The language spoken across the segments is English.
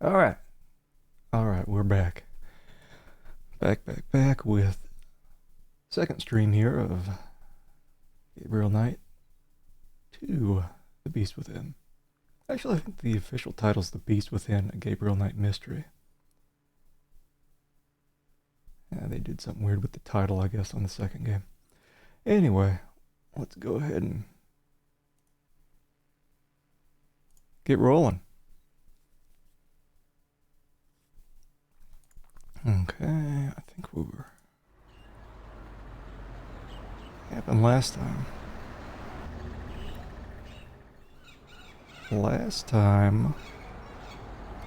All right. All right, we're back. Back with second stream here of Gabriel Knight to The Beast Within. Actually, I think the official title's The Beast Within, a Gabriel Knight Mystery. Yeah, they did something weird with the title, I guess, on the second game. Anyway, let's go ahead and get rolling. Okay, I think we were... happened last time.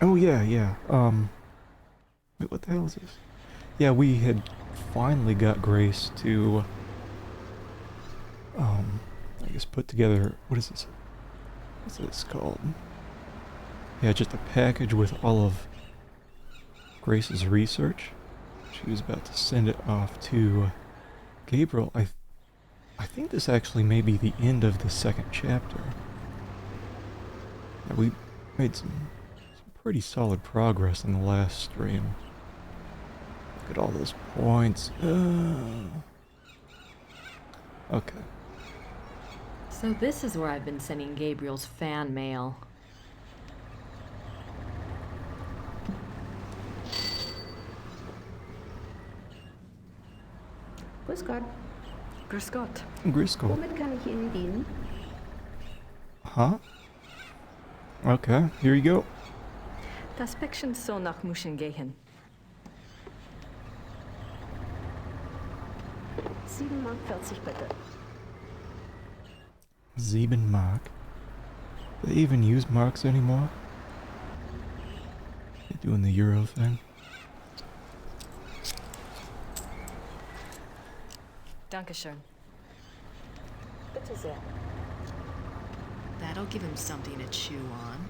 Oh, yeah. Wait, what the hell is this? Yeah, we had finally got Grace to, I guess put together, what is this? What's this called? Yeah, just a package with all of Grace's research. She was about to send it off to Gabriel. I think this actually may be the end of the second chapter. Yeah, we made some pretty solid progress in the last stream. Look at all those points. Okay. So this is where I've been sending Gabriel's fan mail. Grüß Gott. Grüß Gott. Grisco. Womit kann ich Ihnen dienen? Huh? Okay, here you go. Das Päckchen soll nach München gehen. 7,40 Mark bitte. 7 Mark. They even use marks anymore? They're doing the Euro thing. Dankeschön. Bitte sehr. That'll give him something to chew on.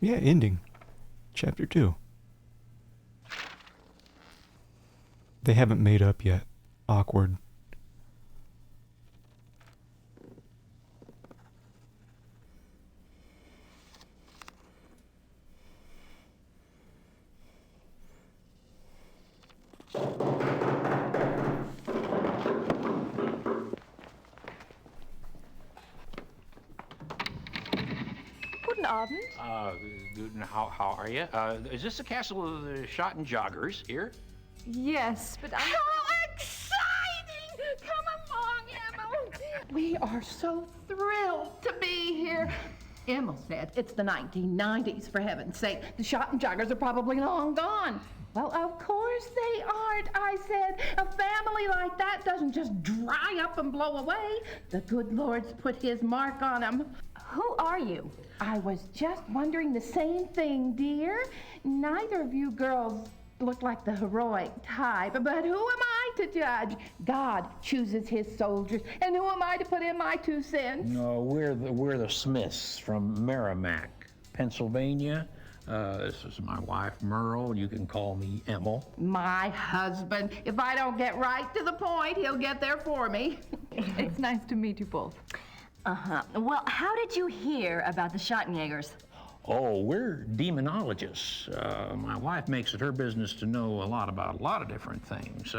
Yeah, ending. Chapter 2. They haven't made up yet. Awkward. Guten Abend. How are you? Is this the castle of the Shot and Joggers here? Yes, but I'm... How exciting! Come along, Emma. We are so thrilled to be here. Emma said it's the 1990s, for heaven's sake. The Shot and Joggers are probably long gone. Well, of course they aren't, I said. A family like that doesn't just dry up and blow away. The good Lord's put his mark on them. Who are you? I was just wondering the same thing, dear. Neither of you girls look like the heroic type, but who am I to judge? God chooses his soldiers, and who am I to put in my 2 cents? No, we're the Smiths from Merrimack, Pennsylvania. This is my wife, Merle. You can call me Emil. My husband. If I don't get right to the point, he'll get there for me. It's nice to meet you both. Uh-huh. Well, how did you hear about the Schottenjägers? Oh, we're demonologists. My wife makes it her business to know a lot about a lot of different things.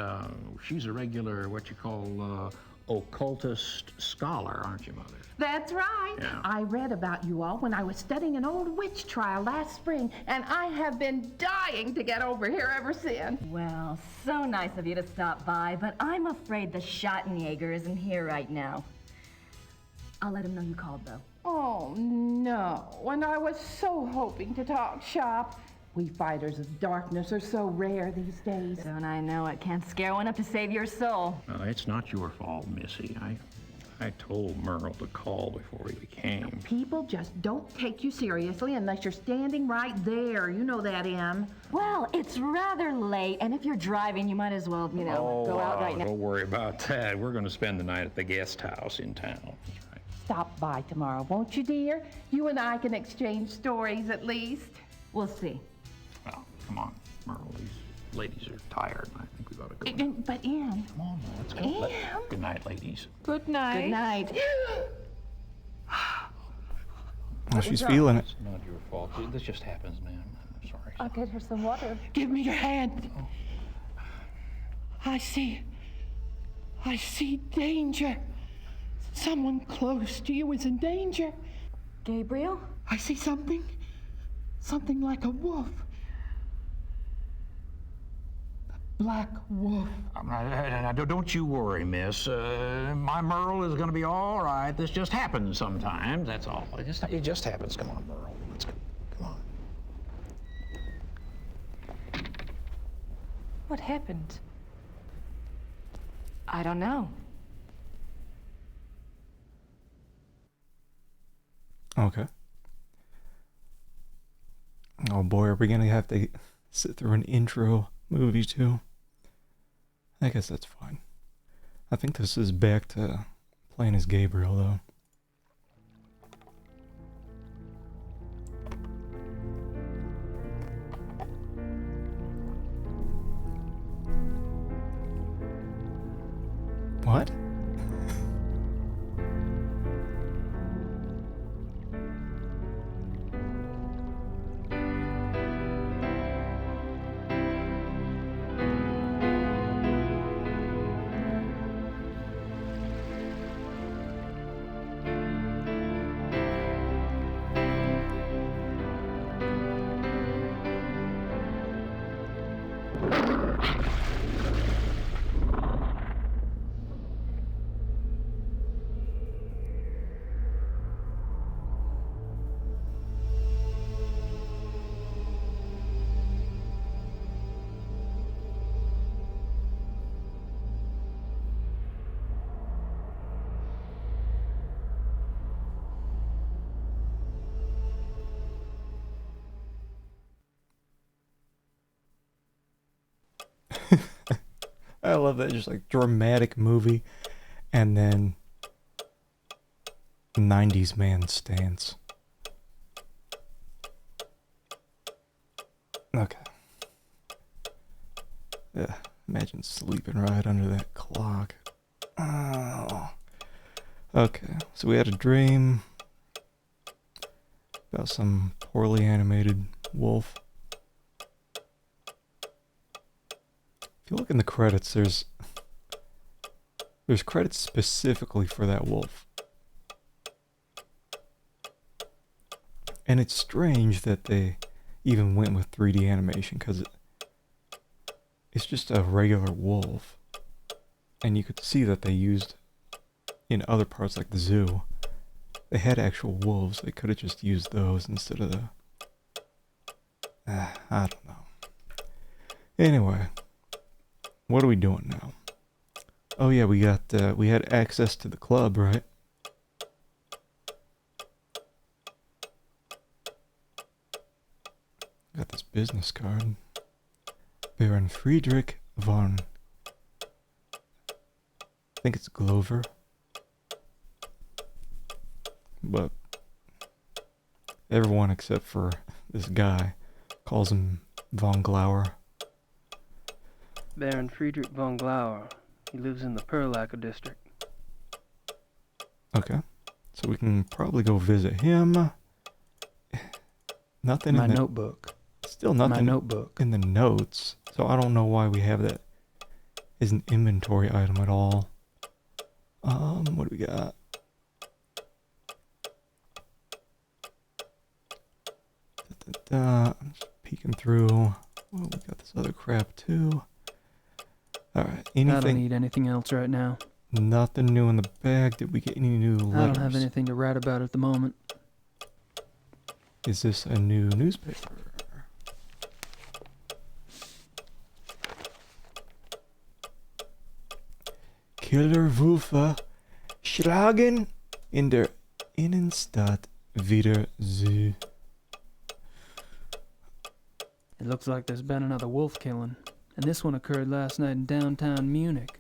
She's a regular, what you call, occultist scholar, aren't you, Mother? That's right. Yeah. I read about you all when I was studying an old witch trial last spring, and I have been dying to get over here ever since. Well, so nice of you to stop by, but I'm afraid the Schottenjäger isn't here right now. I'll let him know you called, though. Oh, no. And I was so hoping to talk shop. We fighters of darkness are so rare these days. Don't I know it can't scare one up to save your soul. It's not your fault, Missy. I told Merle to call before he came. People just don't take you seriously unless you're standing right there. You know that, Em. Well, it's rather late, and if you're driving, you might as well, go out right now. Don't worry about that. We're going to spend the night at the guest house in town. That's right. Stop by tomorrow, won't you, dear? You and I can exchange stories at least. We'll see. Well, come on, Merle. These ladies are tired, and I think we ought to go. But, Em. Come on, let's go. Em. Good night, ladies. Good night. Good night. Oh, she's feeling it. It's not your fault. This just happens, ma'am. I'm sorry. I'll get her some water. Give me your hand. I see danger. Someone close to you is in danger. Gabriel? I see something like a wolf. A black wolf. Now, don't you worry, miss. My Merle is going to be all right. This just happens sometimes, that's all. It just happens. Come on, Merle. Let's go. Come on. What happened? I don't know. Okay. Oh boy, are we gonna have to sit through an intro movie too? I guess that's fine. I think this is back to playing as Gabriel though. What? I love that, just like dramatic movie and then 90s man stance. Okay. Yeah, imagine sleeping right under that clock. Oh. Okay, so we had a dream about some poorly animated wolf. If you look in the credits, there's credits specifically for that wolf. And it's strange that they even went with 3D animation, because it's just a regular wolf. And you could see that they used, in other parts like the zoo, they had actual wolves. They could have just used those instead of the... I don't know. Anyway, what are we doing now? Oh yeah, we had access to the club, right? Got this business card. Baron Friedrich von... I think it's Glover. But everyone except for this guy calls him von Glauer. Baron Friedrich von Glauer. He lives in the Perlacker district. Okay. So we can probably go visit him. Nothing My in the... notebook. Still nothing My notebook. in the notes. So I don't know why we have that as an inventory item at all. What do we got? I'm just peeking through. Oh, we got this other crap too. Alright, I don't anything... need anything else right now. Nothing new in the bag. Did we get any new letters? I don't have anything to write about at the moment. Is this a new newspaper? Killer Wölfe schlagen in der Innenstadt wieder zu. It looks like there's been another wolf killing, and this one occurred last night in downtown Munich.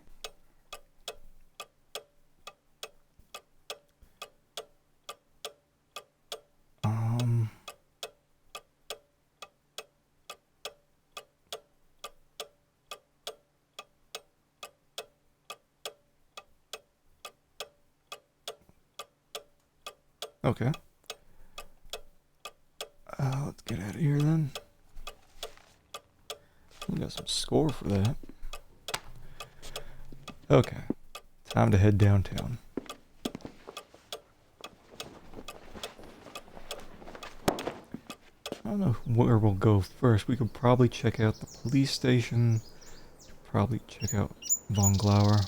Okay. Let's get out of here then. We got some score for that. Okay, time to head downtown. I don't know where we'll go first. We could probably check out the police station. Probably check out Von Glauer.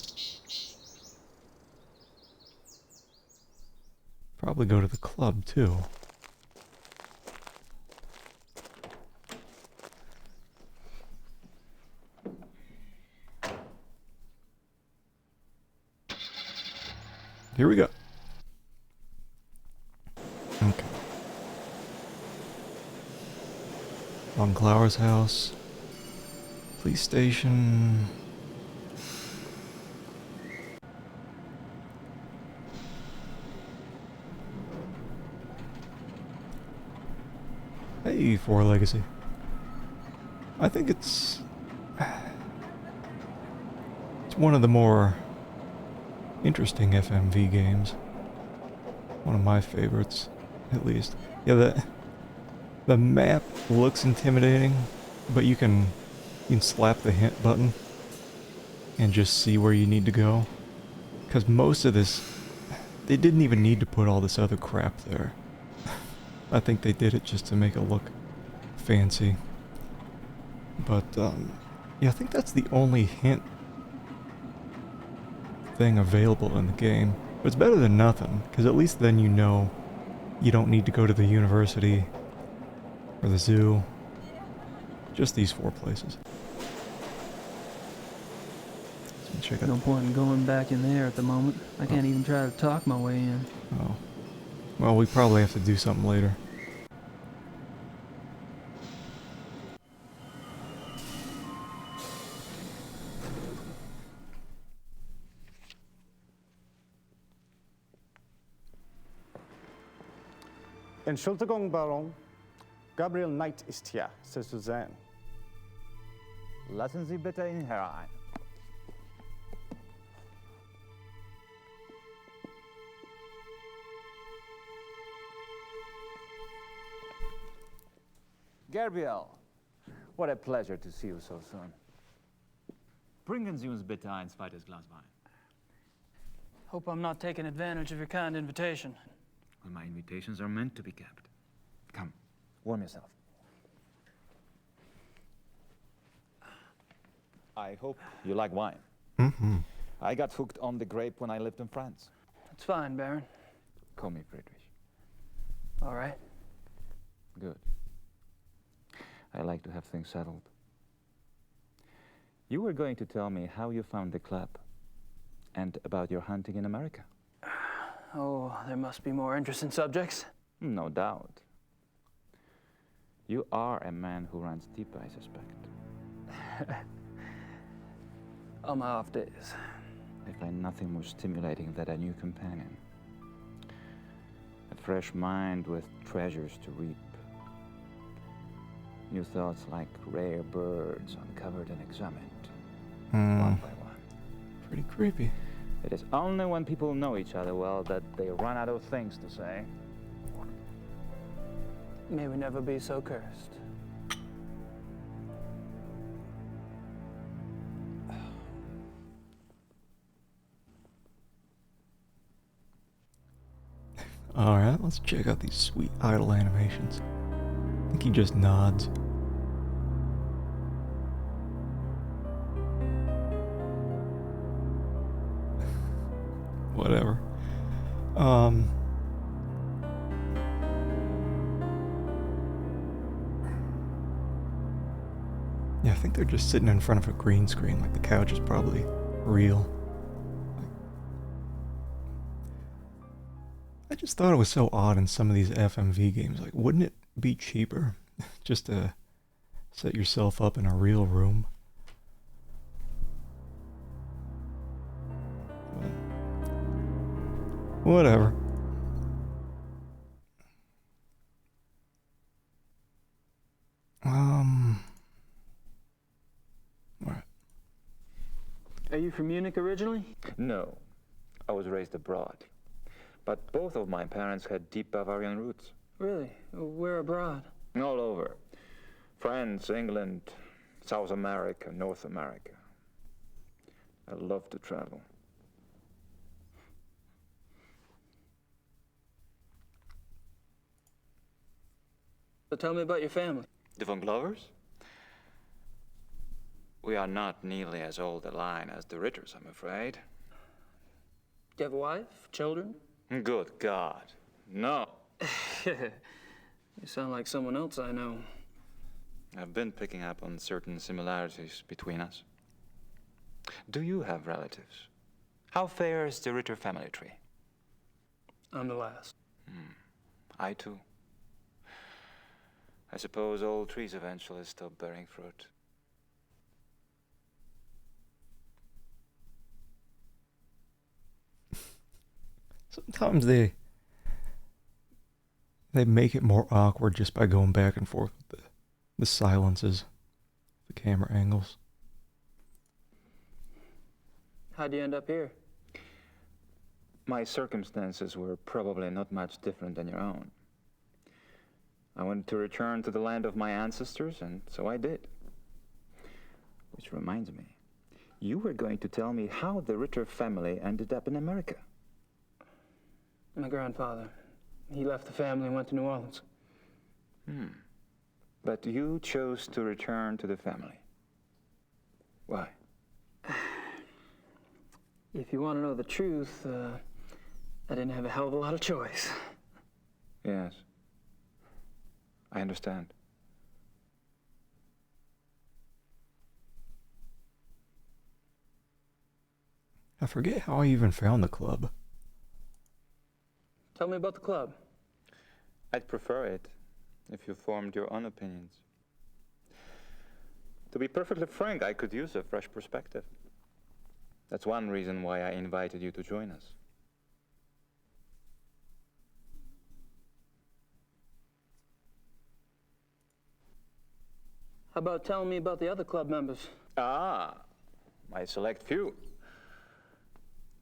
Probably go to the club too. Here we go. Okay. Von Glauer's house. Police station. Hey, For Legacy. I think it's one of the more interesting FMV games. One of my favorites, at least. Yeah, the map looks intimidating, but you can slap the hint button and just see where you need to go. Because most of this, they didn't even need to put all this other crap there. I think they did it just to make it look fancy. But, yeah, I think that's the only hint thing available in the game. But it's better than nothing, because at least then you know you don't need to go to the university or the zoo. Just these 4 places. So check out. No point in going back in there at the moment. I can't even try to talk my way in. Oh. Well, we probably have to do something later. Entschuldigung, Baron. Gabriel Knight ist hier, c'est Suzanne. Lassen Sie bitte ihn herein. Gabriel, what a pleasure to see you so soon. Bringen Sie uns bitte ein zweites Glas Wein. Hope I'm not taking advantage of your kind invitation. Well, my invitations are meant to be kept. Come, warm yourself. I hope you like wine. Mm-hmm. I got hooked on the grape when I lived in France. That's fine, Baron. Call me Friedrich. All right. Good. I like to have things settled. You were going to tell me how you found the club and about your hunting in America. Oh, there must be more interesting subjects. No doubt. You are a man who runs deep, I suspect. On my off days. I find nothing more stimulating than a new companion. A fresh mind with treasures to reap. New thoughts like rare birds uncovered and examined, one by one. Pretty creepy. It is only when people know each other well that they run out of things to say. May we never be so cursed. Alright, let's check out these sweet idle animations. I think he just nods. Whatever. Yeah, I think they're just sitting in front of a green screen, like the couch is probably real. I just thought it was so odd in some of these FMV games. Like, wouldn't it be cheaper just to set yourself up in a real room? Whatever. What? Are you from Munich originally? No, I was raised abroad. But both of my parents had deep Bavarian roots. Really? Where abroad? All over. France, England, South America, North America. I love to travel. So tell me about your family. The Von Glovers? We are not nearly as old a line as the Ritters, I'm afraid. Do you have a wife, children? Good God, no. You sound like someone else I know. I've been picking up on certain similarities between us. Do you have relatives? How fares the Ritter family tree? I'm the last. I too. I suppose all trees eventually stop bearing fruit. Sometimes they make it more awkward just by going back and forth with the silences, the camera angles. How'd you end up here? My circumstances were probably not much different than your own. I wanted to return to the land of my ancestors, and so I did. Which reminds me, you were going to tell me how the Ritter family ended up in America. My grandfather. He left the family and went to New Orleans. But you chose to return to the family. Why? If you want to know the truth, I didn't have a hell of a lot of choice. Yes. I understand. I forget how I even found the club. Tell me about the club. I'd prefer it if you formed your own opinions. To be perfectly frank, I could use a fresh perspective. That's one reason why I invited you to join us. How about telling me about the other club members? Ah, my select few.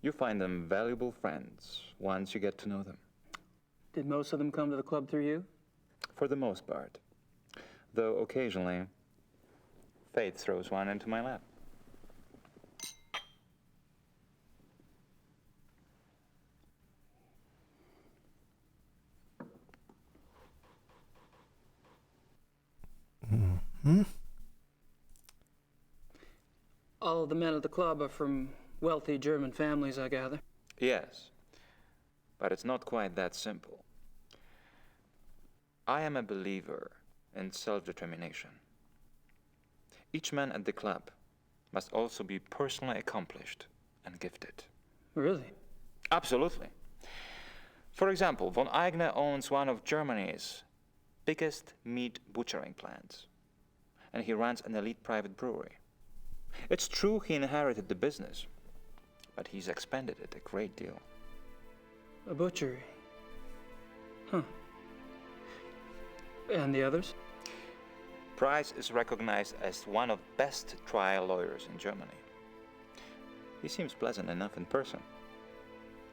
You find them valuable friends once you get to know them. Did most of them come to the club through you? For the most part. Though occasionally, fate throws one into my lap. All of the men at the club are from wealthy German families, I gather. Yes, but it's not quite that simple. I am a believer in self-determination. Each man at the club must also be personally accomplished and gifted. Really? Absolutely. For example, von Eigner owns one of Germany's biggest meat butchering plants, and he runs an elite private brewery. It's true he inherited the business, but he's expanded it a great deal. A butchery. Huh. And the others? Price is recognized as one of the best trial lawyers in Germany. He seems pleasant enough in person,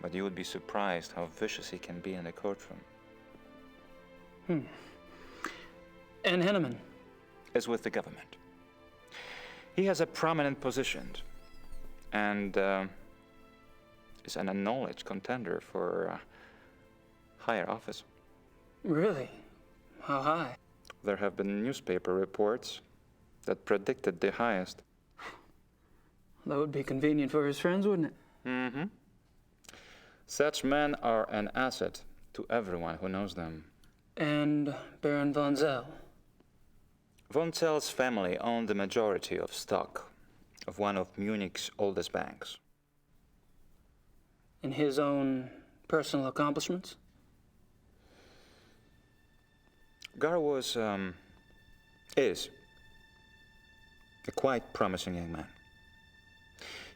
but you would be surprised how vicious he can be in the courtroom. And Henneman? Is with the government. He has a prominent position and is an acknowledged contender for higher office. Really? How high? There have been newspaper reports that predicted the highest. That would be convenient for his friends, wouldn't it? Mm-hmm. Such men are an asset to everyone who knows them. And Baron von Zell? Von Zell's family owned the majority of stock of one of Munich's oldest banks. In his own personal accomplishments? Gar is a quite promising young man.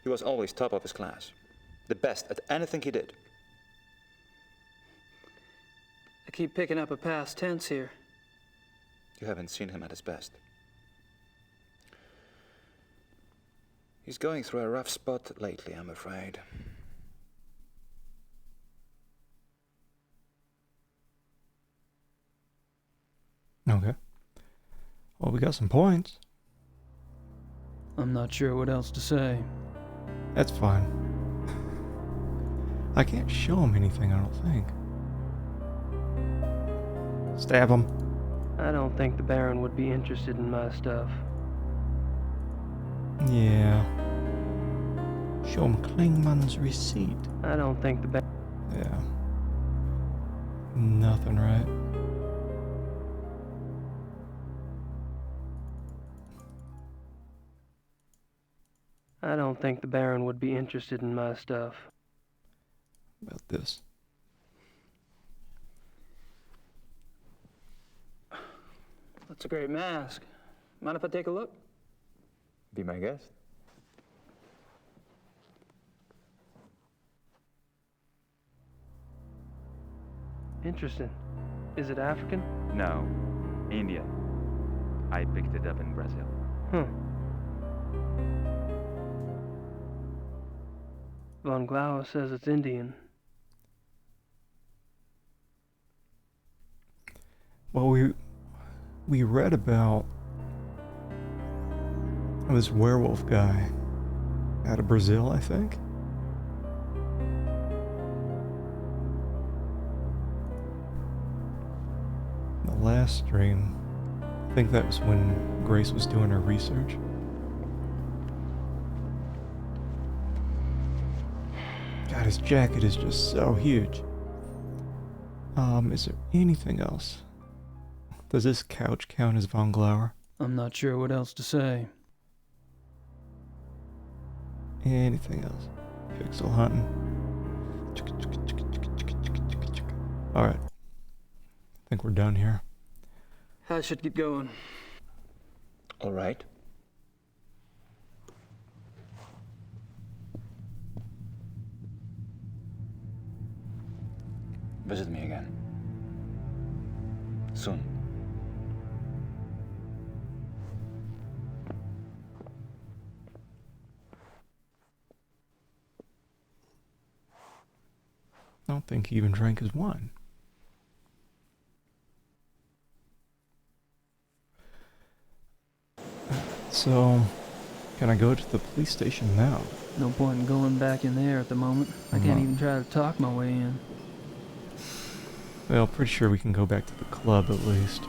He was always top of his class, the best at anything he did. I keep picking up a past tense here. You haven't seen him at his best. He's going through a rough spot lately, I'm afraid. Okay. Well, we got some points. I'm not sure what else to say. That's fine. I can't show him anything, I don't think. Stab him. I don't think the Baron would be interested in my stuff. Yeah. Show him Klingman's receipt. I don't think the Baron... Yeah. Nothing, right? I don't think the Baron would be interested in my stuff. About this. That's a great mask. Mind if I take a look? Be my guest. Interesting. Is it African? No, Indian. I picked it up in Brazil. Von Glauer says it's Indian. Well, we read about this werewolf guy out of Brazil, I think. The last stream, I think that was when Grace was doing her research. God, his jacket is just so huge. Is there anything else? Does this couch count as Von Glauer? I'm not sure what else to say. Anything else? Pixel hunting. Alright. I think we're done here. I should get going. All right. Visit me again. Soon. I don't think he even drank his wine. So, can I go to the police station now? No point in going back in there at the moment. I can't even try to talk my way in. Well, pretty sure we can go back to the club at least.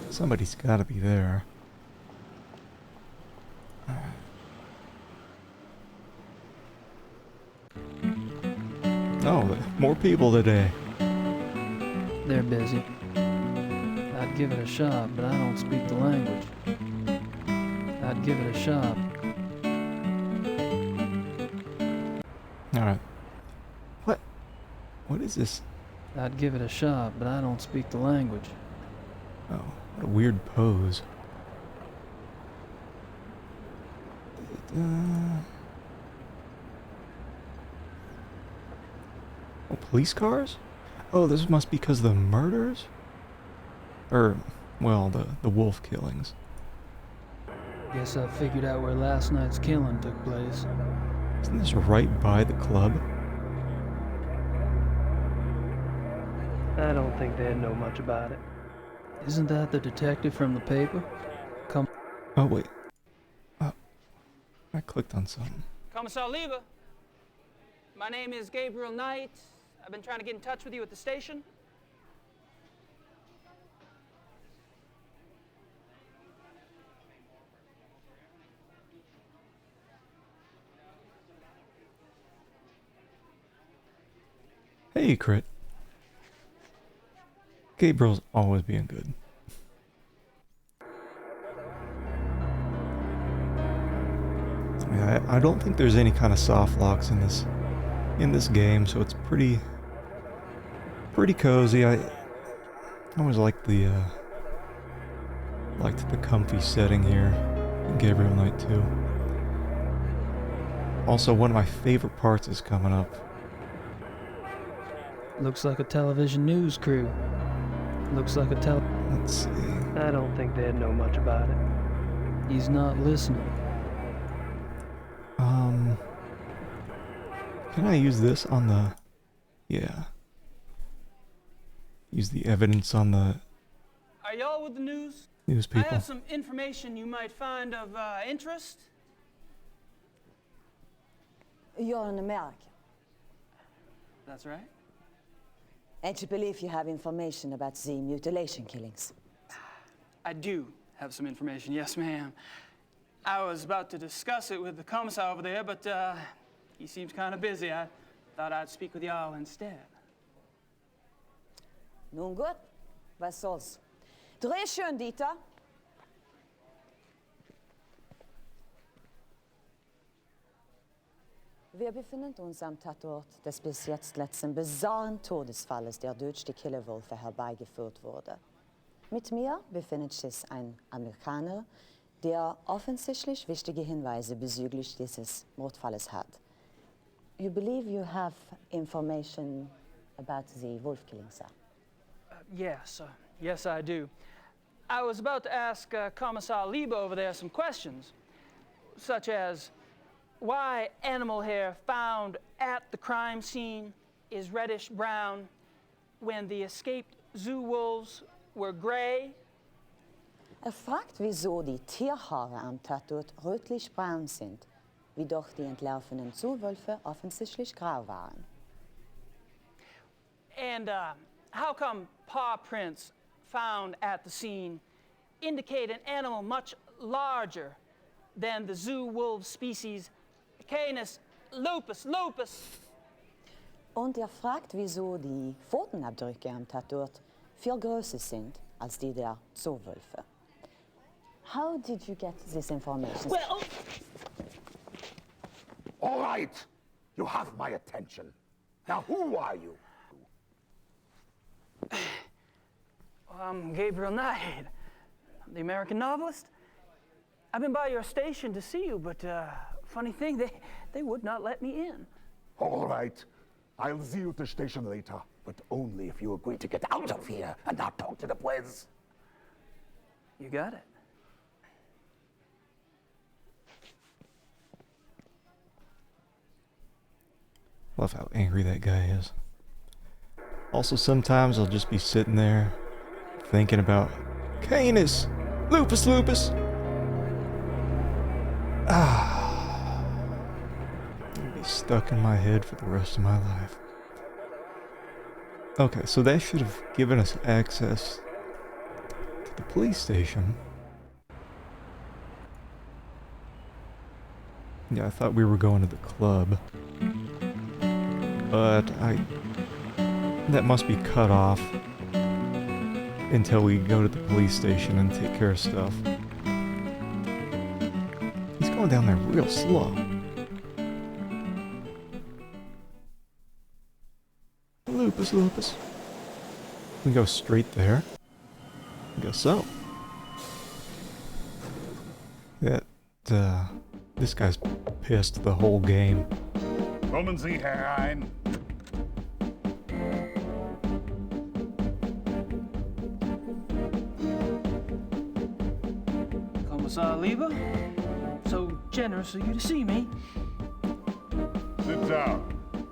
Somebody's gotta be there. Oh, more people today. They're busy. I'd give it a shot, but I don't speak the language. I'd give it a shot. Alright. What is this? I'd give it a shot, but I don't speak the language. Oh, what a weird pose. Oh, police cars? Oh, this must be because of the murders? Or, well, the wolf killings. Guess I figured out where last night's killing took place. Isn't this right by the club? I don't think they'd know much about it. Isn't that the detective from the paper? Come. Oh, wait. I clicked on something. Commissar Lever, my name is Gabriel Knight. I've been trying to get in touch with you at the station. Hey, Crit. Gabriel's always being good. Yeah, I don't think there's any kind of soft locks in this game, so it's pretty cozy. I always liked the comfy setting here in Gabriel Knight 2. Also, one of my favorite parts is coming up. Looks like a television news crew. Looks like a Let's see. I don't think they'd know much about it. He's not listening. Can I use this on the... Yeah. Use the evidence on the Are y'all with the news? News I people. have some information you might find of interest. You're an American. That's right. And you believe you have information about the mutilation killings? I do have some information, yes, ma'am. I was about to discuss it with the commissar over there, but he seems kind of busy. I thought I'd speak with y'all instead. Nun gut, was soll's. Dreh schön, Dieter. Wir befinden uns am Tatort des bis jetzt letzten bizarren Todesfalles, der durch die Killerwölfe herbeigeführt wurde. Mit mir befindet sich ein Amerikaner, der offensichtlich wichtige Hinweise bezüglich dieses Mordfalles hat. You believe you have information about the wolf killing, sir? Yes, I do. I was about to ask Commissar Liebe over there some questions, such as why animal hair found at the crime scene is reddish brown when the escaped zoo wolves were gray. Fragt, wieso die Tierhaare am Tatort rötlich-braun sind, wie doch die entlaufenen Zuwölfe offensichtlich grau waren. And how come paw prints found at the scene indicate an animal much larger than the zoo wolf species Canis lupus lupus? Und fragt, wieso die Pfotenabdrücke am Tatort viel größer sind als die der Zoowölfe. How did you get this information? Well, all right, you have my attention. Now, who are you? I'm Gabriel Knight. I'm the American novelist. I've been by your station to see you, but funny thing, they would not let me in. All right, I'll see you at the station later, but only if you agree to get out of here and not talk to the boys. You got it. Love how angry that guy is. Also, sometimes I'll just be sitting there thinking about Canis, lupus lupus. It'll be stuck in my head for the rest of my life. Okay, so they should have given us access to the police station. Yeah, I thought we were going to the club. But that must be cut off until we go to the police station and take care of stuff. He's going down there real slow. Lupus, lupus. We go straight there. I guess so. This guy's pissed the whole game. Kommen Sie herein. Commissar Liebe, so generous of you to see me. Sit down,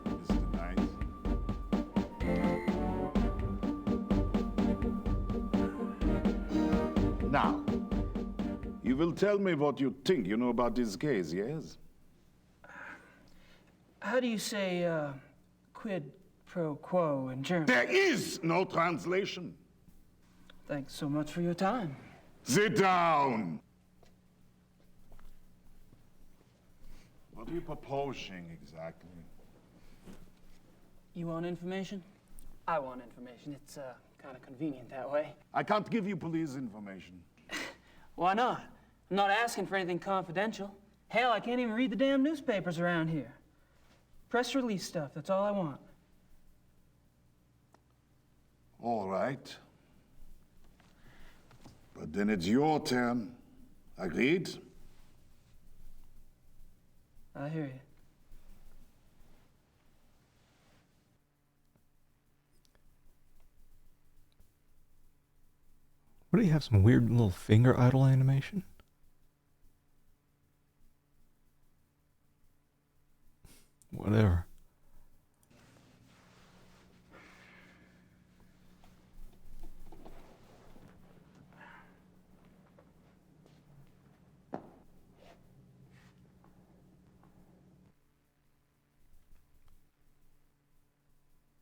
Mr. Knight. Now, you will tell me what you think you know about this case, yes? How do you say quid pro quo in German? There is no translation. Thanks so much for your time. Sit down. What are you proposing exactly? You want information? I want information. It's kind of convenient that way. I can't give you police information. Why not? I'm not asking for anything confidential. Hell, I can't even read the damn newspapers around here. Press release stuff, that's all I want. All right. But then it's your turn. Agreed? I hear you. What do you have? Some weird little finger idle animation? Whatever.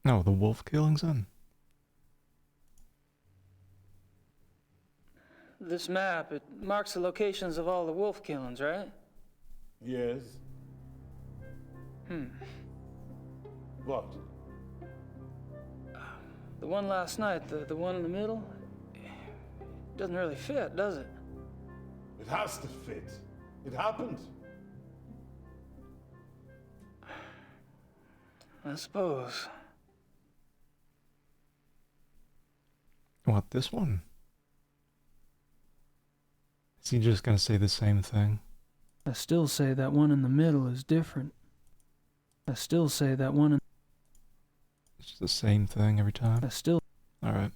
No, the wolf killings then? This map, it marks the locations of all the wolf killings, right? Yes. What? The one last night, the one in the middle, doesn't really fit, does it? It has to fit. It happened. I suppose. What, this one? Is he just gonna say the same thing? I still say that one in the middle is different. I still say that one in... It's the same thing every time? I still... Alright.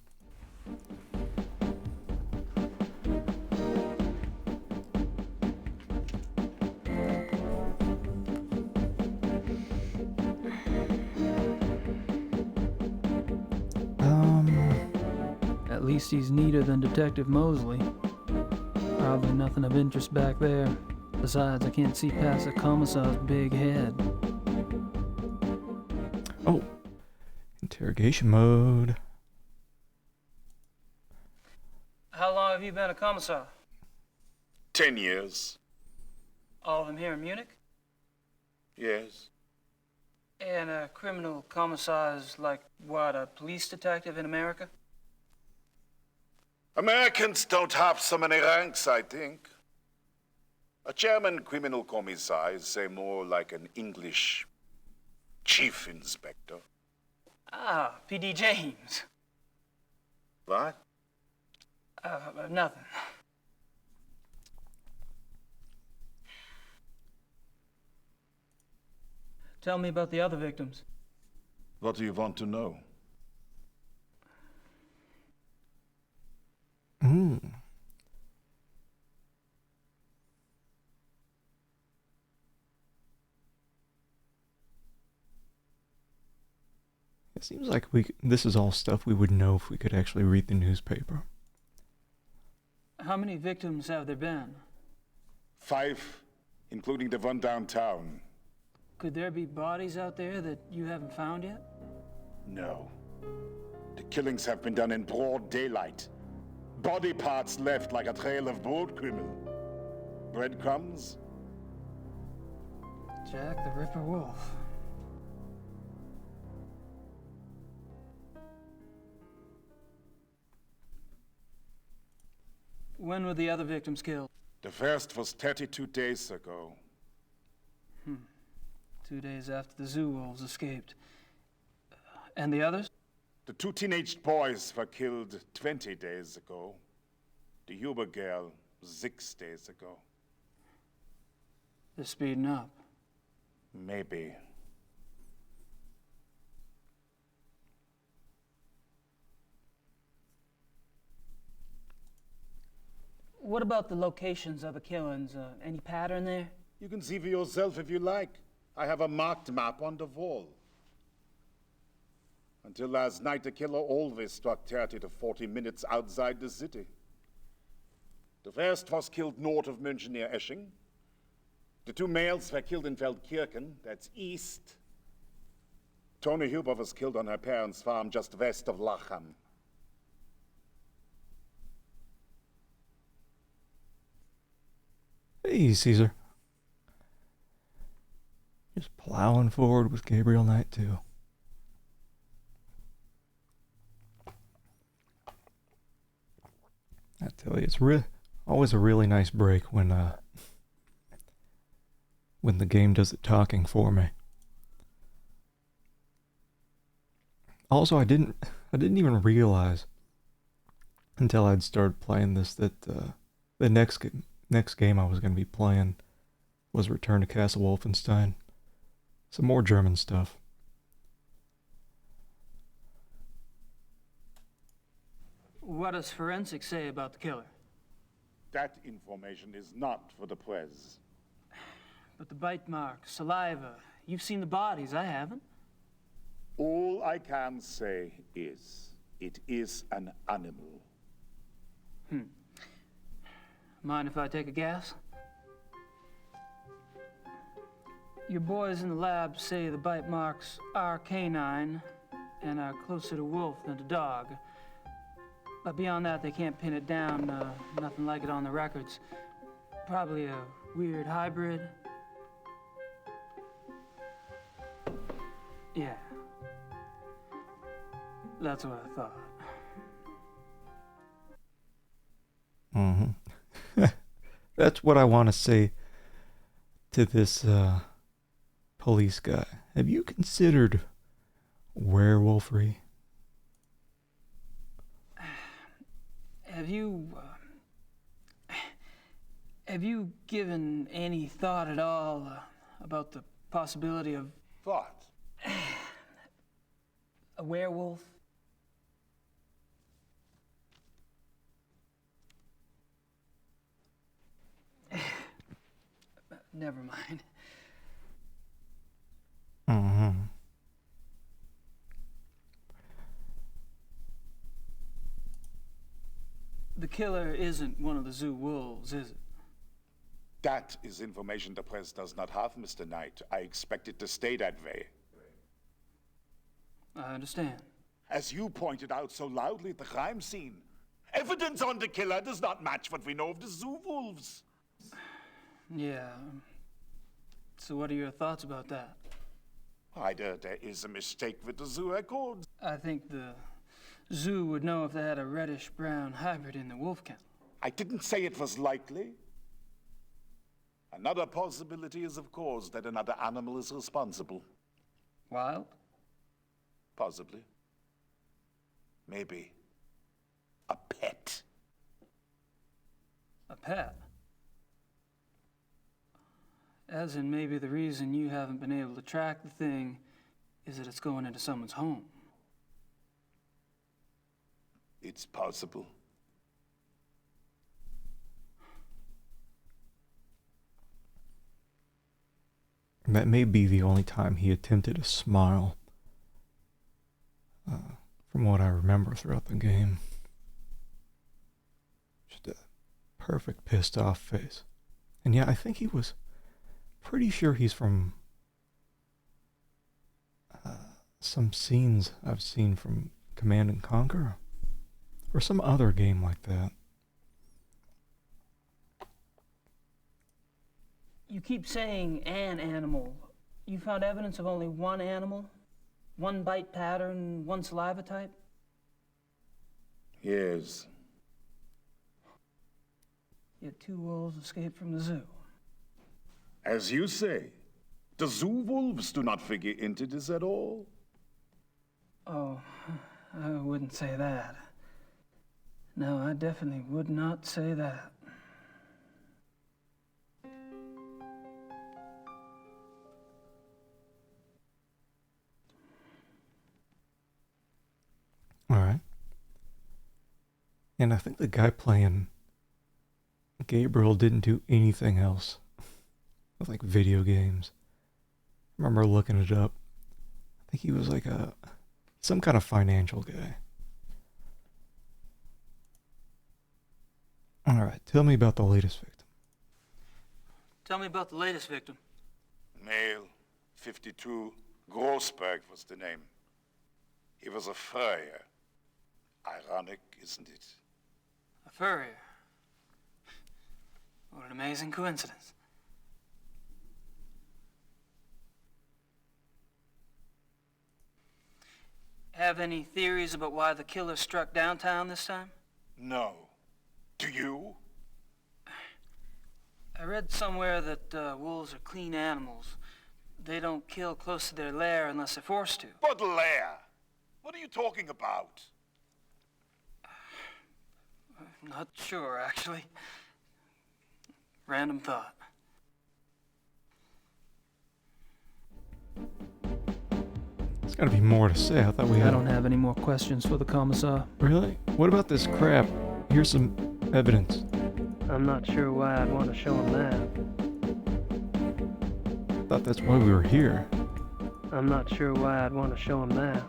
At least he's neater than Detective Mosley. Probably nothing of interest back there. Besides, I can't see past the commissar's big head. Oh! Interrogation mode. How long have you been a commissar? 10 years. All of them here in Munich? Yes. And a criminal commissar is like, what, a police detective in America? Americans don't have so many ranks, I think. A German criminal commissar is, say, more like an English chief inspector. Ah, P.D. James. What? Nothing. Tell me about the other victims. What do you want to know? It seems like this is all stuff we would know if we could actually read the newspaper. How many victims have there been? 5, including the one downtown. Could there be bodies out there that you haven't found yet? No. The killings have been done in broad daylight. Body parts left like a trail of broad criminal. Breadcrumbs? Jack the Ripper Wolf. When were the other victims killed? The first was 32 days ago. 2 days after the zoo wolves escaped. And the others? The 2 teenage boys were killed 20 days ago. The Huber girl 6 days ago. They're speeding up. Maybe. What about the locations of the killings? Any pattern there? You can see for yourself if you like. I have a marked map on the wall. Until last night, the killer always struck 30 to 40 minutes outside the city. The first was killed north of München near Esching. The 2 males were killed in Feldkirchen, that's east. Tony Huber was killed on her parents' farm just west of Lachem. Hey, Caesar. Just plowing forward with Gabriel Knight, too. I tell you, it's always a really nice break when the game does the talking for me. Also, I didn't even realize until I'd started playing this that the next game I was going to be playing was Return to Castle Wolfenstein. Some more German stuff. What does forensics say about the killer? That information is not for the press. But the bite marks, saliva, you've seen the bodies, I haven't. All I can say is, it is an animal. Mind if I take a guess? Your boys in the lab say the bite marks are canine, and are closer to wolf than to dog. But beyond that, they can't pin it down. Nothing like it on the records. Probably a weird hybrid. Yeah. That's what I thought. Mm-hmm. That's what I want to say to this police guy. Have you considered werewolfery? Have you given any thought at all about the possibility of What? a werewolf? Never mind. Mm-hmm. The killer isn't one of the zoo wolves, is it? That is information the press does not have, Mr. Knight. I expect it to stay that way. I understand. As you pointed out so loudly at the crime scene, evidence on the killer does not match what we know of the zoo wolves. Yeah. So what are your thoughts about that? Either there is a mistake with the zoo records. I think the zoo would know if they had a reddish-brown hybrid in the wolf kennel. I didn't say it was likely. Another possibility is, of course, that another animal is responsible. Wild? Possibly. Maybe. A pet. A pet? As in, maybe the reason you haven't been able to track the thing is that it's going into someone's home. It's possible. That may be the only time he attempted a smile, from what I remember throughout the game. Just a perfect pissed off face. And yeah, I think he was pretty sure he's from some scenes I've seen from Command and Conquer, or some other game like that. You keep saying an animal. You found evidence of only one animal? One bite pattern, one saliva type? Yes. Yet 2 wolves escaped from the zoo. As you say, the zoo wolves do not figure into this at all. Oh, I wouldn't say that. No, I definitely would not say that. Alright. And I think the guy playing Gabriel didn't do anything else with like video games. I remember looking it up. I think he was like some kind of financial guy. Alright, tell me about the latest victim. Tell me about the latest victim. Male, 52, Grossberg was the name. He was a furrier. Ironic, isn't it? A furrier. What an amazing coincidence. Have any theories about why the killer struck downtown this time? No. Do you? I read somewhere that wolves are clean animals. They don't kill close to their lair unless they're forced to. What lair? What are you talking about? Not sure, actually. Random thought. There's gotta be more to say. I thought we had... I don't have any more questions for the commissar. Really? What about this crap? Here's some evidence. I'm not sure why I'd want to show him that. I thought that's why we were here. I'm not sure why I'd want to show him that.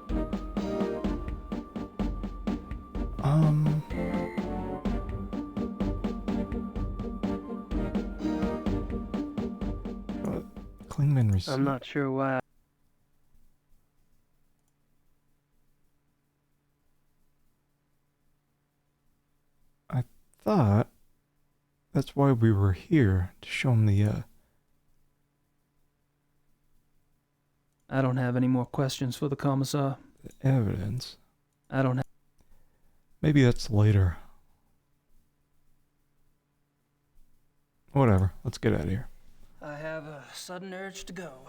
Klingman received. I'm not sure why. thought that's why we were here, to show him the I don't have any more questions for the commissar. evidence. I don't have... Maybe that's later. Whatever, let's get out of here. I have a sudden urge to go.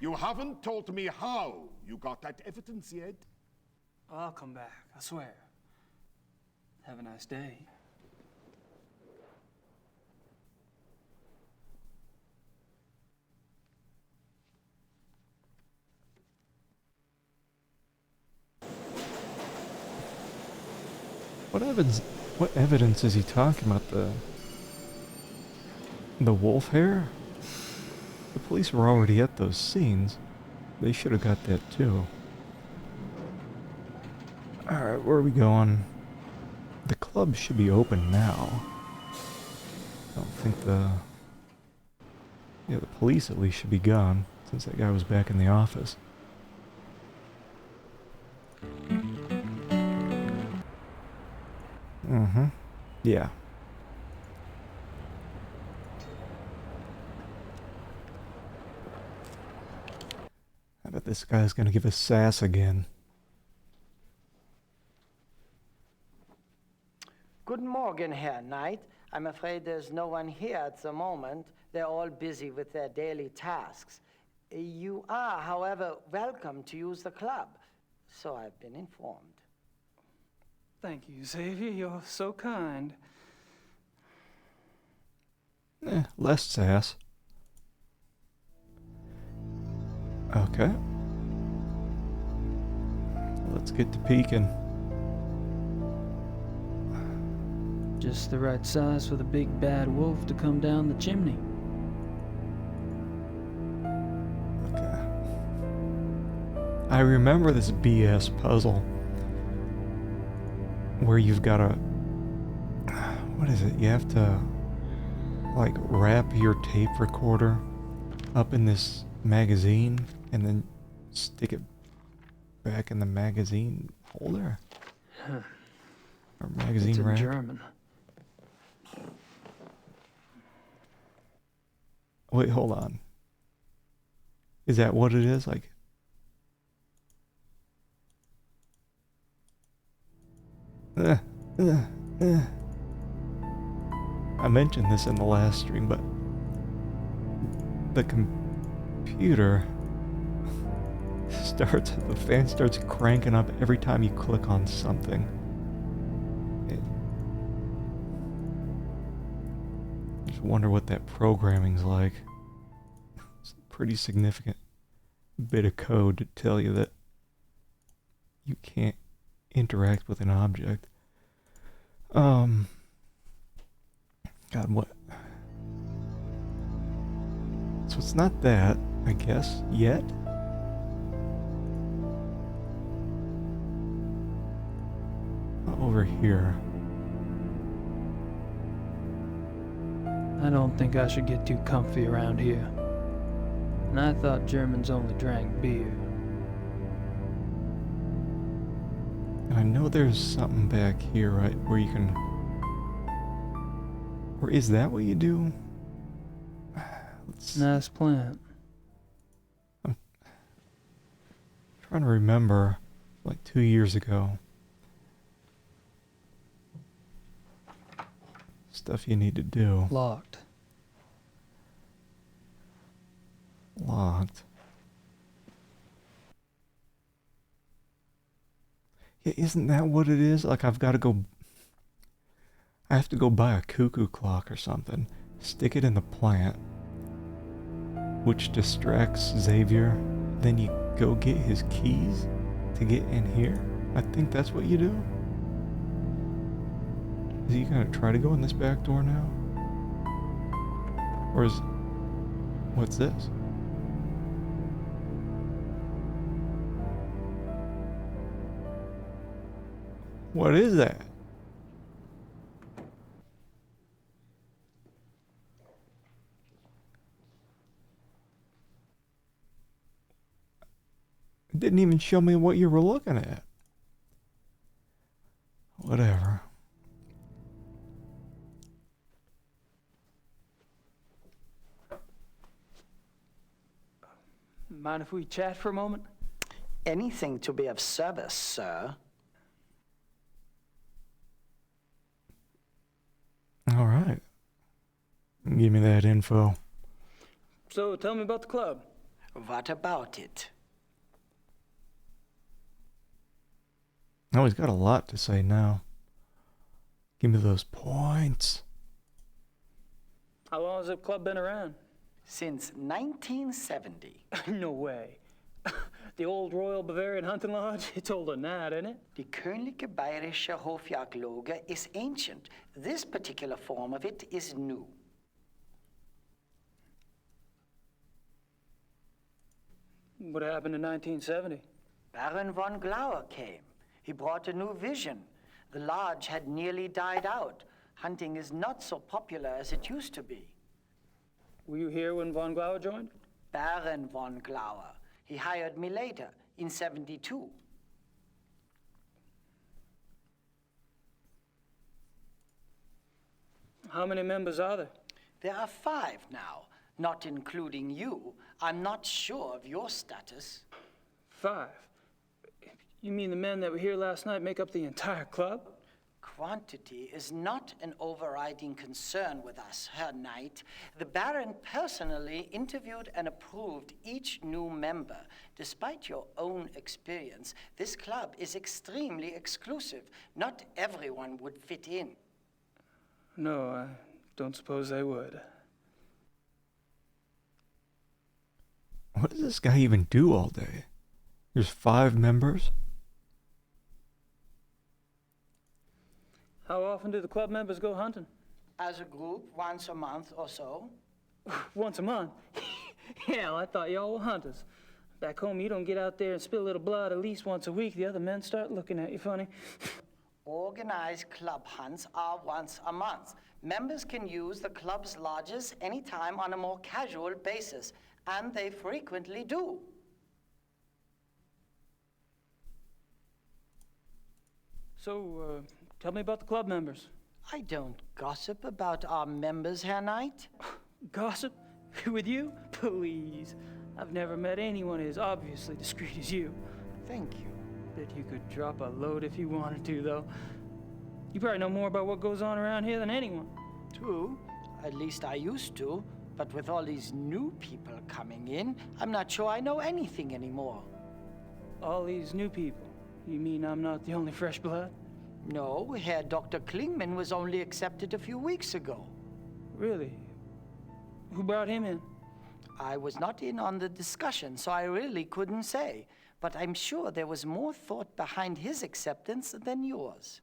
You haven't told me how you got that evidence yet. I'll come back, I swear. Have a nice day. What evidence is he talking about? The wolf hair? The police were already at those scenes. They should have got that too. Alright, where are we going? The club should be open now. I don't think the police at least should be gone, since that guy was back in the office. Mm-hmm. Yeah. I bet this guy's gonna give us sass again. Guten Morgen, Herr Knight. I'm afraid there's no one here at the moment. They're all busy with their daily tasks. You are, however, welcome to use the club, so I've been informed. Thank you, Xavier. You're so kind. Less sass. Okay. Let's get to peeking. Just the right size for the big bad wolf to come down the chimney. Okay. I remember this BS puzzle where you've got to... What is it? You have to, like, wrap your tape recorder up in this magazine and then stick it back in the magazine holder? Or magazine It's in rack? German. Wait, hold on. Is that what it is? Like... I mentioned this in the last stream, but the computer the fan starts cranking up every time you click on something. Just wonder what that programming's like. It's a pretty significant bit of code to tell you that you can't interact with an object. God, what? So it's not that, I guess, yet? Over here. I don't think I should get too comfy around here. And I thought Germans only drank beer. And I know there's something back here, right, where you can... Or is that what you do? Nice plant. I'm trying to remember, like 2 years ago. Stuff you need to do. Locked. Locked. Yeah, isn't that what it is? Like I have to go buy a cuckoo clock or something, stick it in the plant, which distracts Xavier, then you go get his keys to get in here? I think that's what you do. Is he gonna try to go in this back door now? Or is... What's this? What is that? It didn't even show me what you were looking at. Whatever. Mind if we chat for a moment? Anything to be of service, sir. All right. Give me that info. So tell me about the club. What about it? Oh, he's got a lot to say now. Give me those points. How long has the club been around? Since 1970. No way. The old Royal Bavarian Hunting Lodge? It's older than that, isn't it? Die Königliche Bayerische Hofjagdloge is ancient. This particular form of it is new. What happened in 1970? Baron von Glauer came. He brought a new vision. The lodge had nearly died out. Hunting is not so popular as it used to be. Were you here when von Glauer joined? Baron von Glauer. He hired me later, in 72. How many members are there? There are 5 now, not including you. I'm not sure of your status. 5? You mean the men that were here last night make up the entire club? Quantity is not an overriding concern with us, Herr Knight. The Baron personally interviewed and approved each new member. Despite your own experience, this club is extremely exclusive. Not everyone would fit in. No, I don't suppose they would. What does this guy even do all day? There's 5 members? How often do the club members go hunting? As a group, once a month or so. Once a month? Hell, I thought y'all were hunters. Back home, you don't get out there and spill a little blood at least once a week. The other men start looking at you funny. Organized club hunts are once a month. Members can use the club's lodges anytime on a more casual basis, and they frequently do. So, tell me about the club members. I don't gossip about our members, Herr Knight. Gossip? With you? Please. I've never met anyone as obviously discreet as you. Thank you. Bet you could drop a load if you wanted to, though. You probably know more about what goes on around here than anyone. True. At least I used to. But with all these new people coming in, I'm not sure I know anything anymore. All these new people? You mean I'm not the only fresh blood? No, Herr Dr. Klingman was only accepted a few weeks ago. Really? Who brought him in? I was not in on the discussion, so I really couldn't say. But I'm sure there was more thought behind his acceptance than yours.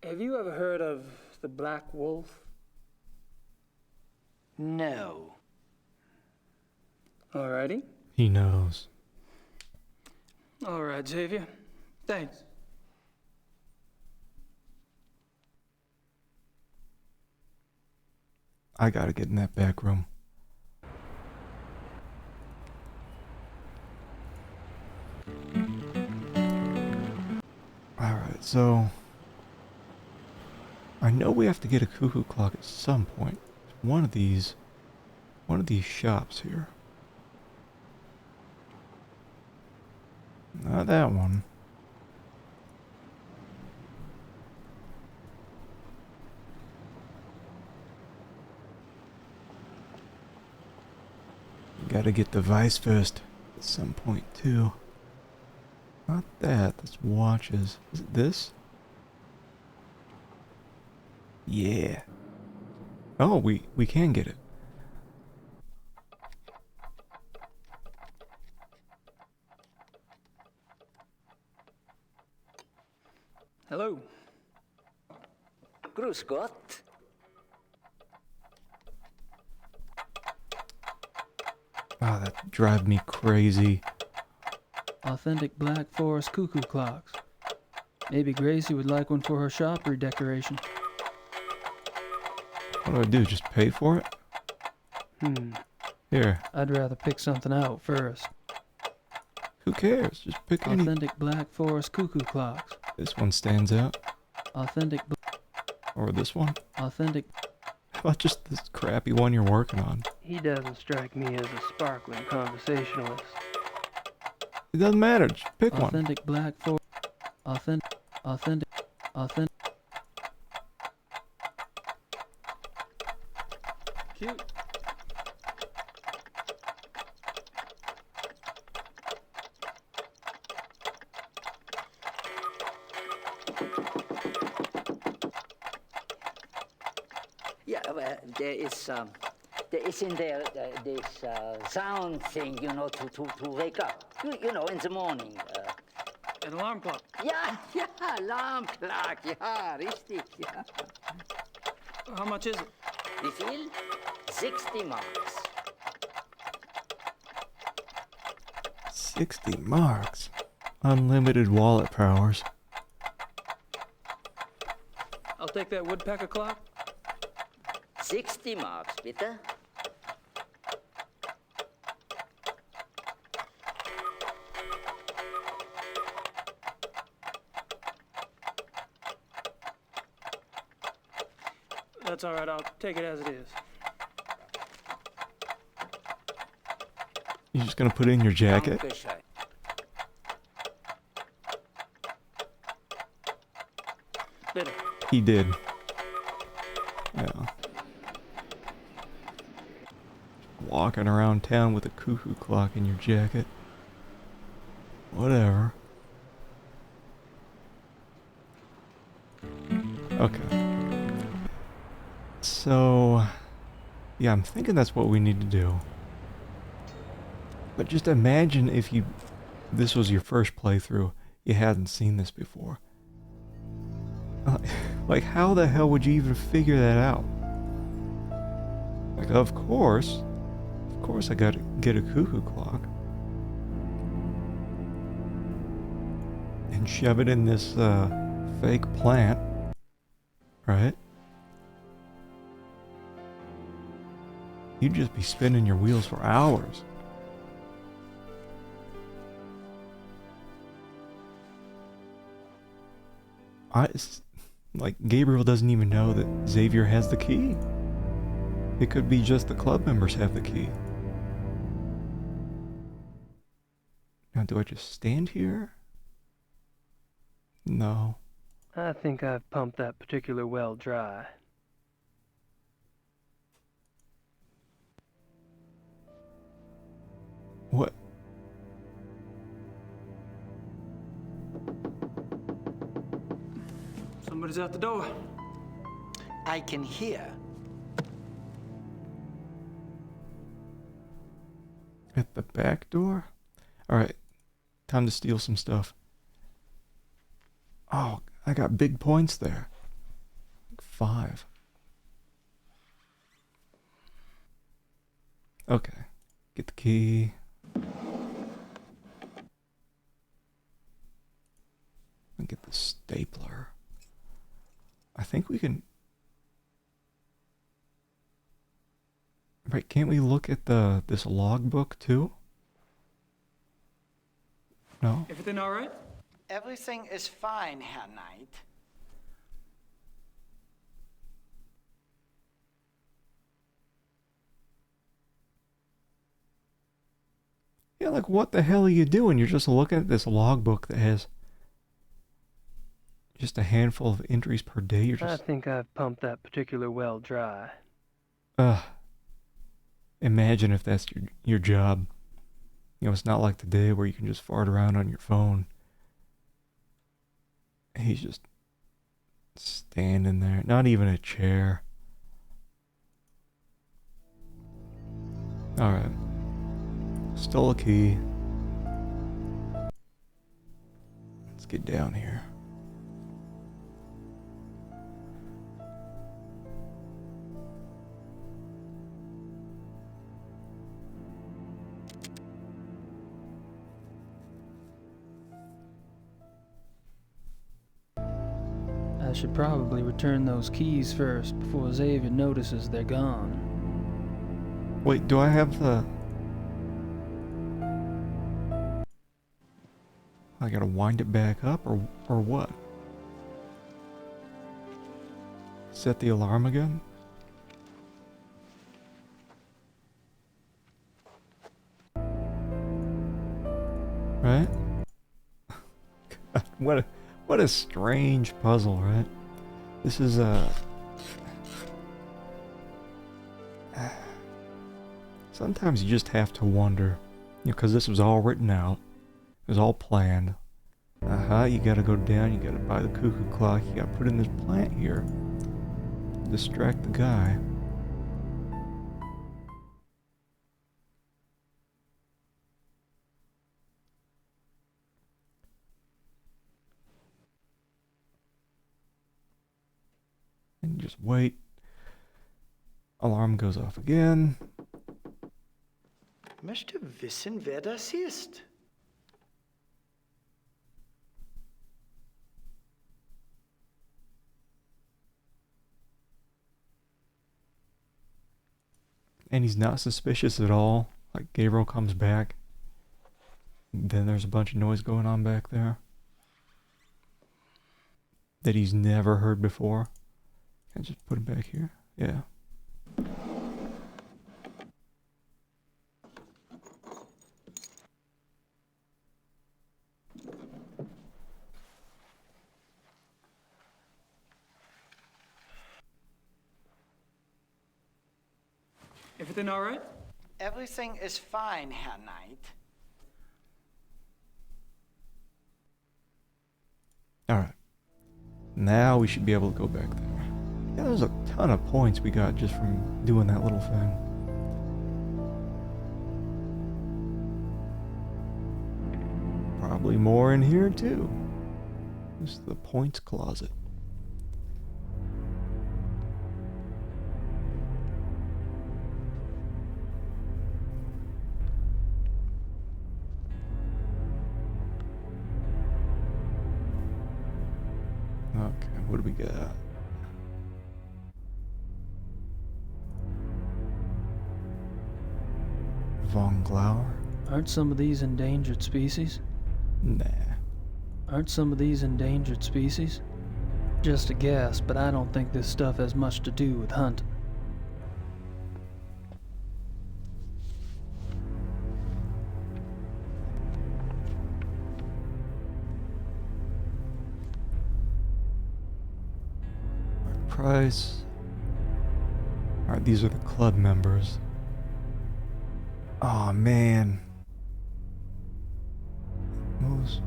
Have you ever heard of the Black Wolf? No. Alrighty. He knows. All right, Xavier. Thanks. I gotta get in that back room. Alright, so I know we have to get a cuckoo clock at some point. One of these shops here. Not that one. Gotta get the vice first at some point too. Not that, that's watches. Is it this? Yeah. Oh, we can get it. Hello. Grüß Gott. Oh, that drives me crazy. Authentic Black Forest cuckoo clocks. Maybe Gracie would like one for her shop redecoration. What do I do? Just pay for it? Here. I'd rather pick something out first. Who cares? Just pick any. Authentic Black Forest cuckoo clocks. This one stands out. Authentic. Or this one. Authentic. How about just this crappy one you're working on? He doesn't strike me as a sparkling conversationalist. It doesn't matter. Just pick one. Authentic black for authentic. Cute. Yeah, well, there is in there this sound thing, you know, to wake up. You know, in the morning. An alarm clock. Ja, alarm clock, ja, richtig, ja. How much is it? Wie viel? 60 marks. 60 marks. Unlimited wallet powers. I'll take that woodpecker clock. 60 marks, bitte. That's all right. I'll take it as it is. You just gonna put it in your jacket? Dankeschön. Bitte. He did. Yeah. Walking around town with a cuckoo clock in your jacket. Whatever. Okay. So, yeah, I'm thinking that's what we need to do. But just imagine if this was your first playthrough, you hadn't seen this before. Like, how the hell would you even figure that out? Like, of course I gotta get a cuckoo clock. And shove it in this, fake plant. Right? You'd just be spinning your wheels for hours. Like, Gabriel doesn't even know that Xavier has the key. It could be just the club members have the key. Now, do I just stand here? No. I think I've pumped that particular well dry. What? Somebody's at the door. I can hear. At the back door? Alright. Time to steal some stuff. Oh, I got big points there. 5. Okay. Get the key. And get the stapler. I think we can... Right, can't we look at this logbook too? No? Everything all right? Everything is fine, Herr Knight. Yeah, like what the hell are you doing? You're just looking at this logbook that has just a handful of entries per day. You're just... I think I've pumped that particular well dry. Imagine if that's your job. You know, it's not like today where you can just fart around on your phone. He's just standing there. Not even a chair. Alright. Stole a key. Let's get down here. I should probably return those keys first before Xavier notices they're gone. Wait, do I have the... I gotta wind it back up, or what? Set the alarm again? Right? God, what a strange puzzle, right? This is sometimes you just have to wonder, you know, because this was all written out. It was all planned. You gotta go down, you gotta buy the cuckoo clock, you gotta put in this plant here. Distract the guy. And just wait. Alarm goes off again. Möchte wissen, wer das ist. And he's not suspicious at all. Like, Gabriel comes back. Then there's a bunch of noise going on back there that he's never heard before. Can I just put him back here? Yeah. Everything all right? Everything is fine, Herr Knight. Alright. Now we should be able to go back there. Yeah, there's a ton of points we got just from doing that little thing. Probably more in here too. This is the points closet. Okay, what do we got? Von Glauer? Aren't some of these endangered species? Nah. Aren't some of these endangered species? Just a guess, but I don't think this stuff has much to do with hunting. Price. Alright, these are the club members. Oh man. Most.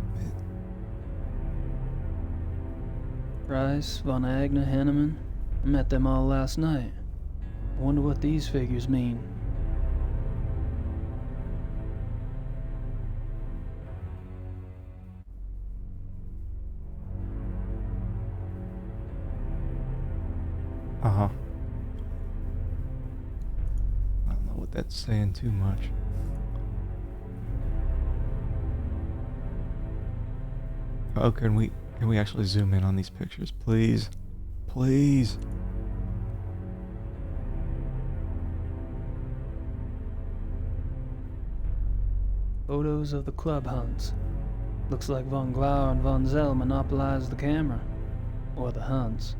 Price, Von Agner, Henneman. I met them all last night. I wonder what these figures mean. Uh-huh. I don't know what that's saying too much. Oh, can we actually zoom in on these pictures, please? Please. Photos of the club hunts. Looks like Von Glauer and Von Zell monopolized the camera. Or the hunts.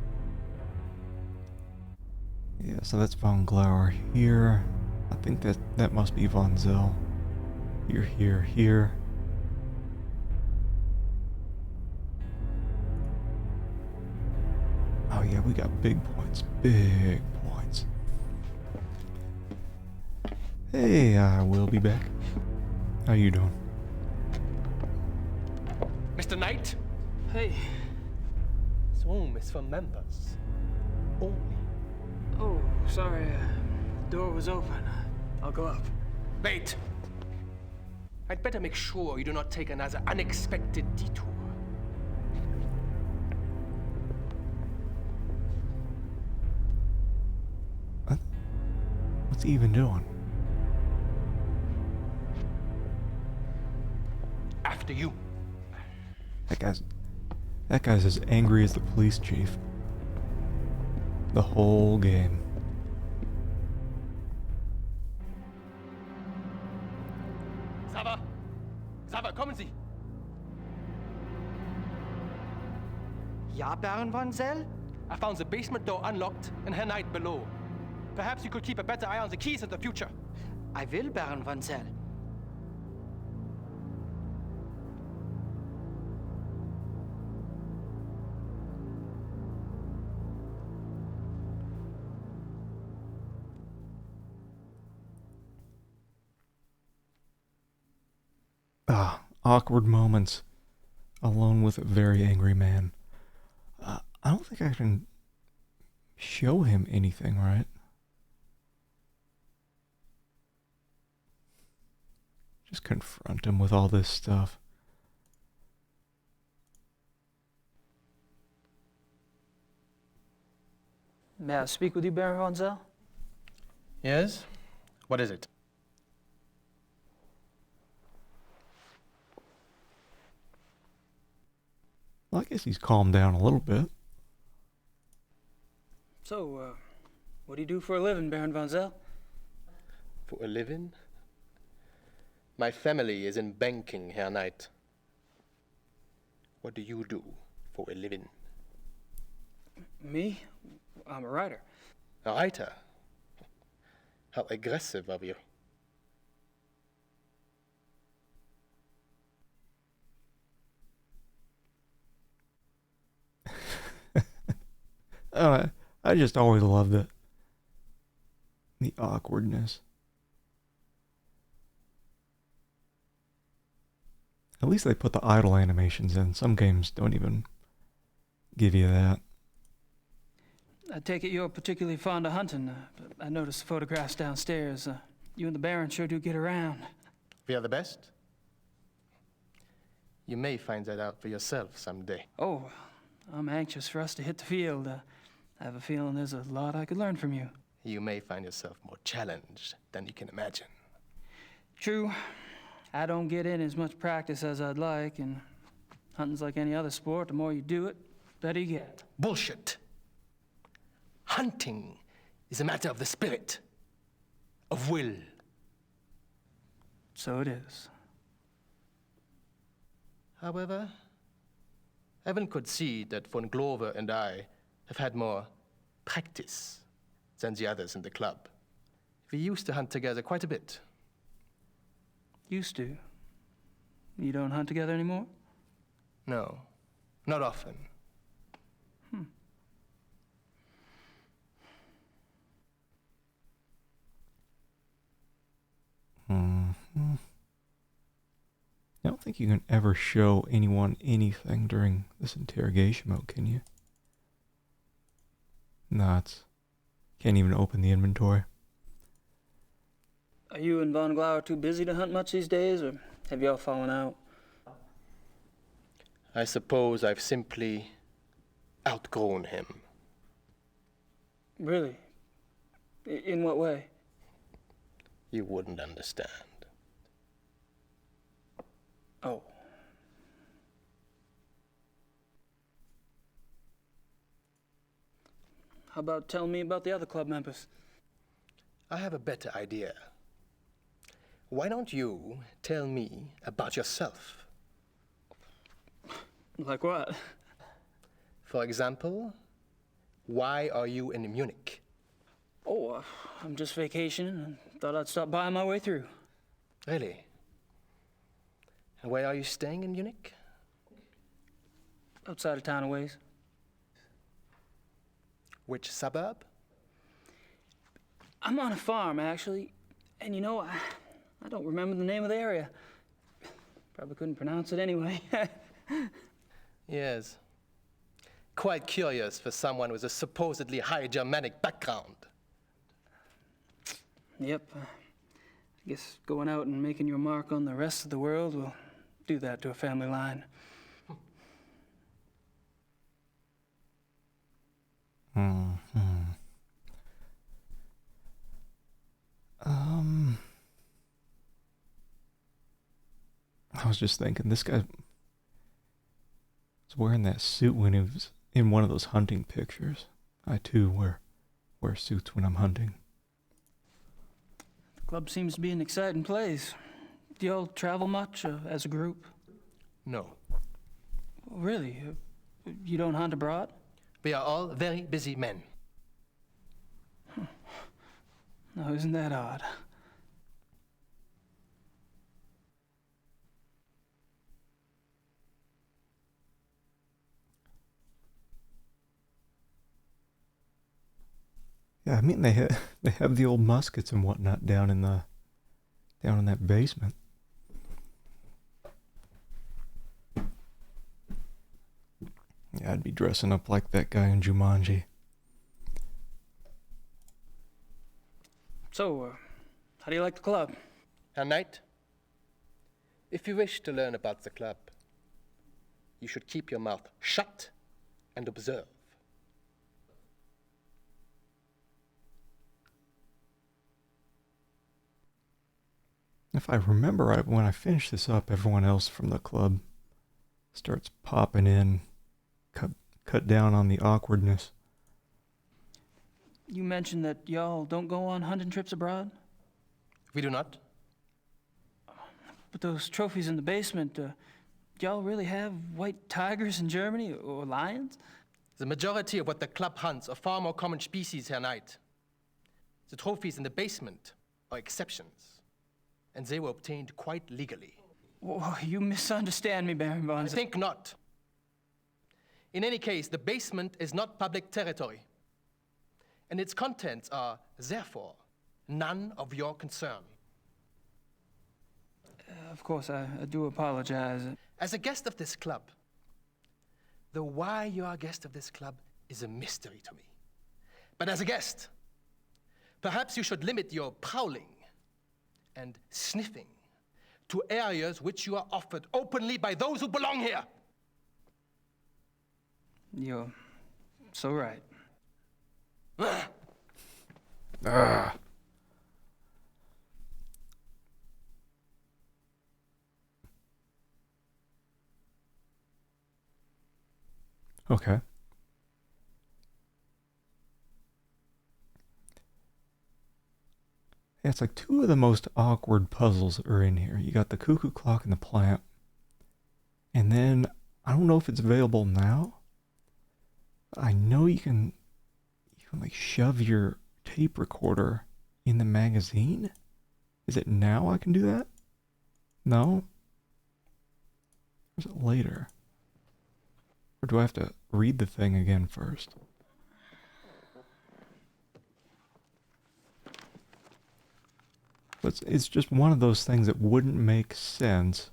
Yeah, so that's Von Glauer here. I think that must be Von Zell. Here, here, here. Oh yeah, we got big points. Big points. Hey, I will be back. How you doing? Mr. Knight? Hey. This room is for members. Only. Oh, sorry. The door was open. I'll go up. Wait! I'd better make sure you do not take another unexpected detour. What's he even doing? After you. That guy's as angry as the police chief. The whole game. Sava, kommen Sie! Ja, Baron Von Zell? I found the basement door unlocked and Herr Knight below. Perhaps you could keep a better eye on the keys in the future. I will, Baron Von Zell. Awkward moments alone with a very angry man. I don't think I can show him anything, right? Just confront him with all this stuff. May I speak with you, Baron von Zell? Yes? What is it? Well, I guess he's calmed down a little bit. So, what do you do for a living, Baron von Zell? For a living? My family is in banking, Herr Knight. What do you do for a living? Me? I'm a writer. A writer? How aggressive of you. I just always loved it. The awkwardness. At least they put the idle animations in. Some games don't even give you that. I take it you're particularly fond of hunting. I noticed the photographs downstairs. You and the Baron sure do get around. We are the best? You may find that out for yourself someday. Oh, I'm anxious for us to hit the field. I have a feeling there's a lot I could learn from you. You may find yourself more challenged than you can imagine. True. I don't get in as much practice as I'd like, and hunting's like any other sport. The more you do it, the better you get. Bullshit. Hunting is a matter of the spirit, of will. So it is. However, Evan could see that von Glover and I have had more practice than the others in the club. We used to hunt together quite a bit. Used to. You don't hunt together anymore? No, not often. I don't think you can ever show anyone anything during this interrogation mode, can you? Nuts. Can't even open the inventory. Are you and Von Glauer too busy to hunt much these days, or have y'all fallen out? I suppose I've simply outgrown him. Really? In what way? You wouldn't understand. Oh. How about telling me about the other club members? I have a better idea. Why don't you tell me about yourself? Like what? For example, why are you in Munich? Oh, I'm just vacationing and thought I'd stop by on my way through. Really? And where are you staying in Munich? Outside of town a ways. Which suburb? I'm on a farm, actually. And you know, I don't remember the name of the area. Probably couldn't pronounce it anyway. Yes. Quite curious for someone with a supposedly high Germanic background. Yep. I guess going out and making your mark on the rest of the world will do that to a family line. I was just thinking, this guy was wearing that suit when he was in one of those hunting pictures. I too wear suits when I'm hunting. The club seems to be an exciting place. Do y'all travel much as a group? No. Really? You don't hunt abroad? We are all very busy men. No, isn't that odd? Yeah, I mean they have the old muskets and whatnot down in that basement. Yeah, I'd be dressing up like that guy in Jumanji. So, how do you like the club? Herr Knight, if you wish to learn about the club, you should keep your mouth shut and observe. If I remember right, when I finish this up, everyone else from the club starts popping in, cut down on the awkwardness. You mentioned that y'all don't go on hunting trips abroad? We do not. But those trophies in the basement, y'all really have white tigers in Germany or lions? The majority of what the club hunts are far more common species, Herr Knight. The trophies in the basement are exceptions, and they were obtained quite legally. Whoa, you misunderstand me, Baron von. I think not. In any case, the basement is not public territory, and its contents are, therefore, none of your concern. Of course, I do apologize. As a guest of this club, the why you are a guest of this club is a mystery to me. But as a guest, perhaps you should limit your prowling and sniffing to areas which you are offered openly by those who belong here. You're so right. Ah. Okay. Yeah, it's like two of the most awkward puzzles are in here. You got the cuckoo clock and the plant. And then, I don't know if it's available now. I know you can like shove your tape recorder in the magazine. Is it now I can do that? No? Or is it later? Or do I have to read the thing again first? But it's just one of those things that wouldn't make sense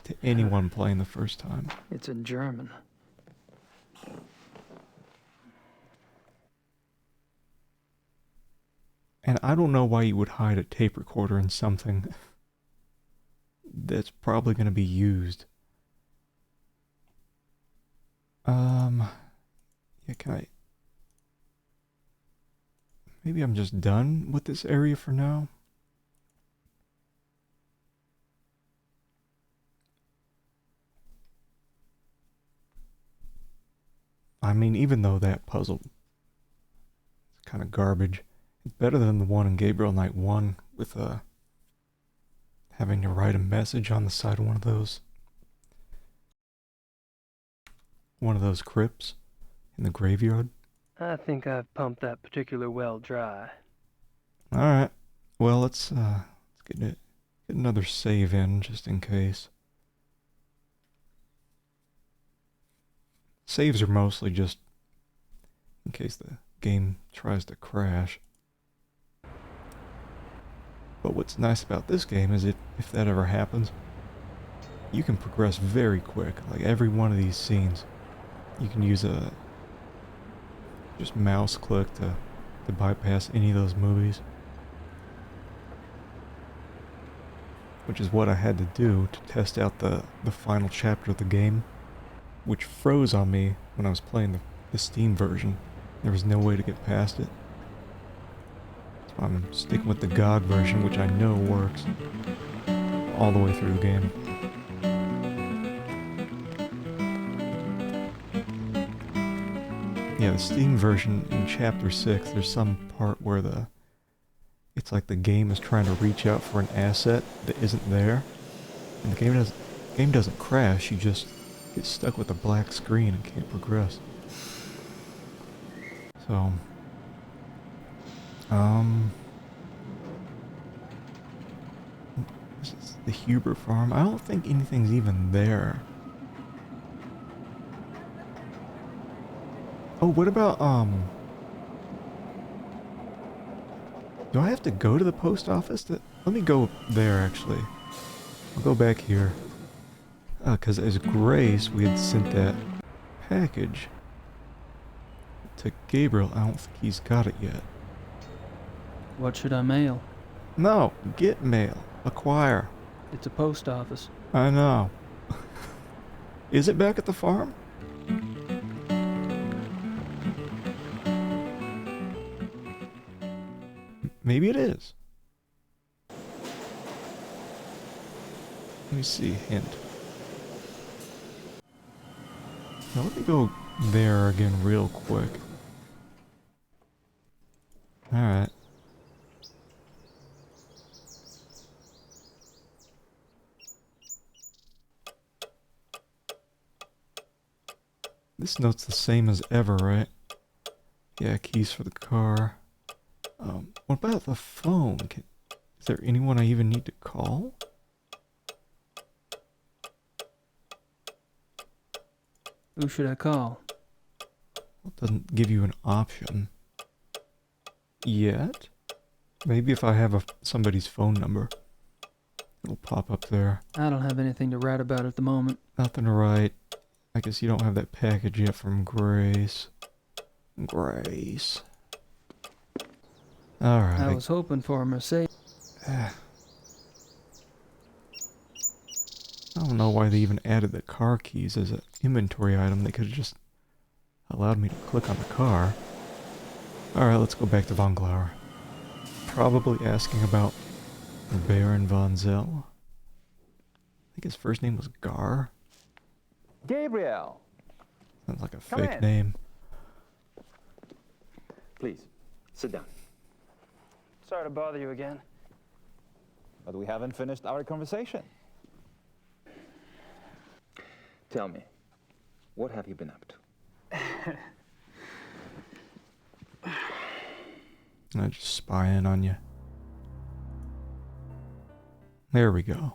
to anyone playing the first time. It's in German. And I don't know why you would hide a tape recorder in something that's probably going to be used. Yeah, can I... Maybe I'm just done with this area for now. I mean, even though that puzzle is kind of garbage, it's better than the one in Gabriel Knight 1 with having to write a message on the side of one of those crypts in the graveyard. I think I've pumped that particular well dry. Alright. Well, let's get another save in, just in case. Saves are mostly just in case the game tries to crash. But what's nice about this game is if that ever happens, you can progress very quick. Like every one of these scenes, you can use a just mouse click to bypass any of those movies. Which is what I had to do to test out the final chapter of the game, which froze on me when I was playing the Steam version. There was no way to get past it. So I'm sticking with the GOG version, which I know works all the way through the game. Yeah, the Steam version in Chapter 6, there's some part where it's like the game is trying to reach out for an asset that isn't there. And the game doesn't crash, you just get stuck with a black screen and can't progress. So, this is the Huber farm. I don't think anything's even there. Oh, what about, do I have to go to the post office? Let me go there, actually. I'll go back here. 'Cause as Grace, we had sent that package to Gabriel. I don't think he's got it yet. What should I mail? No, get mail. Acquire. It's a post office. I know. Is it back at the farm? Maybe it is. Let me see. Hint. Now let me go there again real quick. Alright. This note's the same as ever, right? Yeah, keys for the car. What about the phone? Is there anyone I even need to call? Who should I call? It doesn't give you an option. Yet? Maybe if I have somebody's phone number, it'll pop up there. I don't have anything to write about at the moment. Nothing to write. I guess you don't have that package yet from Grace. Grace. Alright. I was hoping for a Mercedes. I don't know why they even added the car keys as an inventory item. They could have just allowed me to click on the car. Alright, let's go back to Von Glauer. Probably asking about Baron von Zell. I think his first name was Gar. Gabriel! Sounds like a Come fake in. name. Please, sit down. Sorry to bother you again. But we haven't finished our conversation. Tell me, what have you been up to? I just spying on you. There we go.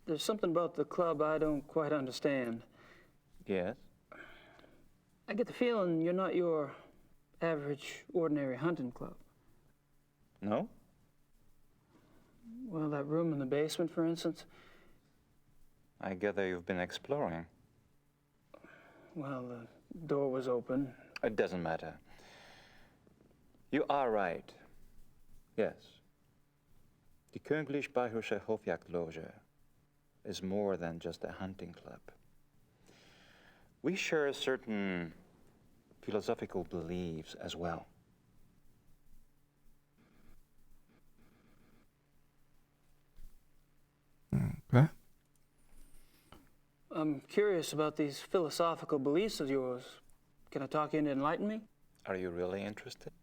There's something about the club I don't quite understand. Yes? I get the feeling you're not your average, ordinary hunting club. No? Well, that room in the basement, for instance. I gather you've been exploring. Well, the door was open. It doesn't matter. You are right. Yes. The Königlich Bayerische Hofjagdloge is more than just a hunting club. We share certain philosophical beliefs as well. Okay. I'm curious about these philosophical beliefs of yours. Can I talk you into enlighten me? Are you really interested?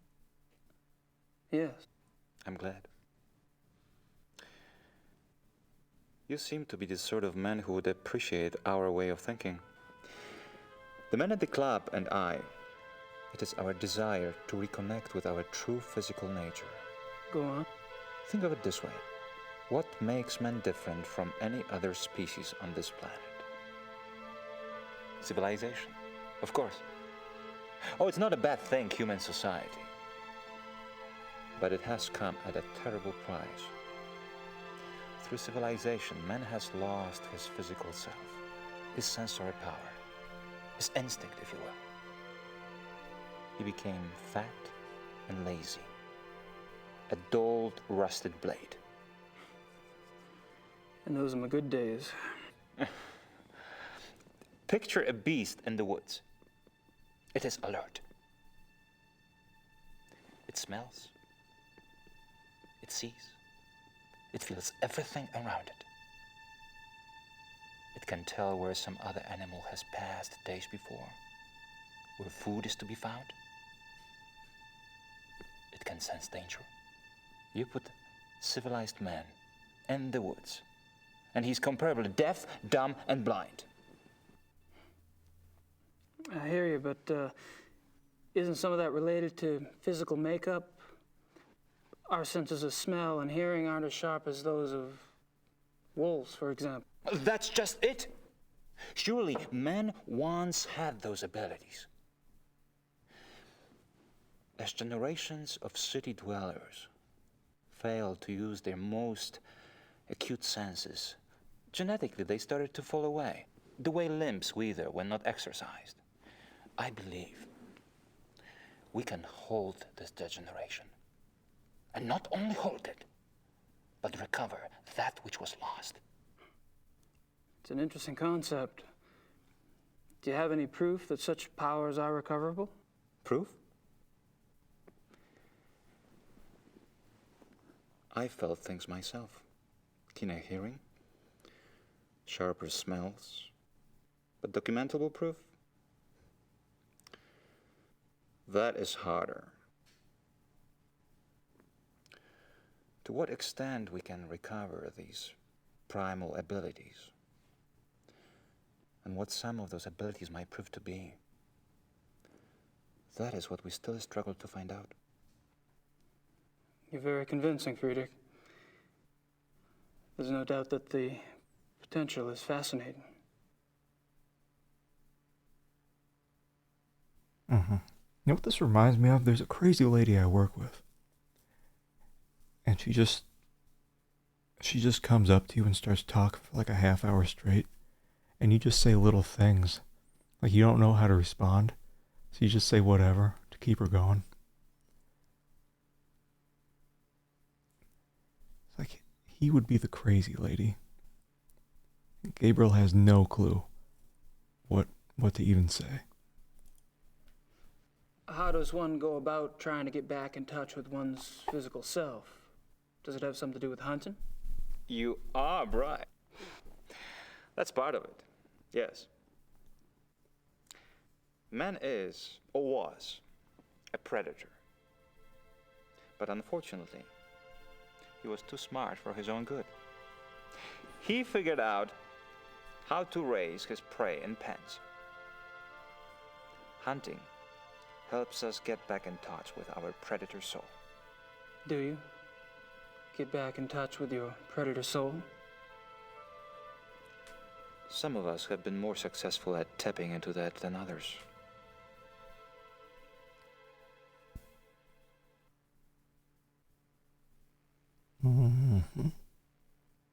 Yes. I'm glad. You seem to be the sort of man who would appreciate our way of thinking. The men at the club and I, it is our desire to reconnect with our true physical nature. Go on. Think of it this way. What makes man different from any other species on this planet? Civilization, of course. Oh, it's not a bad thing, human society. But it has come at a terrible price. Through civilization, man has lost his physical self, his sensory power, his instinct, if you will. He became fat and lazy, a dulled, rusted blade. And those are my good days. Picture a beast in the woods. It is alert. It smells. It sees. It feels everything around it. It can tell where some other animal has passed days before, where food is to be found. It can sense danger. You put civilized man in the woods, and he's comparably deaf, dumb, and blind. I hear you, but isn't some of that related to physical makeup? Our senses of smell and hearing aren't as sharp as those of wolves, for example. That's just it. Surely man once had those abilities. As generations of city dwellers failed to use their most acute senses, genetically they started to fall away. the way limbs wither when not exercised. I believe we can hold this degeneration. And not only hold it, but recover that which was lost. It's an interesting concept. Do you have any proof that such powers are recoverable? Proof? I felt things myself. Keener hearing, sharper smells, but documentable proof? That is harder. To what extent we can recover these primal abilities, and what some of those abilities might prove to be, that is what we still struggle to find out. You're very convincing, Friedrich. There's no doubt that the potential is fascinating. Mm-hmm. You know what this reminds me of? There's a crazy lady I work with. And she just comes up to you and starts talking for like a half hour straight. And you just say little things. Like you don't know how to respond. So you just say whatever to keep her going. It's like he would be the crazy lady. Gabriel has no clue what to even say. How does one go about trying to get back in touch with one's physical self? Does it have something to do with hunting? You are right. That's part of it, yes. Man is, or was, a predator. But unfortunately, he was too smart for his own good. He figured out how to raise his prey in pens. Hunting helps us get back in touch with our predator soul. Do you? Get back in touch with your predator soul? Some of us have been more successful at tapping into that than others. Mm-hmm.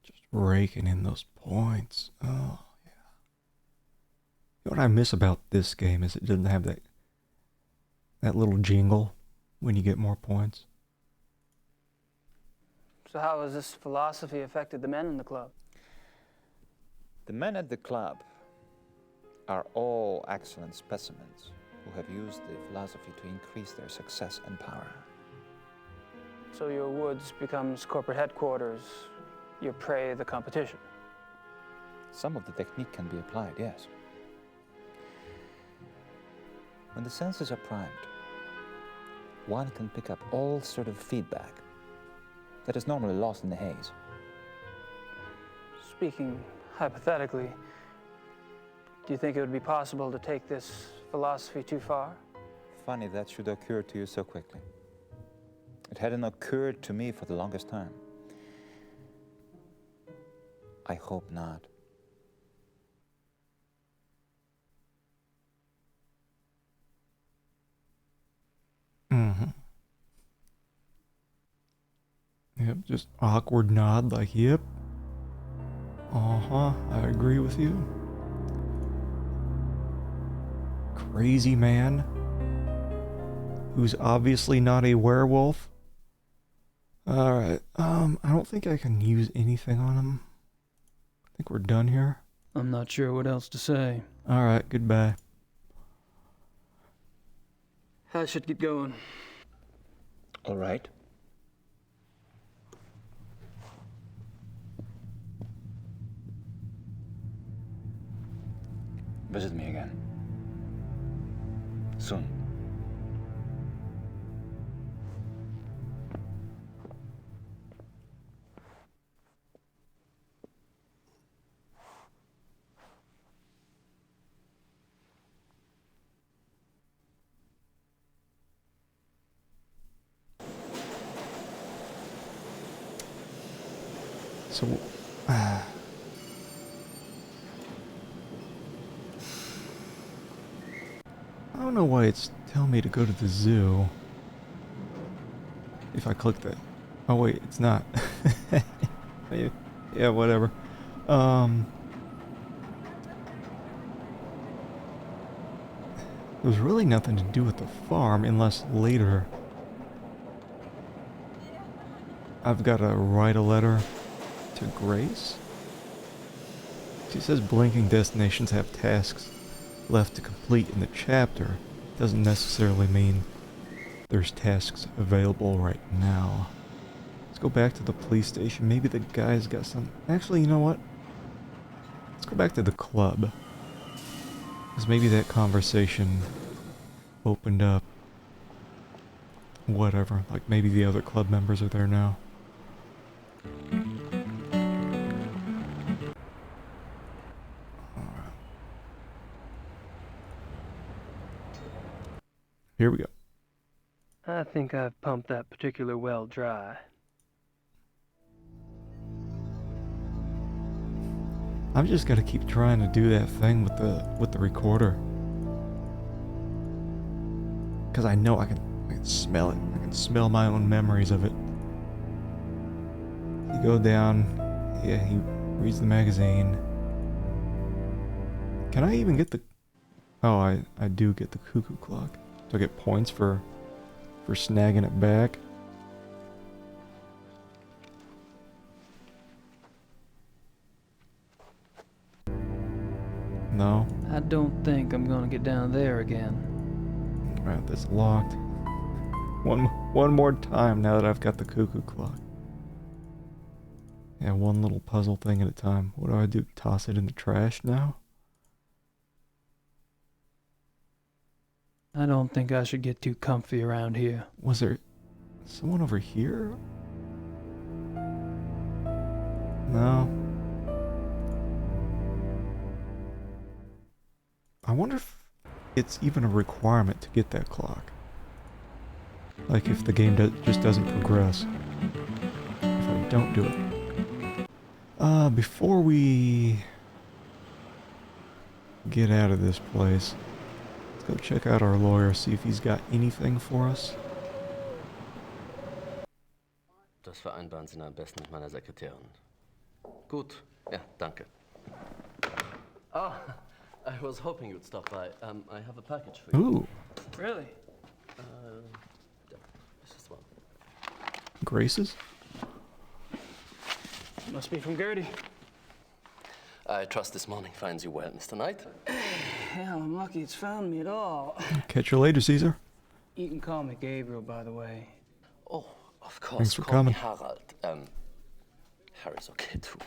Just raking in those points. Oh, yeah. You know what I miss about this game is it doesn't have that little jingle when you get more points. So how has this philosophy affected the men in the club? The men at the club are all excellent specimens who have used the philosophy to increase their success and power. So your woods becomes corporate headquarters, your prey the competition. Some of the technique can be applied, yes. When the senses are primed, one can pick up all sort of feedback that is normally lost in the haze. Speaking hypothetically, do you think it would be possible to take this philosophy too far? Funny that should occur to you so quickly. It hadn't occurred to me for the longest time. I hope not. Mm-hmm. Yep, just awkward nod like, yep. Uh-huh, I agree with you. Crazy man who's obviously not a werewolf. Alright, I don't think I can use anything on him. I think we're done here. I'm not sure what else to say. Alright, goodbye. I should get going. All right. Visit me again. Soon. So, I don't know why it's telling me to go to the zoo. If I click that. Oh wait, it's not. Yeah, whatever. There's really nothing to do with the farm unless later I've got to write a letter to Grace. She says blinking destinations have tasks left to complete in the chapter. Doesn't necessarily mean there's tasks available right now. Let's go back to the police station. Maybe the guy's got some... Actually, you know what? Let's go back to the club. Because maybe that conversation opened up. Whatever. Like maybe the other club members are there now. Alright. Here we go. I think I've pumped that particular well dry. I've just got to keep trying to do that thing with the recorder. Because I know I can smell it. I can smell my own memories of it. You go down, yeah, he reads the magazine. Can I even get the... Oh, I do get the cuckoo clock. Do I get points for snagging it back? No. I don't think I'm gonna get down there again. Right, that's locked. One more time now that I've got the cuckoo clock. Yeah, one little puzzle thing at a time. What do I do? Toss it in the trash now? I don't think I should get too comfy around here. Was there someone over here? No. I wonder if it's even a requirement to get that clock. Like if the game just doesn't progress. If I don't do it. Before we get out of this place, let's go check out our lawyer, see if he's got anything for us. Das vereinbaren Sie am besten mit meiner Sekretärin. Gut, ja, danke. Oh, I was hoping you'd stop by. I have a package for you. Ooh. Really? Yeah, this is one. Grace's? Must be from Gertie. I trust this morning finds you well, Mr. Knight. Hell, I'm lucky it's found me at all. Catch you later, Caesar. You can call me Gabriel, by the way. Oh, of course. Thanks for call me coming. Harald. Harry's okay too.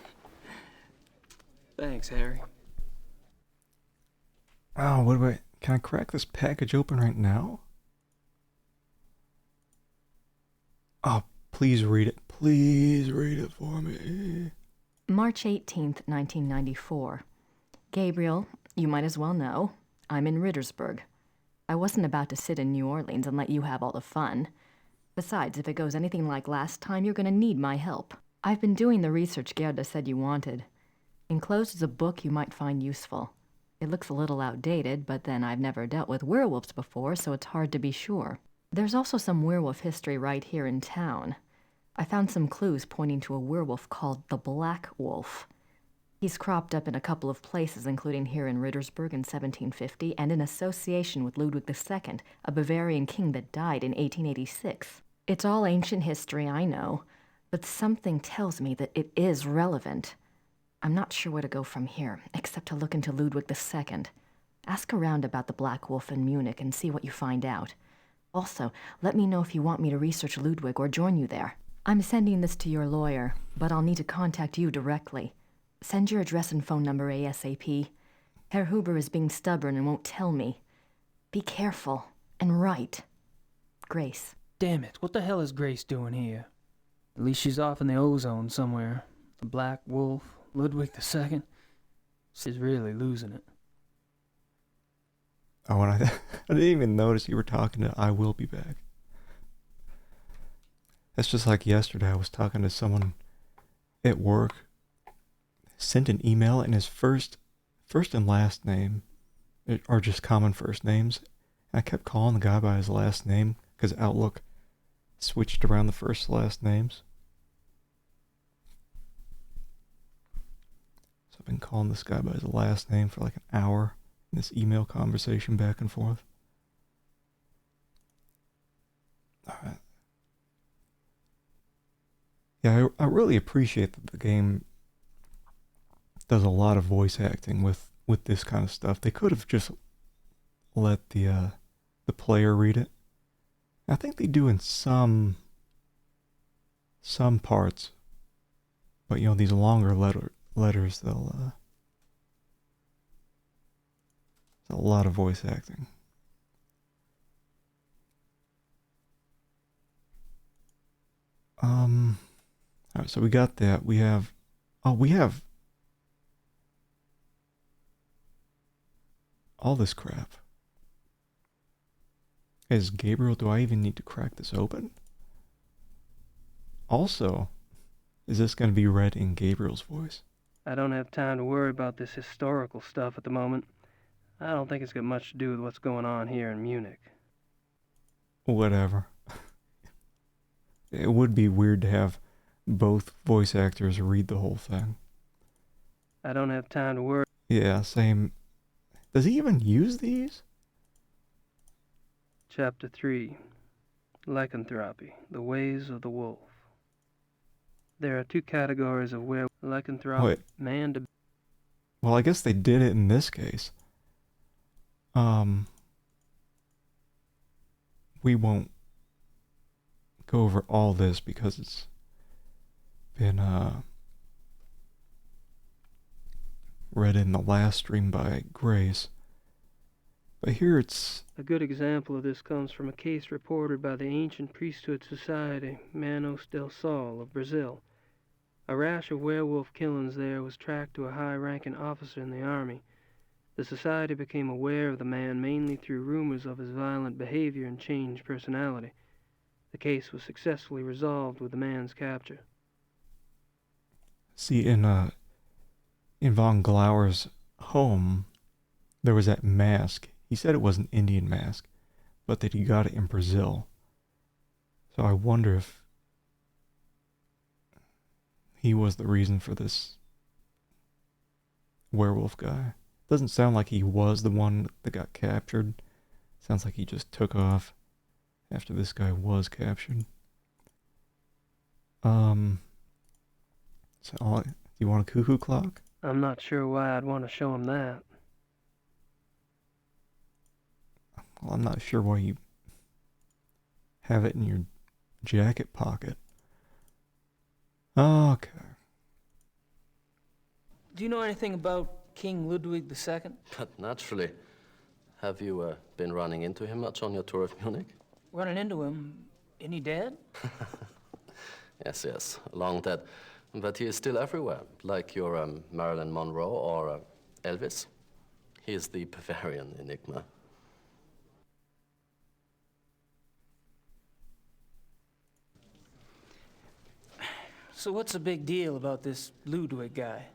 Thanks, Harry. Oh, what do I... Can I crack this package open right now? Oh, please read it. Please read it for me. March 18th, 1994. Gabriel, you might as well know, I'm in Rittersburg. I wasn't about to sit in New Orleans and let you have all the fun. Besides, if it goes anything like last time, you're gonna need my help. I've been doing the research Gerda said you wanted. Enclosed is a book you might find useful. It looks a little outdated, but then I've never dealt with werewolves before, so it's hard to be sure. There's also some werewolf history right here in town. I found some clues pointing to a werewolf called the Black Wolf. He's cropped up in a couple of places, including here in Rittersburg in 1750, and in association with Ludwig II, a Bavarian king that died in 1886. It's all ancient history, I know, but something tells me that it is relevant. I'm not sure where to go from here, except to look into Ludwig II. Ask around about the Black Wolf in Munich and see what you find out. Also, let me know if you want me to research Ludwig or join you there. I'm sending this to your lawyer, but I'll need to contact you directly. Send your address and phone number ASAP. Herr Huber is being stubborn and won't tell me. Be careful and write. Grace. Damn it, what the hell is Grace doing here? At least she's off in the ozone somewhere. The Black Wolf, Ludwig II. She's really losing it. Oh, and I didn't even notice you were talking to I Will Be Back. That's just like yesterday. I was talking to someone at work. Sent an email, and his first and last name are just common first names. And I kept calling the guy by his last name because Outlook switched around the first and last names. I've been calling this guy by his last name for like an hour in this email conversation back and forth. Yeah, I really appreciate that the game does a lot of voice acting with this kind of stuff. They could have just let the player read it. I think they do in some parts, but you know, these longer letters, they'll a lot of voice acting. All right, so we got that. We have all this crap. As Gabriel, do I even need to crack this open? Also, is this going to be read in Gabriel's voice? I don't have time to worry about this historical stuff at the moment. I don't think it's got much to do with what's going on here in Munich. Whatever. It would be weird to have both voice actors read the whole thing. I don't have time to worry. Yeah, same. Does he even use these? Chapter 3. Lycanthropy, the ways of the wolf. There are two categories of where lycanthropy, Wait. man to... Well, I guess they did it in this case. We won't go over all this because it's been read in the last stream by Grace. But here it's... A good example of this comes from a case reported by the Ancient Priesthood Society, Manos del Sol of Brazil. A rash of werewolf killings there was tracked to a high-ranking officer in the army. The society became aware of the man mainly through rumors of his violent behavior and changed personality. The case was successfully resolved with the man's capture. See, in Von Glauer's home, there was that mask. He said it was an Indian mask, but that he got it in Brazil. So I wonder if he was the reason for this werewolf guy. Doesn't sound like he was the one that got captured. Sounds like he just took off after this guy was captured. So, do you want a cuckoo clock? I'm not sure why I'd want to show him that. Well, I'm not sure why you have it in your jacket pocket. Okay. Do you know anything about King Ludwig II? But naturally. Have you been running into him much on your tour of Munich? Running into him? Isn't he dead? Yes, long dead. But he is still everywhere, like your Marilyn Monroe or Elvis. He is the Bavarian enigma. So what's the big deal about this Ludwig guy?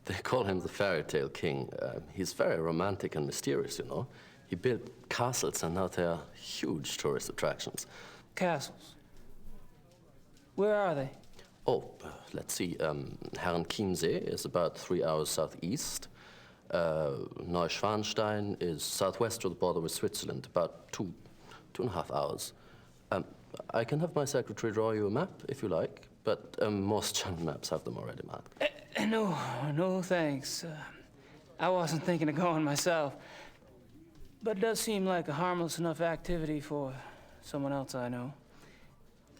They call him the fairy tale king. He's very romantic and mysterious, you know. He built castles, and now they are huge tourist attractions. Castles? Where are they? Oh, let's see. Herrenchiemsee is about 3 hours southeast. Neuschwanstein is southwest of the border with Switzerland, about 2.5 hours. I can have my secretary draw you a map, if you like, but most German maps have them already marked. No, thanks. I wasn't thinking of going myself. But it does seem like a harmless enough activity for someone else I know.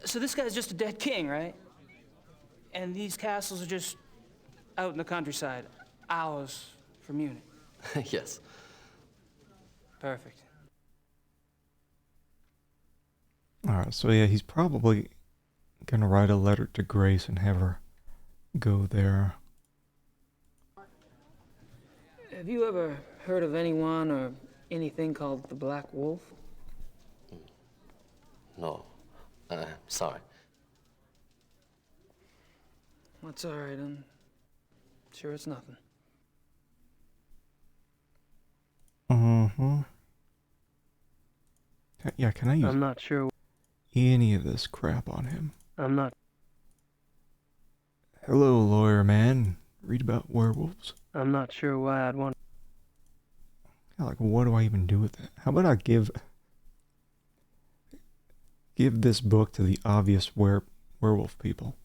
So this guy's just a dead king, right? And these castles are just out in the countryside, hours from Munich. Yes. Perfect. Alright, so yeah, he's probably gonna write a letter to Grace and have her go there. Have you ever heard of anyone or anything called the Black Wolf? No. Sorry. That's all right, I'm sure it's nothing. Mm-hmm. Yeah, can I use I'm not sure any of this crap on him? I'm not. Hello, lawyer man. Read about werewolves. I'm not sure why I'd want. Yeah, like, what do I even do with that? How about I give this book to the obvious werewolf people.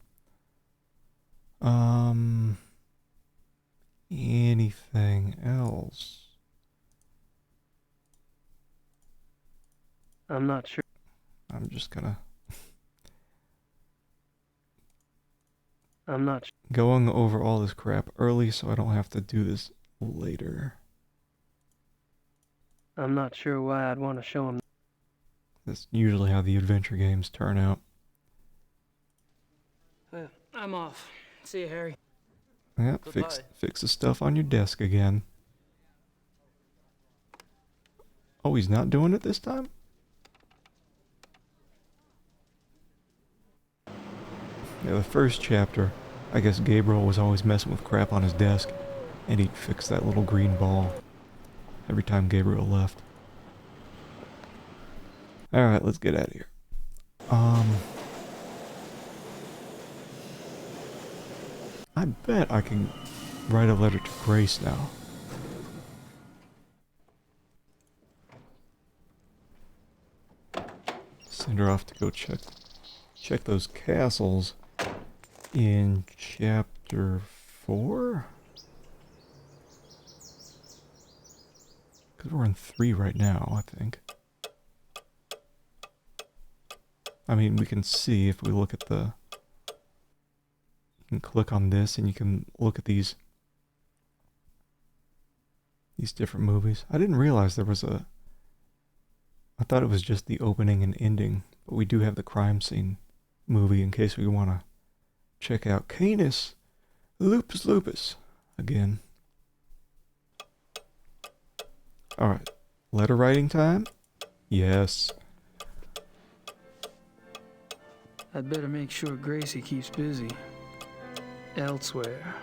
Anything else? I'm not sure. I'm just gonna... I'm not going over all this crap early so I don't have to do this later. I'm not sure why I'd want to show him. That's usually how the adventure games turn out. I'm off. See you, Harry. Yeah, fix the stuff on your desk again. Oh, he's not doing it this time? Yeah, the first chapter, I guess Gabriel was always messing with crap on his desk, and he'd fix that little green ball every time Gabriel left. Alright, let's get out of here. I bet I can write a letter to Grace now. Send her off to go check those castles in chapter 4? Because we're in 3 right now, I think. I mean, we can see if we look at the... You can click on this and you can look at these different movies. I didn't realize there was a... I thought it was just the opening and ending, but we do have the crime scene movie in case we want to check out Canis Lupus Lupus again. Alright, letter writing time? Yes. I'd better make sure Gracie keeps busy. Elsewhere.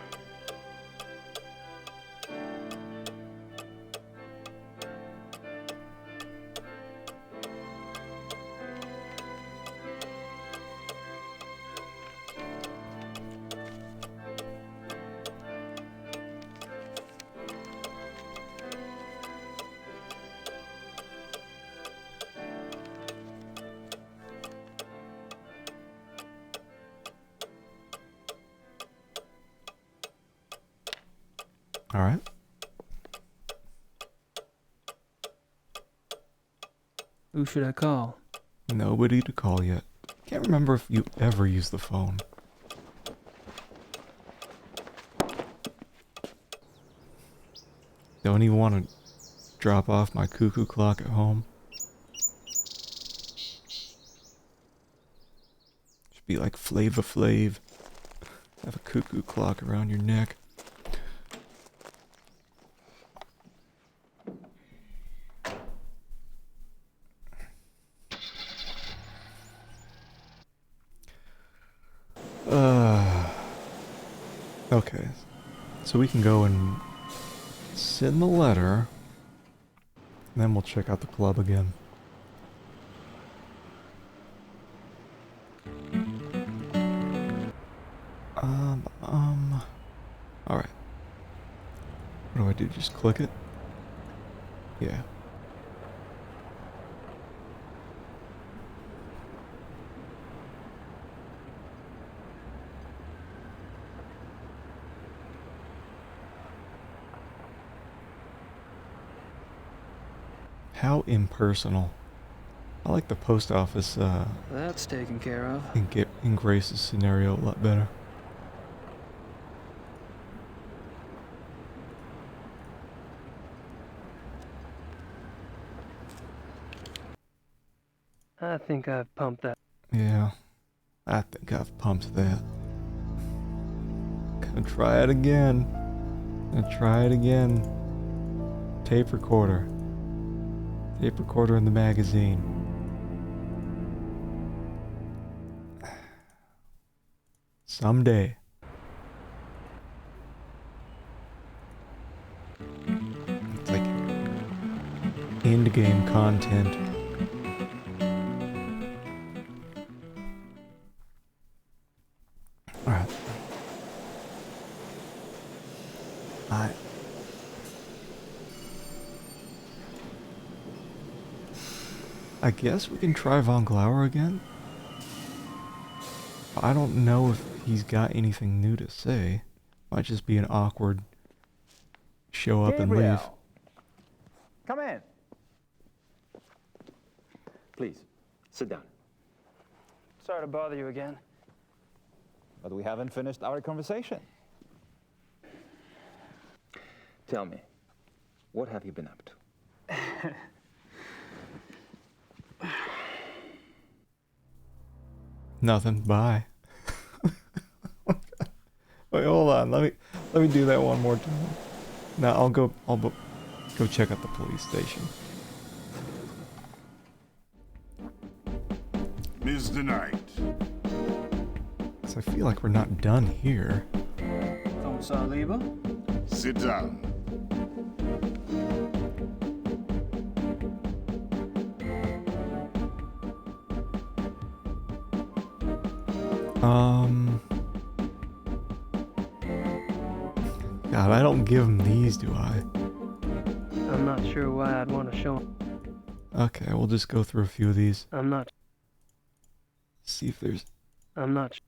Alright. Who should I call? Nobody to call yet. Can't remember if you ever use the phone. Don't even want to drop off my cuckoo clock at home. Should be like Flava Flav. Have a cuckoo clock around your neck. Okay, so we can go and send the letter, and then we'll check out the club again. Alright. What do I do, just click it? Yeah. How impersonal. I like the post office That's taken care of. in Grace's scenario a lot better. I think I've pumped that. Yeah, I think I've pumped that. Gonna try it again. Gonna try it again. Tape recorder. Tape recorder in the magazine. Someday. It's like end game content. Alright. I guess we can try Von Glauer again? I don't know if he's got anything new to say. Might just be an awkward show up and leave. Gabriel! Come in. Please, sit down. Sorry to bother you again. But we haven't finished our conversation. Tell me, what have you been up to? Nothing. Bye. Wait, hold on. Let me do that one more time. Now I'll go check out the police station. Mr. Knight. So I feel like we're not done here. Kommissar Lieber? Sit down. God, I don't give him these, do I? I'm not sure why I'd want to show him. Okay, we'll just go through a few of these. I'm not. See if there's... I'm not.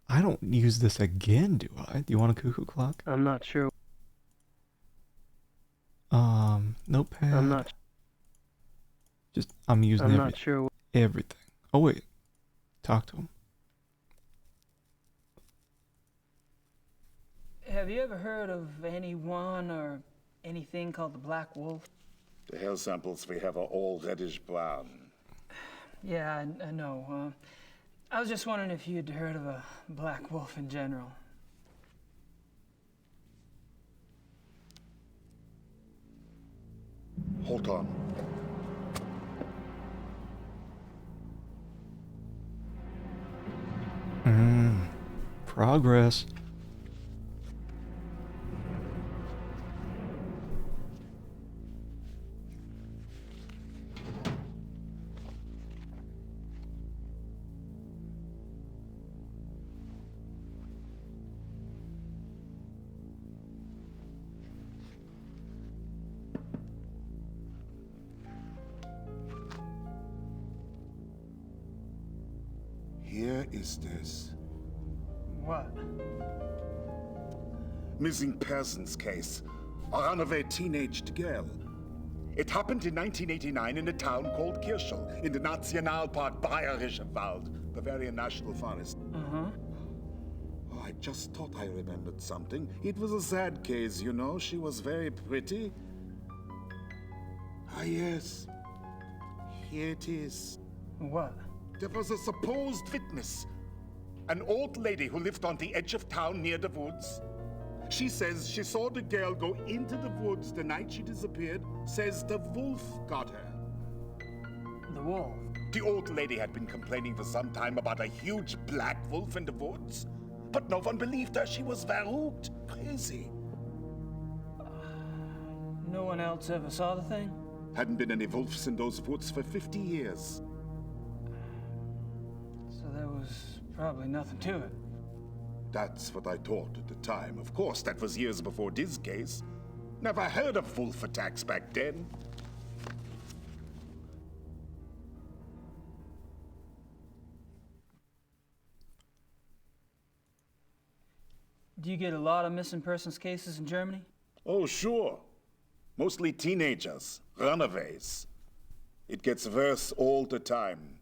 I don't use this again, do I? Do you want a cuckoo clock? I'm not sure. Notepad. I'm not. Just, I'm using I'm not sure. Everything. Oh, wait. Talk to him. Have you ever heard of anyone or anything called the Black Wolf? The hair samples we have are all reddish brown. Yeah, I know. I was just wondering if you'd heard of a black wolf in general. Hold on. Progress. Here is this. What? Missing persons case. A runaway teenaged girl. It happened in 1989 in a town called Kirschel, in the Nationalpark Bayerischer Wald, Bavarian National Forest. Uh-huh. Oh, I just thought I remembered something. It was a sad case, you know. She was very pretty. Ah, yes. Here it is. What? There was a supposed witness. An old lady who lived on the edge of town near the woods. She says she saw the girl go into the woods the night she disappeared. Says the wolf got her. The wolf? The old lady had been complaining for some time about a huge black wolf in the woods. But no one believed her. She was verrückt, crazy. No one else ever saw the thing? Hadn't been any wolves in those woods for 50 years. So there was probably nothing to it. That's what I thought at the time. Of course, that was years before this case. Never heard of wolf attacks back then. Do you get a lot of missing persons cases in Germany? Oh, sure. Mostly teenagers, runaways. It gets worse all the time.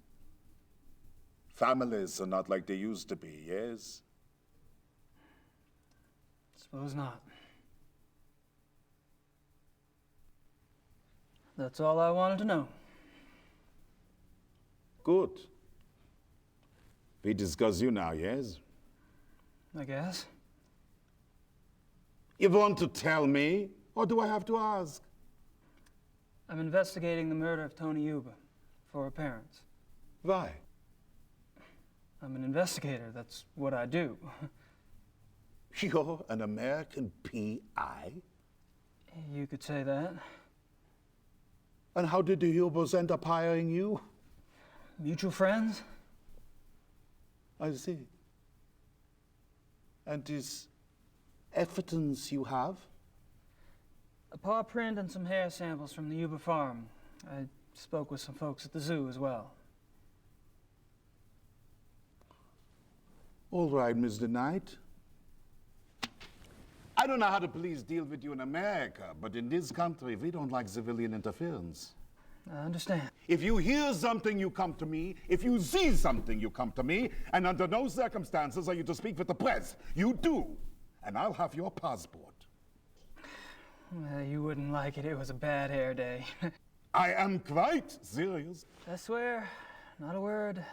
Families are not like they used to be, yes? Suppose not. That's all I wanted to know. Good. We discuss you now, yes? I guess. You want to tell me, or do I have to ask? I'm investigating the murder of Tony Yuba for her parents. Why? I'm an investigator. That's what I do. You're an American P.I.? You could say that. And how did the Hubers end up hiring you? Mutual friends? I see. And this evidence you have? A paw print and some hair samples from the Yuba farm. I spoke with some folks at the zoo as well. All right, Mr. Knight. I don't know how the police deal with you in America, but in this country, we don't like civilian interference. I understand. If you hear something, you come to me. If you see something, you come to me. And under no circumstances are you to speak with the press. You do. And I'll have your passport. Well, you wouldn't like it. It was a bad hair day. I am quite serious. I swear, not a word.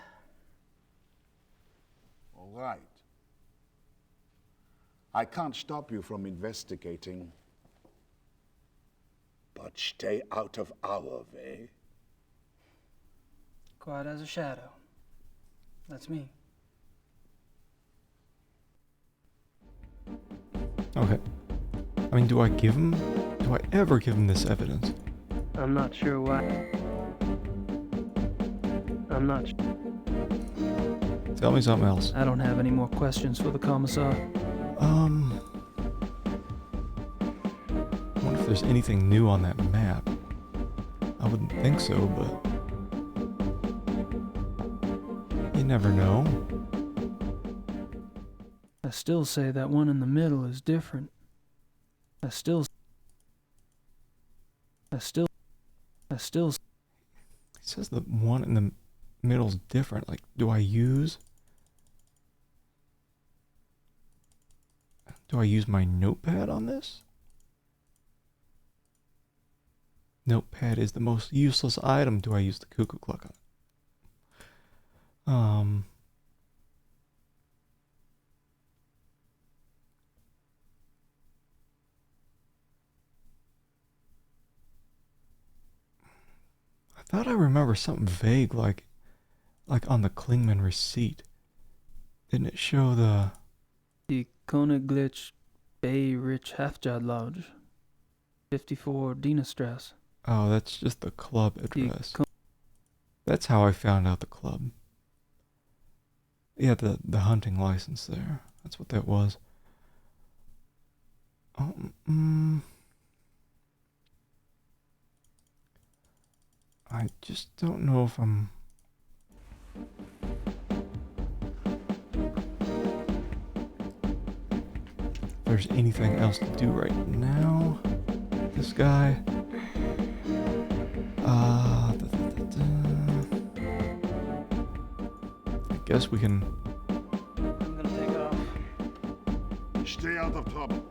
All right. I can't stop you from investigating. But stay out of our way. Quiet as a shadow. That's me. Okay. I mean, do I ever give him this evidence? I'm not sure why. I'm not Tell me something else. I don't have any more questions for the commissar. I wonder if there's anything new on that map. I wouldn't think so, but you never know. I still say that one in the middle is different. I still. He says the one in the middle's different. Like, do I use my notepad on this? Notepad is the most useless item. Do I use the cuckoo clock on it? I thought I remember something vague like on the Klingman receipt. Didn't it show the Königlich Bay Rich Hafjad Lodge, 54 Dienastrasse. Oh, that's just the club address. That's how I found out the club. Yeah, the hunting license there. That's what that was. I just don't know if I'm... there's anything else to do right now. This guy. I guess we can... I'm gonna take off. Stay out of trouble.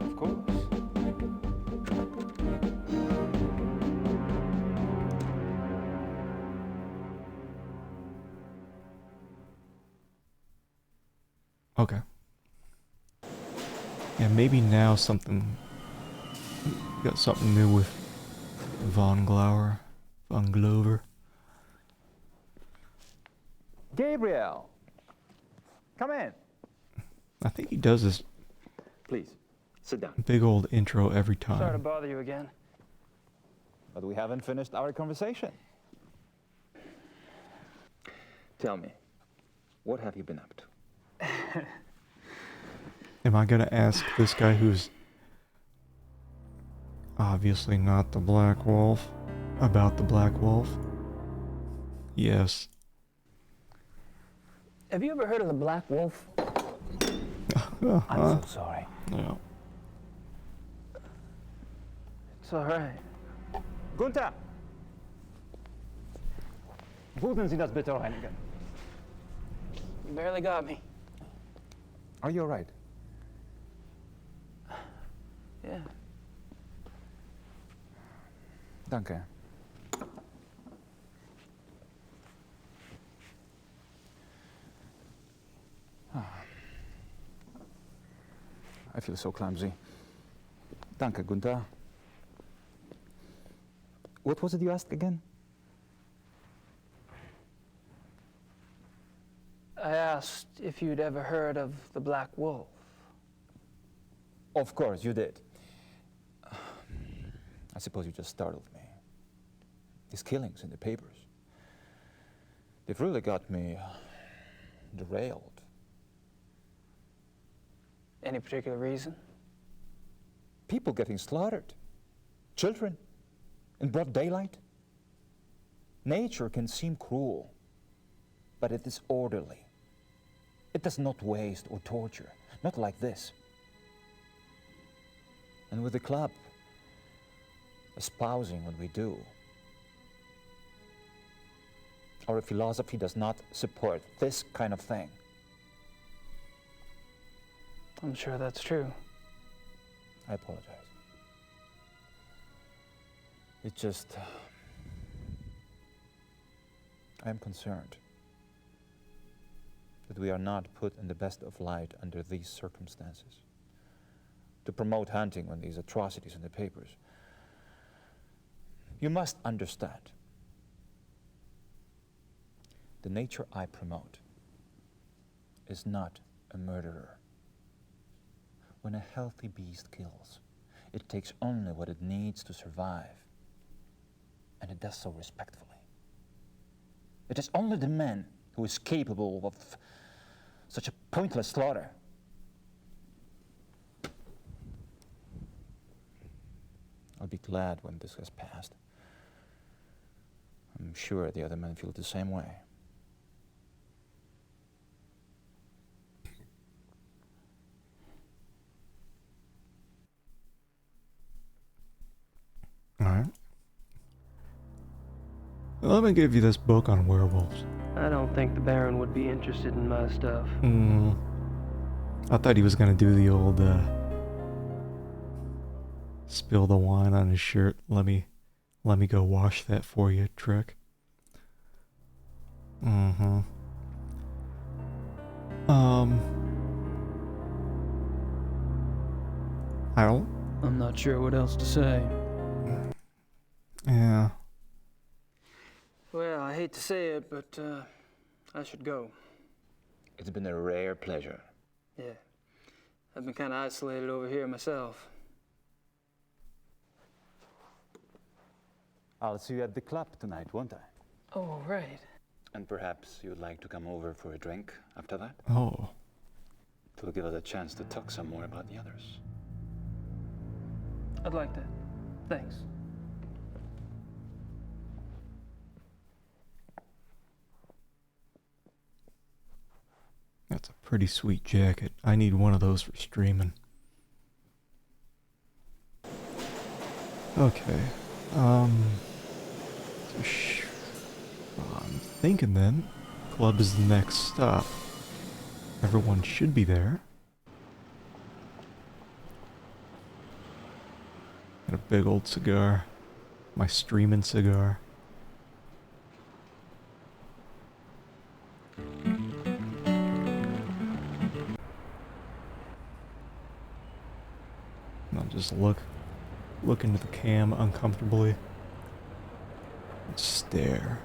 Of course. Okay. Yeah, maybe now got something new with Von Glover. Gabriel! Come in. I think he does this Please, sit down. big old intro every time. Sorry to bother you again. But we haven't finished our conversation. Tell me, what have you been up to? Am I gonna ask this guy who's obviously not the Black Wolf about the Black Wolf? Yes. Have you ever heard of the Black Wolf? I'm so sorry. No. It's all right. Gunther! Würden Sie das bitte reinigen? You barely got me. Are you all right? Yeah. Danke. I feel so clumsy. Danke, Gunther. What was it you asked again? I asked if you'd ever heard of the Black Wolf. Of course, you did. I suppose you just startled me. These killings in the papers, they've really got me derailed. Any particular reason? People getting slaughtered. Children. In broad daylight. Nature can seem cruel, but it is orderly. It does not waste or torture, not like this. And with the club espousing what we do, our philosophy does not support this kind of thing. I'm sure that's true. I apologize. It's just, I'm concerned that we are not put in the best of light under these circumstances. To promote hunting when these atrocities in the papers. You must understand, the nature I promote is not a murderer. When a healthy beast kills, it takes only what it needs to survive, and it does so respectfully. It is only the man who is capable of such a pointless slaughter. I'll be glad when this has passed. I'm sure the other men feel the same way. Alright. Let me give you this book on werewolves. I don't think the Baron would be interested in my stuff. I thought he was gonna do the old, spill the wine on his shirt, let me go wash that for you trick. I'm not sure what else to say. Yeah. Well, I hate to say it, but I should go. It's been a rare pleasure. Yeah. I've been kind of isolated over here myself. I'll see you at the club tonight, won't I? Oh, right. And perhaps you'd like to come over for a drink after that? Oh. It'll give us a chance to talk some more about the others. I'd like that. Thanks. That's a pretty sweet jacket. I need one of those for streaming. Okay. I'm thinking then, club is the next stop. Everyone should be there. Got a big old cigar. My streaming cigar. And I'll just look into the cam uncomfortably. And stare.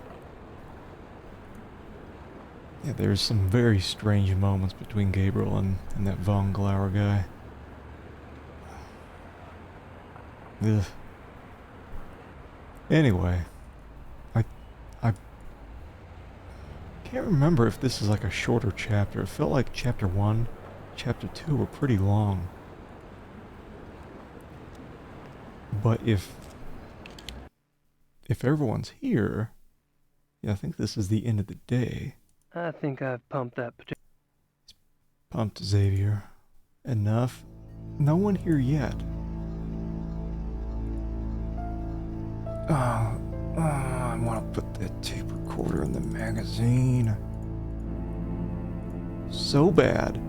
Yeah, there's some very strange moments between Gabriel and that Von Glauer guy. Ugh. Anyway, I can't remember if this is like a shorter chapter. It felt like chapter 1, chapter 2 were pretty long. But if everyone's here, yeah, I think this is the end of the day. I think I've pumped that particular... Pumped, Xavier. Enough. No one here yet. I want to put that tape recorder in the magazine. So bad.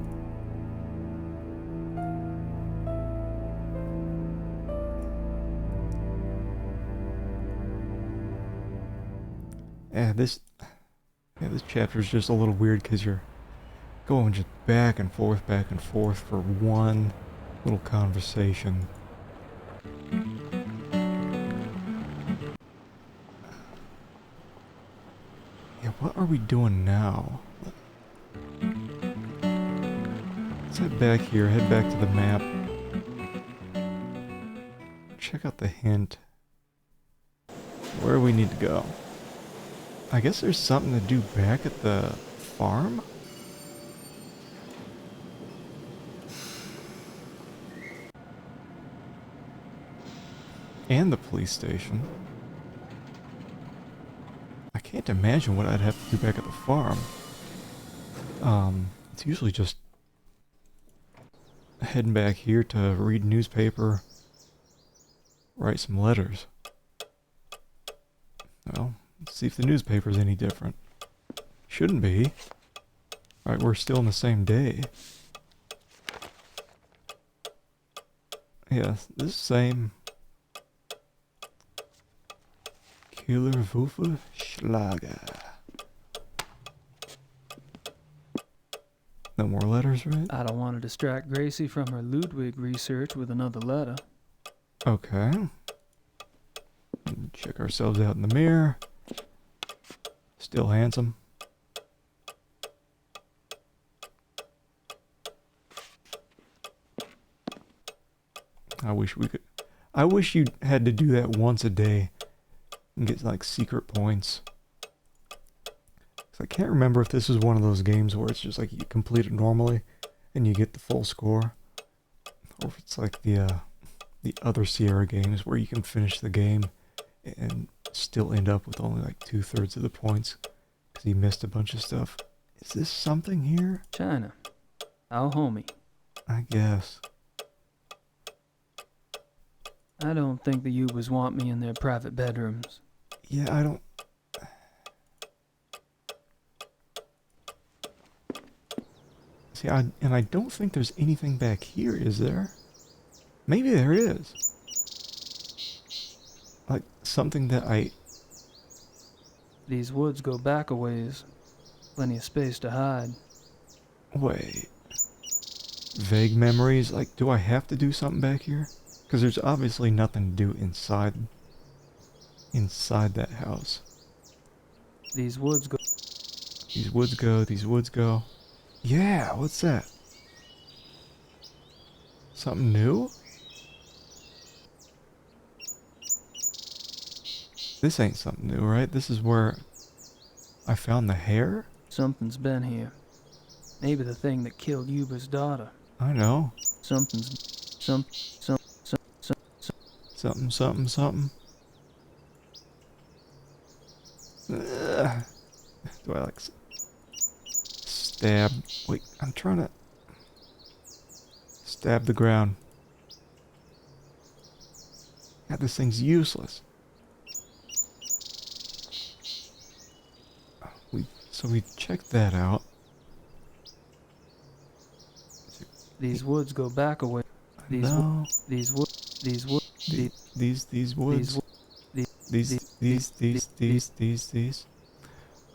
This chapter is just a little weird because you're going just back and forth for one little conversation. Yeah, what are we doing now? Let's head back here, head back to the map. Check out the hint. Where we need to go. I guess there's something to do back at the farm? And the police station. I can't imagine what I'd have to do back at the farm. It's usually just heading back here to read newspaper, write some letters. Well, let's see if the newspaper's any different. Shouldn't be. Alright, we're still in the same day. Yeah, this is same. Killer Wuffe Schlager. No more letters, right? I don't want to distract Gracie from her Ludwig research with another letter. Okay. Check ourselves out in the mirror. Still handsome. I wish you had to do that once a day and get like secret points. 'Cause I can't remember if this is one of those games where it's just like you complete it normally and you get the full score, or if it's like the other Sierra games where you can finish the game and still end up with only like 2/3 of the points because you missed a bunch of stuff. Is this something here? China. Our homie. I guess. I don't think the Ubers want me in their private bedrooms. Yeah, I don't... See, and I don't think there's anything back here, is there? Maybe there is. Like, something that I... These woods go back a ways. Plenty of space to hide. Wait. Vague memories? Like, do I have to do something back here? Because there's obviously nothing to do inside that house. These woods go... These woods go, these woods go. Yeah, what's that? Something new? This ain't something new, right? This is where I found the hair? Something's been here. Maybe the thing that killed Uber's daughter. I know. Something. Something. Ugh. Do I like stab? Wait, I'm trying to stab the ground. God, this thing's useless. So we checked that out. These woods go back a way. These woods.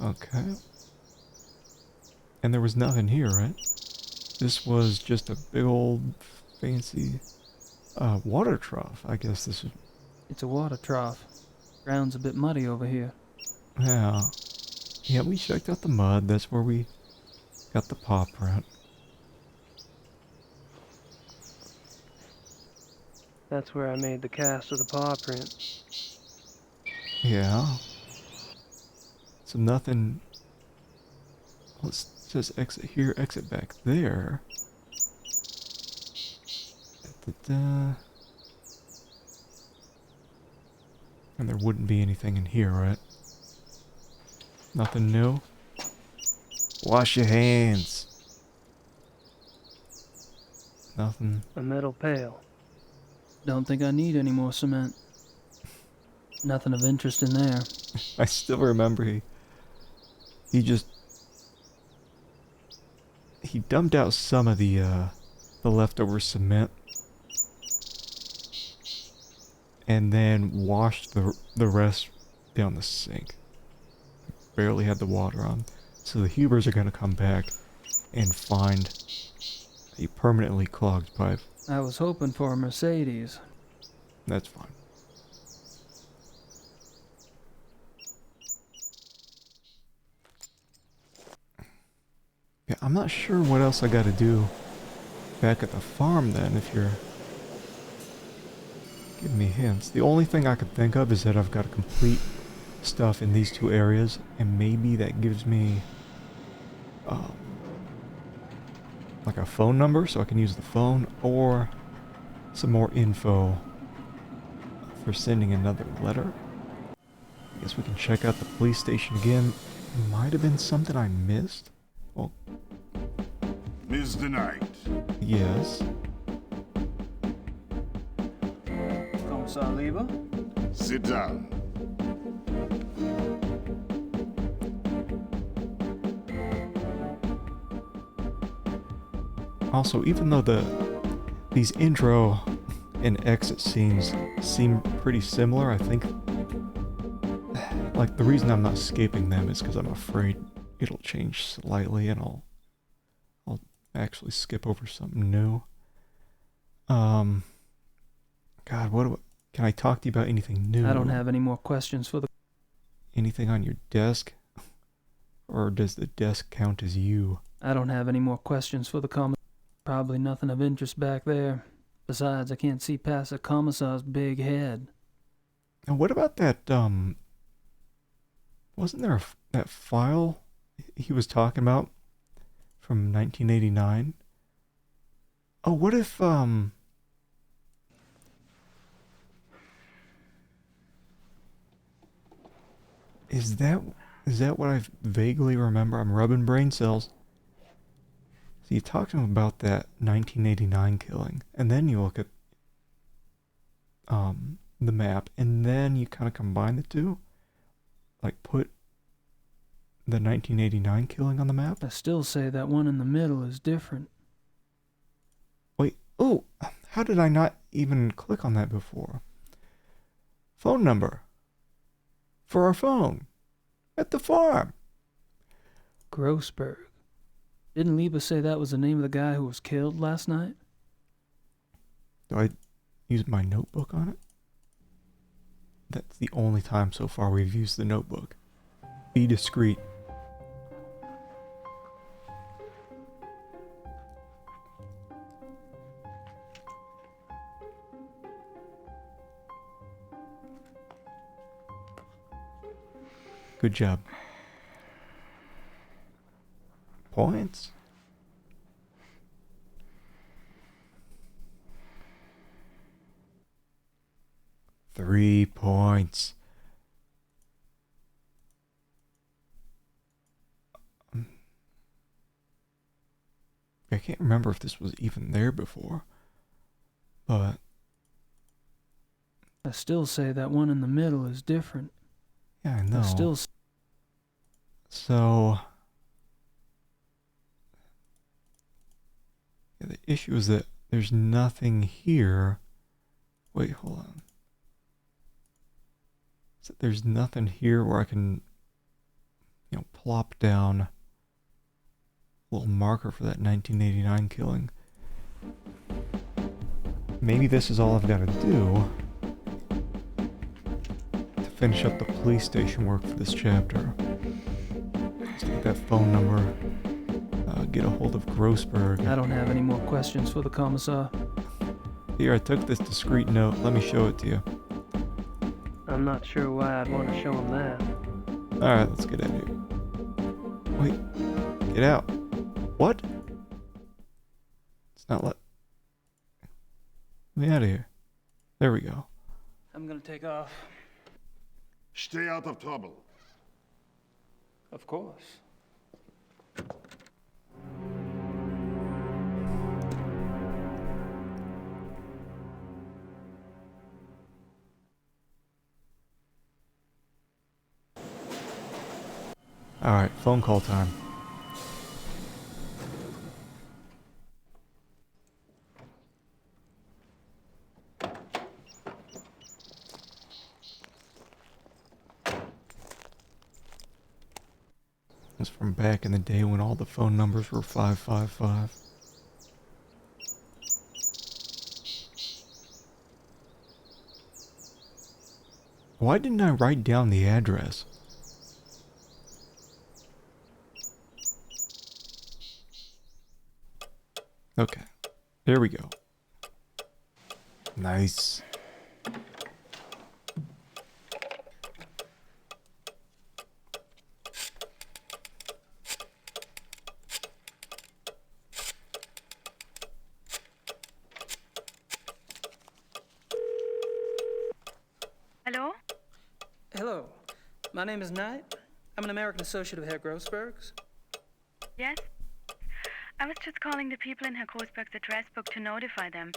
Okay. And there was nothing here, right? This was just a big old fancy water trough. I guess this is... It's a water trough. Ground's a bit muddy over here. Yeah. Yeah, we checked out the mud. That's where we got the paw print. That's where I made the cast of the paw print. Yeah. So nothing... Let's just exit here, exit back there. Da-da-da. And there wouldn't be anything in here, right? Nothing new? Wash your hands. Nothing. A metal pail. Don't think I need any more cement. Nothing of interest in there. I still remember he just... He dumped out some of the leftover cement. And then washed the rest down the sink. Barely had the water on. So the Hubers are gonna come back and find a permanently clogged pipe. I was hoping for a Mercedes. That's fine. Yeah, I'm not sure what else I gotta do back at the farm then, if you're giving me hints. The only thing I could think of is that I've got to complete stuff in these two areas, and maybe that gives me like a phone number so I can use the phone, or some more info for sending another letter. I guess we can check out the police station again. Might have been something I missed. Well, Mr. Knight. Yes. Kommissar Lieber? Sit down. Also, even though these intro and exit scenes seem pretty similar, I think like the reason I'm not skipping them is because I'm afraid it'll change slightly and I'll actually skip over something new. God, can I talk to you about anything new? I don't have any more questions for the... Anything on your desk? Or does the desk count as you? I don't have any more questions for the commissar. Probably nothing of interest back there. Besides, I can't see past the commissar's big head. And what about that, wasn't there that file he was talking about from 1989? Oh, what if, is that what I vaguely remember? I'm rubbing brain cells. So you talk to him about that 1989 killing, and then you look at the map, and then you kind of combine the two? Like put the 1989 killing on the map? I still say that one in the middle is different. Wait, oh, how did I not even click on that before? Phone number. For our phone. At the farm. Grossberg. Didn't Lieber say that was the name of the guy who was killed last night? Do I use my notebook on it? That's the only time so far we've used the notebook. Be discreet. Good job. Points? Three points. I can't remember if this was even there before, but I still say that one in the middle is different. yeah, I know. I still... So yeah, the issue is that there's nothing here. Wait, hold on. So there's nothing here where I can, plop down a little marker for that 1989 killing. Maybe this is all I've got to do to finish up the police station work for this chapter. Let's get that phone number, get a hold of Grossberg. I don't have any more questions for the commissar. Here, I took this discreet note. Let me show it to you. I'm not sure why I'd want to show him that. Alright, let's get out of here. Wait, get out. What? It's not let me out of here. There we go. I'm gonna take off. Stay out of trouble. Of course. Alright, phone call time. It's from back in the day when all the phone numbers were 555. Why didn't I write down the address? Okay, there we go. Nice. Hello? Hello. My name is Knight. I'm an American associate of Herr Grossberg's. Yes? I was just calling the people in Herr Großberg's address book to notify them.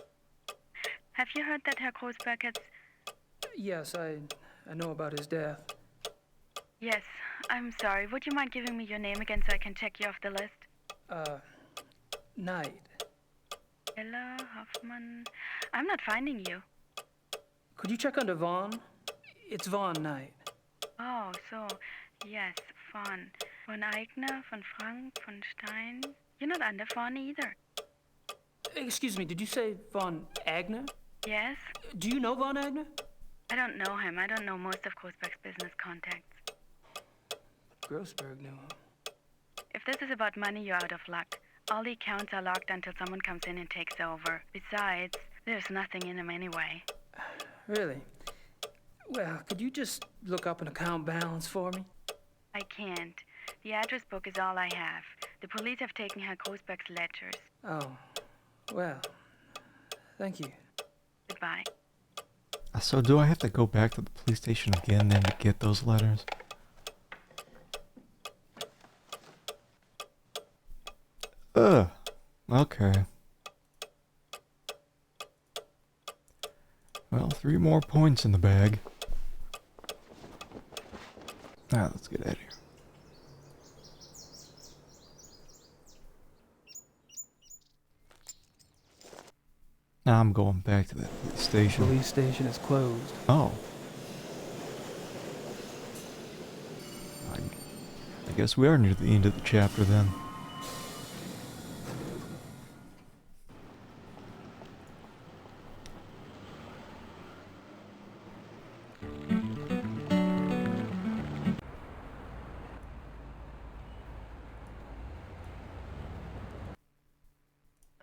Have you heard that Herr Großberg has... Yes, I know about his death. Yes, I'm sorry. Would you mind giving me your name again so I can check you off the list? Knight. Ella Hoffman... I'm not finding you. Could you check under Vaughn? It's Vaughn Knight. Oh, so... Yes, Von. Von Eigner, von Frank, von Stein... You're not under Vaughn either. Excuse me, did you say Von Agner? Yes? Do you know Von Agner? I don't know him. I don't know most of Großberg's business contacts. Großberg knew him. If this is about money, you're out of luck. All the accounts are locked until someone comes in and takes over. Besides, there's nothing in them anyway. Really? Well, could you just look up an account balance for me? I can't. The address book is all I have. The police have taken Herr Großberg's ledgers. Oh, well, thank you. Goodbye. So do I have to go back to the police station again then to get those letters? Okay. Well, 3 more points in the bag. Alright, let's get out of here. Now I'm going back to that police station. Police station is closed. Oh. I guess we are near the end of the chapter then.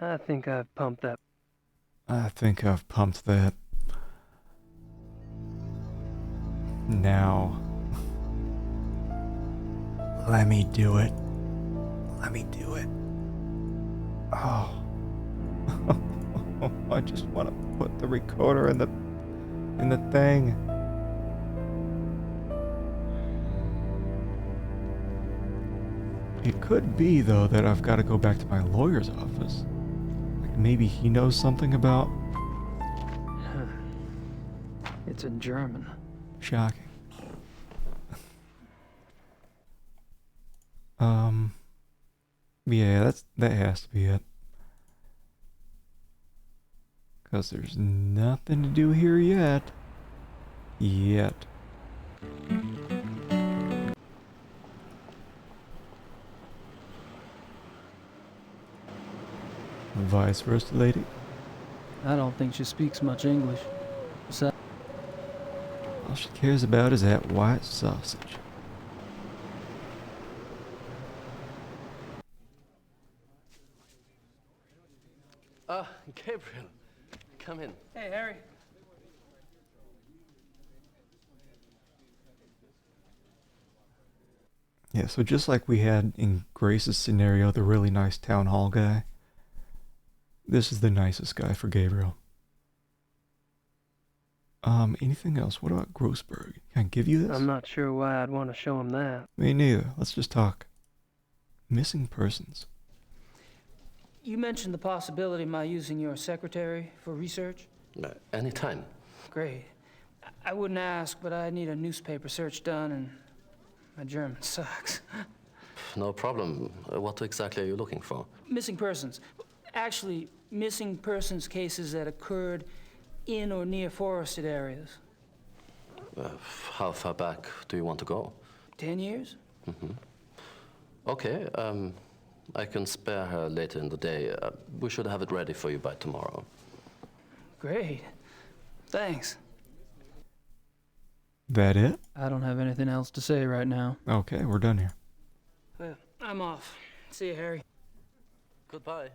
I think I've pumped that. I think I've pumped that. Now, let me do it. Let me do it. Oh. I just want to put the recorder in the thing. It could be, though, that I've got to go back to my lawyer's office. Like, maybe he knows something about... It's in German. Shocking. Yeah, that has to be it. Because there's nothing to do here yet. Vice First Lady? I don't think she speaks much English. So all she cares about is that white sausage. Gabriel, come in. Hey, Harry. Yeah, so just like we had in Grace's scenario, the really nice town hall guy, this is the nicest guy for Gabriel. Anything else? What about Großberg? Can I give you this? I'm not sure why I'd want to show him that. Me neither. Let's just talk. Missing persons. You mentioned the possibility of my using your secretary for research? Anytime. Great. I wouldn't ask, but I need a newspaper search done, and my German sucks. No problem. What exactly are you looking for? Missing persons. Actually, missing persons cases that occurred in or near forested areas. How far back do you want to go? 10 years? Mm-hmm. Okay, I can spare her later in the day. We should have it ready for you by tomorrow. Great. Thanks. That it? I don't have anything else to say right now. Okay, we're done here. Well, I'm off. See you, Harry. Goodbye.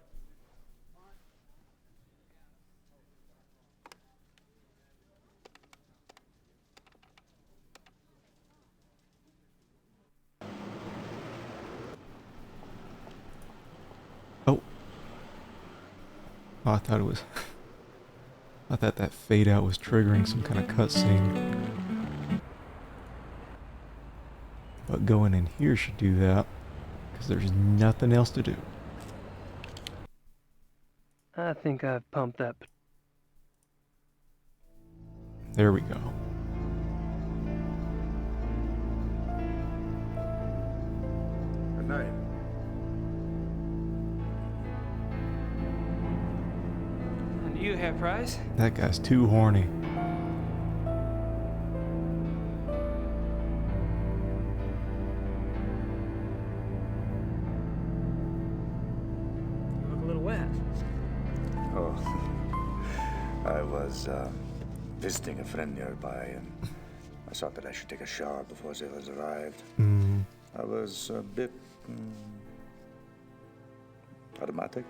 Oh, I thought it was... I thought that fade out was triggering some kind of cutscene. But going in here should do that, because there's nothing else to do. I think I've pumped that. There we go. Good night. And you, Herr Price? That guy's too horny. You look a little wet. Oh, I was visiting a friend nearby, and I thought that I should take a shower before the others arrived. I was a bit automatic.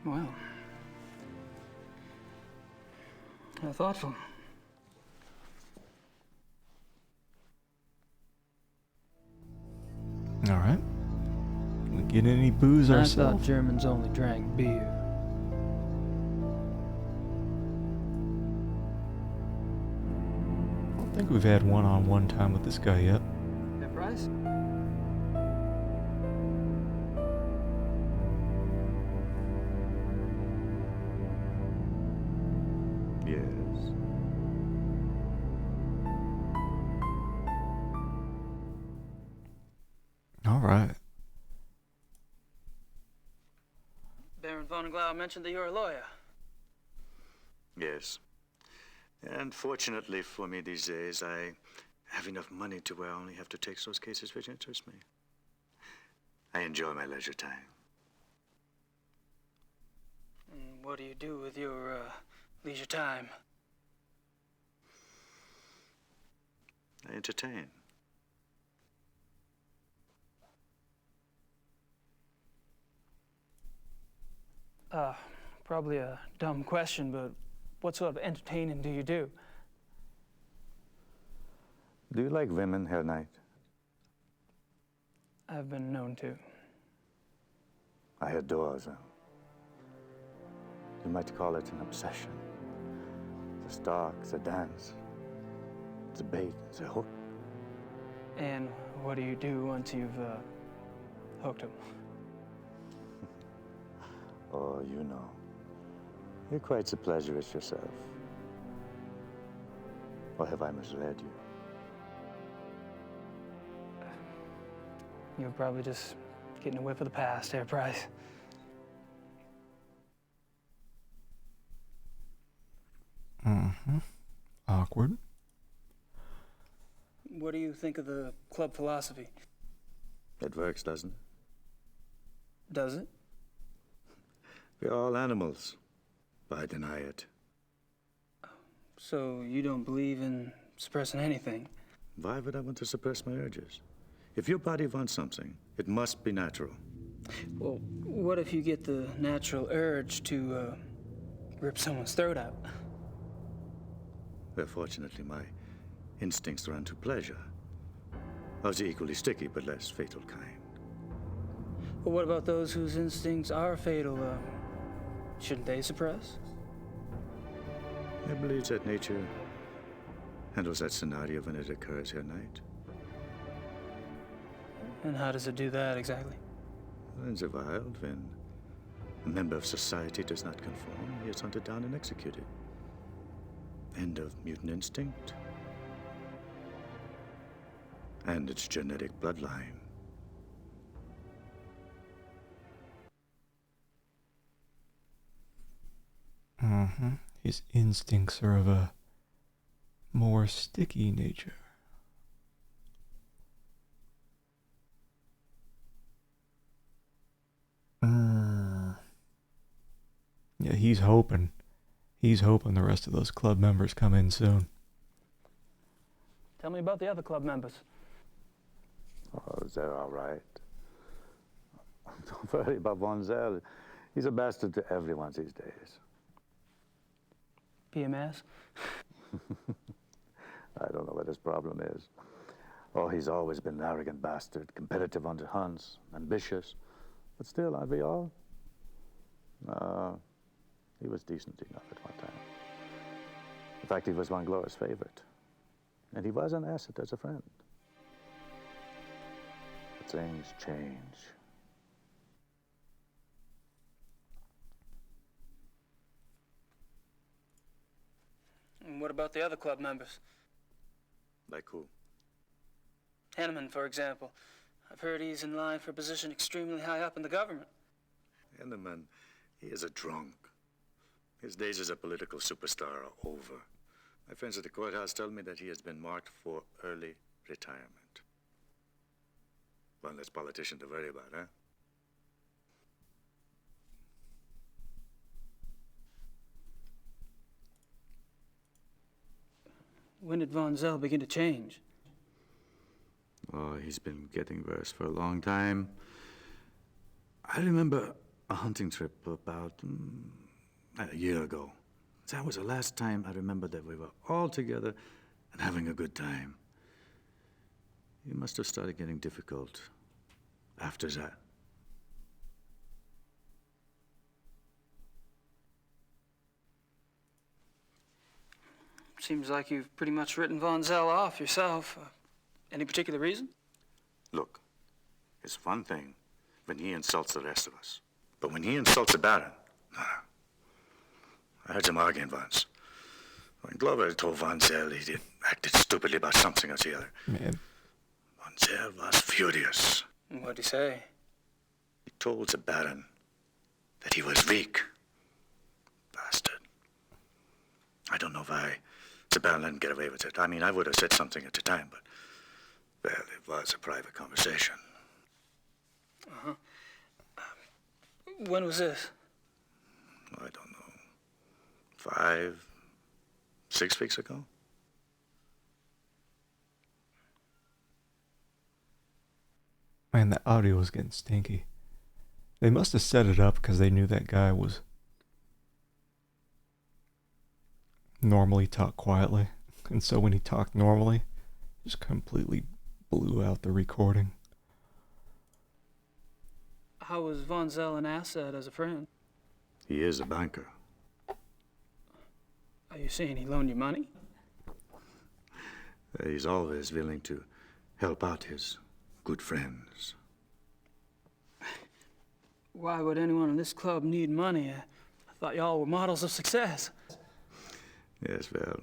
Well, how thoughtful. All right. We get any booze I ourselves? thought Germans only drank beer. I don't think we've had one-on-one time with this guy yet. Herr Price? Yes. All right. Baron von Glau mentioned that you're a lawyer. Yes. And fortunately for me these days, I have enough money to where I only have to take those cases which interest me. I enjoy my leisure time. And what do you do with your leisure time? I entertain. Probably a dumb question, but what sort of entertaining do you do? Do you like women, Herr Knight? I've been known to. I adore them. You might call it an obsession. The stalk, the dance, the bait, the hook. And what do you do once you've hooked him? Oh, you know. You're quite the pleasurist yourself. Or have I misled you? You're probably just getting a whiff of the past, Herr Price. Mm-hmm. Awkward. What do you think of the club philosophy? It works, doesn't it? Does it? We're all animals, but I deny it. So you don't believe in suppressing anything? Why would I want to suppress my urges? If your body wants something, it must be natural. Well, what if you get the natural urge to rip someone's throat out? Well, fortunately, my instincts run to pleasure. Of the equally sticky but less fatal kind. But what about those whose instincts are fatal? Shouldn't they suppress? I believe that nature handles that scenario when it occurs here, Knight. And how does it do that exactly? In the wild, when a member of society does not conform, he is hunted down and executed. End of mutant instinct. And its genetic bloodline. Mm-hmm. His instincts are of a more sticky nature. Yeah, he's hoping. He's hoping the rest of those club members come in soon. Tell me about the other club members. Oh, they're all right. Don't worry about Vonzel. He's a bastard to everyone these days. PMS? I don't know what his problem is. Oh, he's always been an arrogant bastard, competitive under hunts, ambitious. But still, aren't we all? He was decent enough at one time. In fact, he was Von Glor's favorite. And he was an asset as a friend. But things change. And what about the other club members? Like who? Henneman, for example. I've heard he's in line for a position extremely high up in the government. Henneman, he is a drunk. His days as a political superstar are over. My friends at the courthouse tell me that he has been marked for early retirement. One less politician to worry about, huh? When did Von Zell begin to change? Oh, he's been getting worse for a long time. I remember a hunting trip about a year ago. That was the last time I remember that we were all together and having a good time. He must have started getting difficult after that. Seems like you've pretty much written Von Zell off yourself. Any particular reason? Look, it's one thing when he insults the rest of us. But when he insults the Baron, I heard him arguing once. When Glover told Von Zell he acted stupidly about something or the other. Man. Von Zell was furious. What'd he say? He told the Baron that he was weak. Bastard. I don't know why the Baron let him get away with it. I mean, I would have said something at the time, but, well, it was a private conversation. Uh-huh. When was this? I don't know. 5, 6 weeks ago? Man, the audio was getting stinky. They must have set it up because they knew that guy was normally talk quietly. And so when he talked normally, just completely blew out the recording. How was Von Zell an asset as a friend? He is a banker. Are you saying he loaned you money? He's always willing to help out his good friends. Why would anyone in this club need money? I thought y'all were models of success. Yes, well,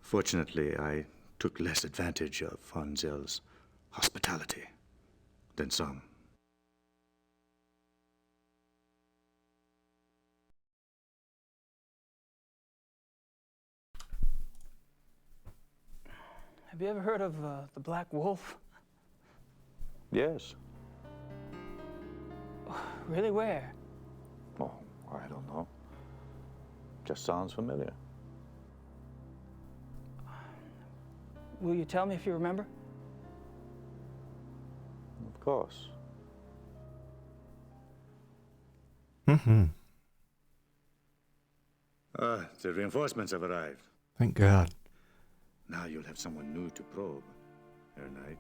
fortunately, I took less advantage of Von Zell's hospitality than some. Have you ever heard of the Black Wolf? Yes. Really, where? Oh, I don't know. Just sounds familiar. Will you tell me if you remember? Of course. Mm-hmm. The reinforcements have arrived. Thank God. Now you'll have someone new to probe, Herr Knight.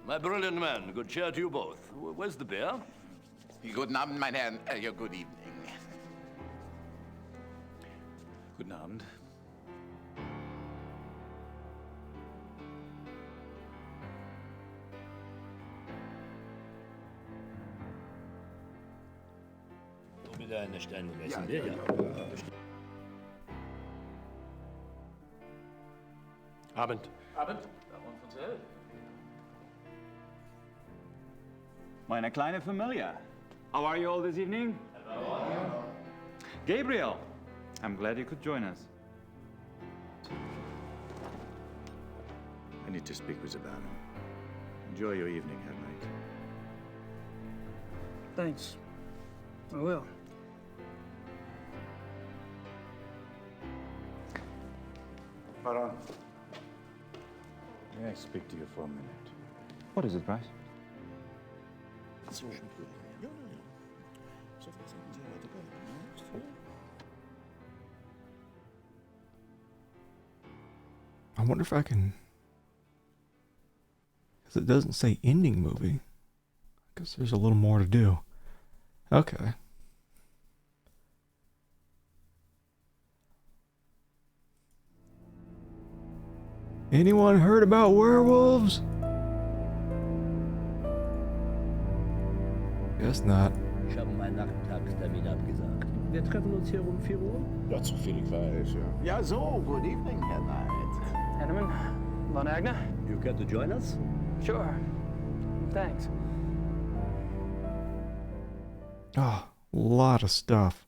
My brilliant man, good cheer to you both. Where's the beer? Guten Abend, mein Herr. Good evening. Guten Abend. Wieder eine Stein und Ja, essen wir, ja, ja. Abend. Abend. Baron von Zell. Meine kleine Familie. How are you all this evening? Hello. Gabriel, I'm glad you could join us. I need to speak with the Baron. Enjoy your evening, Herr Knight. Thanks. I will. Baron. May I speak to you for a minute? What is it, Bryce? wonder if I can... Because it doesn't say ending movie. I guess there's a little more to do. Okay. Anyone heard about werewolves? Guess not. Ich habe meinen Nachmittagstermin abgesagt. Wir treffen uns hier um 4 Uhr? Ja, so viel ich weiß, ja. Ja, so, good evening, Herr Knight. Henneman, Von Agner? You care to join us? Sure. Thanks. Oh, a lot of stuff.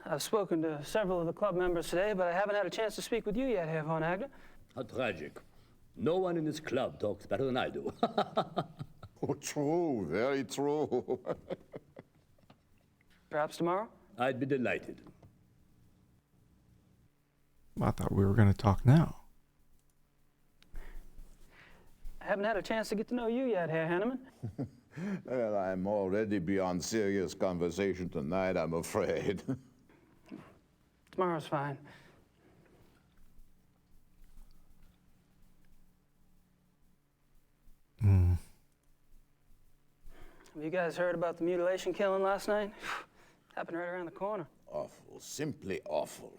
I've spoken to several of the club members today, but I haven't had a chance to speak with you yet, Herr Von Agner. How tragic. No one in this club talks better than I do. Oh, true, very true. Perhaps tomorrow? I'd be delighted. I thought we were going to talk now. I haven't had a chance to get to know you yet, Herr Henneman. Well, I'm already beyond serious conversation tonight, I'm afraid. Tomorrow's fine. Have you guys heard about the mutilation killing last night? Happened right around the corner. Awful, simply awful.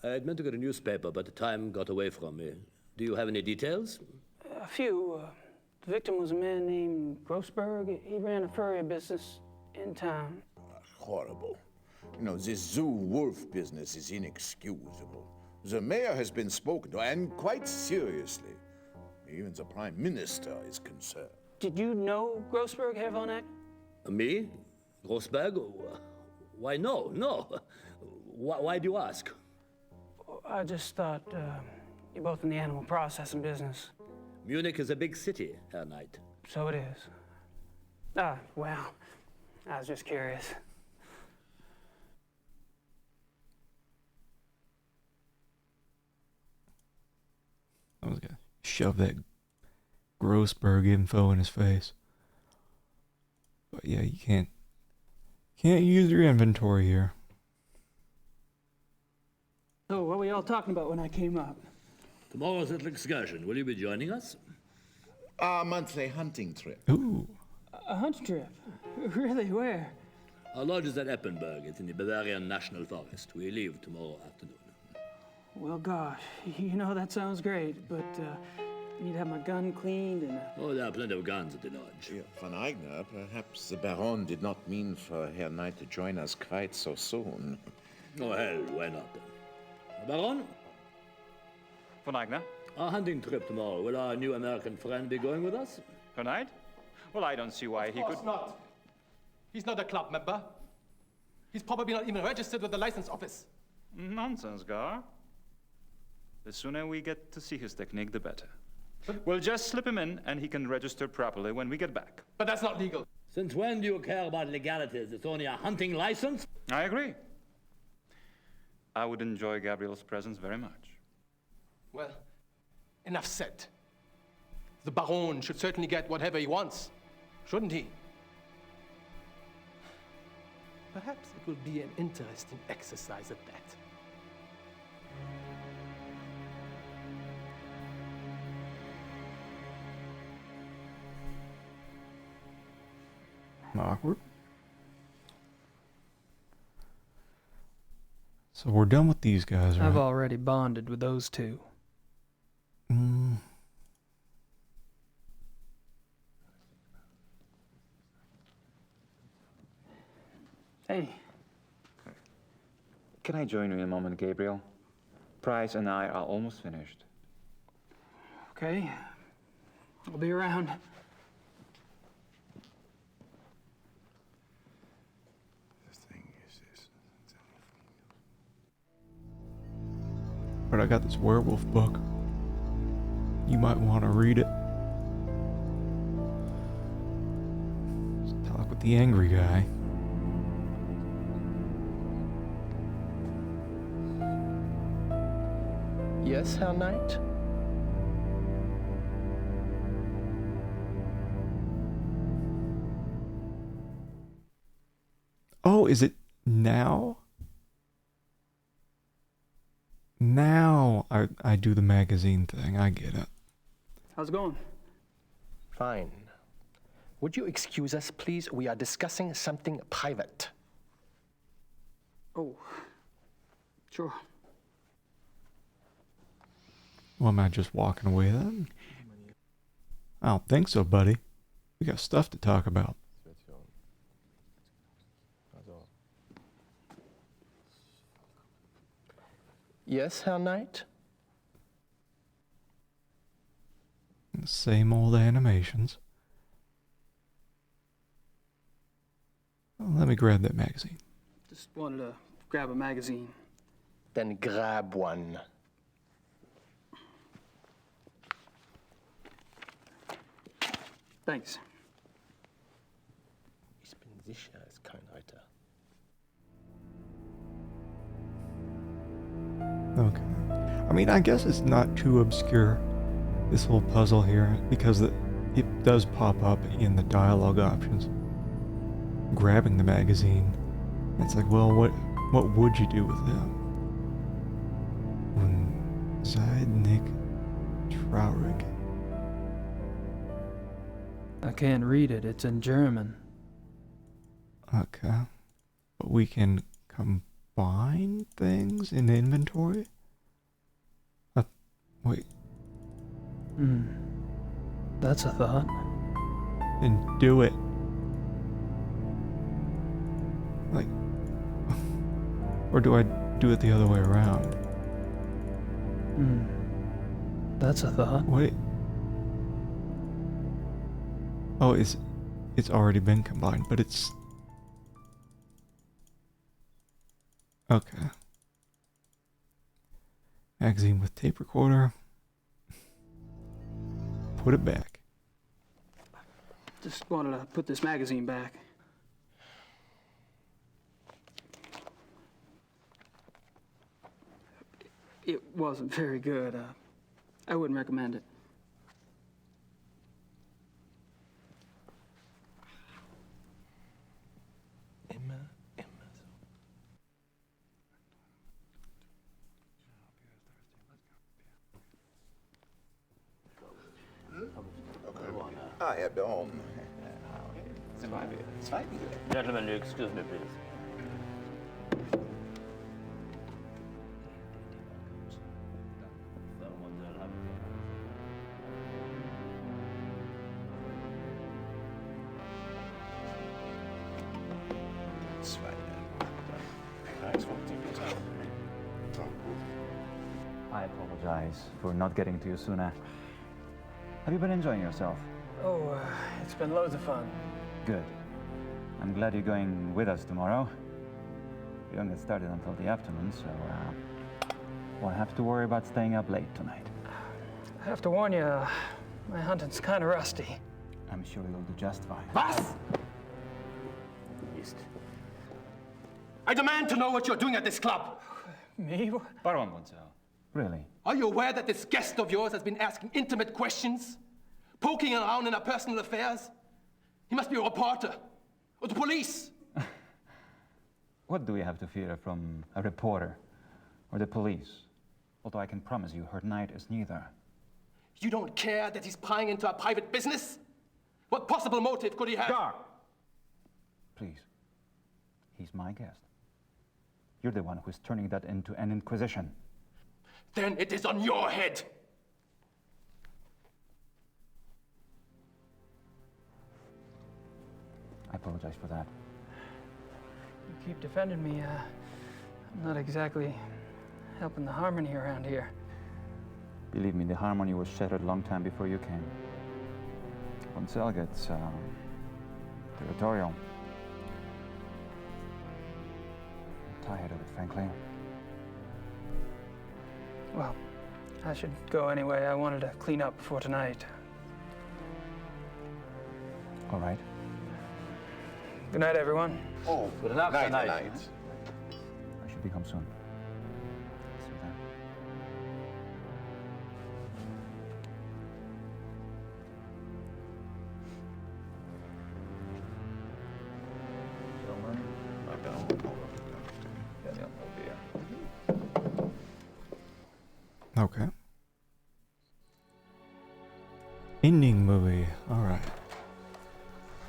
I'd meant to get a newspaper, but the time got away from me. Do you have any details? A few. The victim was a man named Grossberg. He ran a furrier business in town. Horrible. You know, this zoo wolf business is inexcusable. The mayor has been spoken to, and quite seriously. Even the prime minister is concerned. Did you know Grossberg, Herr Von Eck? Me? Grossberg? Why, no. Why do you ask? I just thought you're both in the animal processing business. Munich is a big city, Herr Knight. So it is. Well, I was just curious. I was gonna shove that Grossberg info in his face. But yeah, you can't use your inventory here. So what were y'all talking about when I came up? Tomorrow's little excursion. Will you be joining us? Our monthly hunting trip. Ooh. A hunt trip? Really, where? Our lodge is at Eppenberg. It's in the Bavarian National Forest. We leave tomorrow afternoon. Well, gosh, you know, that sounds great, but I need to have my gun cleaned and... Oh, there are plenty of guns at the lodge. Yeah, Von Eigner, perhaps the Baron did not mean for Herr Knight to join us quite so soon. Oh, hell, why not? Baron? Von Eigner? Our hunting trip tomorrow. Will our new American friend be going with us? Tonight? Well, I don't see why he could... Of course not. He's not a club member. He's probably not even registered with the license office. Nonsense, Gar. The sooner we get to see his technique, the better. We'll just slip him in, and he can register properly when we get back. But that's not legal. Since when do you care about legalities? It's only a hunting license? I agree. I would enjoy Gabriel's presence very much. Well, enough said. The Baron should certainly get whatever he wants, shouldn't he? Perhaps it will be an interesting exercise at that. Awkward. So we're done with these guys, right? I've already bonded with those two. Hey. Can I join you in a moment, Gabriel? Price and I are almost finished. Okay. I'll be around. But I got this werewolf book. You might want to read it. Let's talk with the angry guy. Yes, Herr Knight? Oh, is it now? Now I do the magazine thing. I get it. How's it going? Fine. Would you excuse us, please? We are discussing something private. Oh, sure. Well, am I just walking away then? I don't think so, buddy. We got stuff to talk about. Yes, Herr Knight? Same old animations. Well, let me grab that magazine. Just wanted to grab a magazine. Then grab one. Thanks. Ich bin sicher, er ist kein Reiter. Okay. I mean, I guess it's not too obscure, this whole puzzle here, because it does pop up in the dialogue options. Grabbing the magazine. It's like, well, what would you do with them? Nick traurig. I can't read it. It's in German. Okay. But we can combine things in inventory? Wait. That's a thought. And do it. Like... Or do I do it the other way around? That's a thought. Wait. Oh, it's already been combined, but it's... Okay. Magazine with tape recorder. Put it back. Just wanted to put this magazine back. It wasn't very good. I wouldn't recommend it. I have the home. Gentlemen, excuse me, please. I apologize for not getting to you sooner. Have you been enjoying yourself? Oh, it's been loads of fun. Good. I'm glad you're going with us tomorrow. We don't get started until the afternoon, so won't have to worry about staying up late tonight. I have to warn you, my hunting's kind of rusty. I'm sure you'll do just fine. Was? I demand to know what you're doing at this club. Me? Really? Are you aware that this guest of yours has been asking intimate questions? Poking around in our personal affairs? He must be a reporter. Or the police. What do we have to fear from a reporter or the police? Although I can promise you, her knight is neither. You don't care that he's prying into our private business? What possible motive could he have? Gar! Please. He's my guest. You're the one who's turning that into an inquisition. Then it is on your head. I apologize for that. You keep defending me. I'm not exactly helping the harmony around here. Believe me, the harmony was shattered a long time before you came. When Cell gets territorial. I'm tired of it, frankly. Well, I should go anyway. I wanted to clean up before tonight. All right. Good night, everyone. Oh, good night. Night. I should be home soon. See you then. Okay. Ending movie. Alright.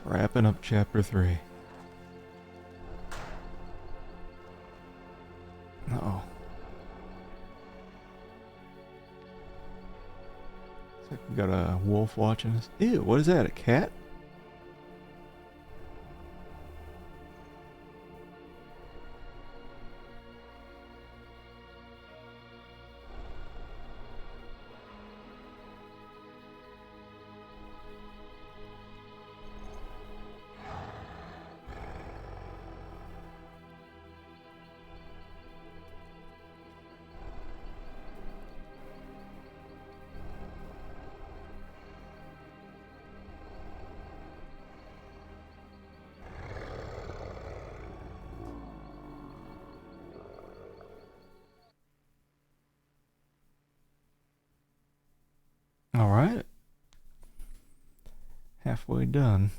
Wrapping up chapter 3. Uh-oh. Looks like we got a wolf watching us. Ew, what is that? A cat? Alright. Halfway done.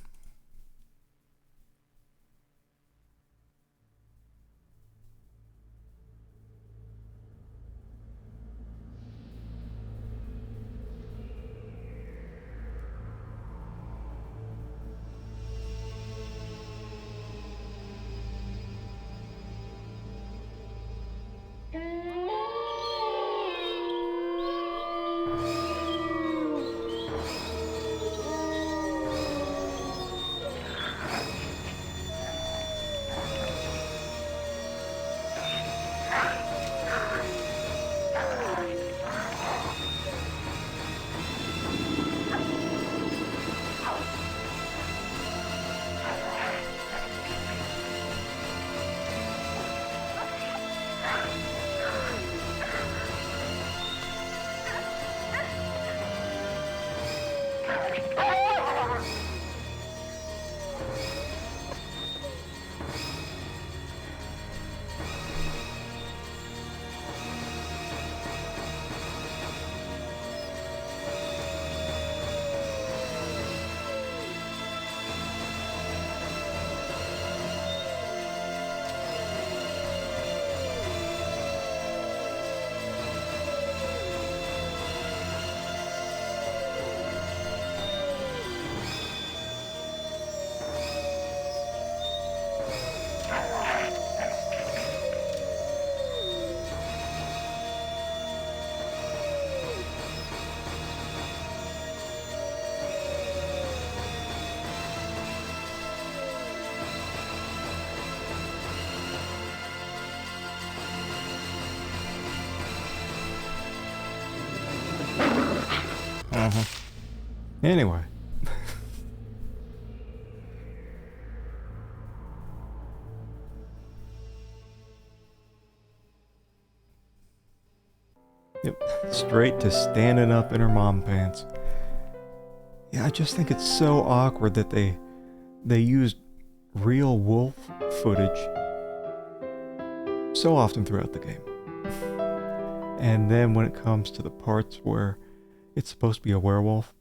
Anyway. Yep, straight to standing up in her mom pants. Yeah, I just think it's so awkward that they used real wolf footage so often throughout the game. And then when it comes to the parts where it's supposed to be a werewolf,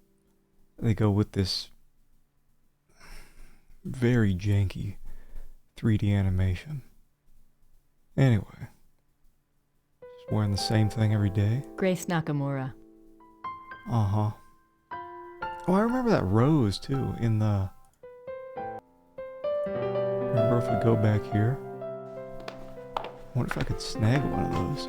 they go with this very janky 3D animation. Anyway, just wearing the same thing every day. Grace Nakamura. Uh-huh. Oh, I remember that rose too in the... Remember if we go back here? I wonder if I could snag one of those.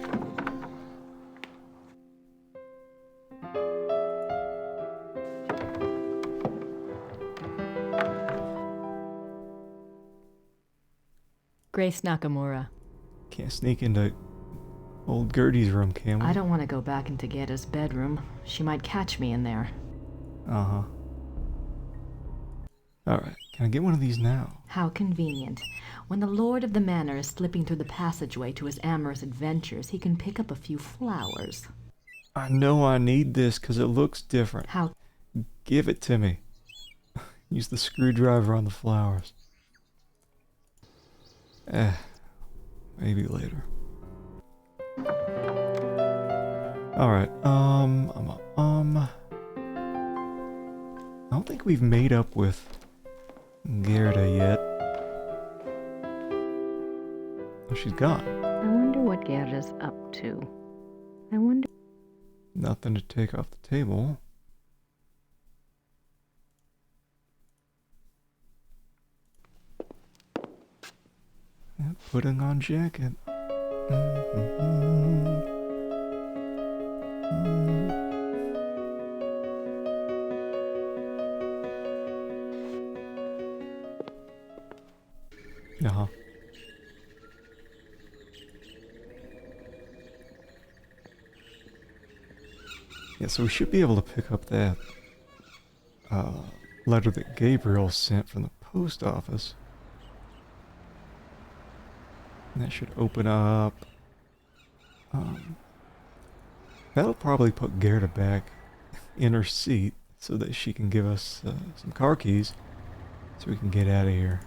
Grace Nakamura. Can't sneak into old Gertie's room, can we? I don't want to go back into Gerda's bedroom. She might catch me in there. Uh-huh. Alright, can I get one of these now? How convenient. When the lord of the manor is slipping through the passageway to his amorous adventures, he can pick up a few flowers. I know I need this because it looks different. How? Give it to me. Use the screwdriver on the flowers. Maybe later. Alright, I don't think we've made up with Gerda yet. Oh, she's gone. I wonder what Gerda's up to. I wonder... Nothing to take off the table. Yeah, putting on jacket. Uh-huh. Yeah, so we should be able to pick up that letter that Gabriel sent from the post office. And that should open up. That'll probably put Gerda back in her seat so that she can give us some car keys so we can get out of here.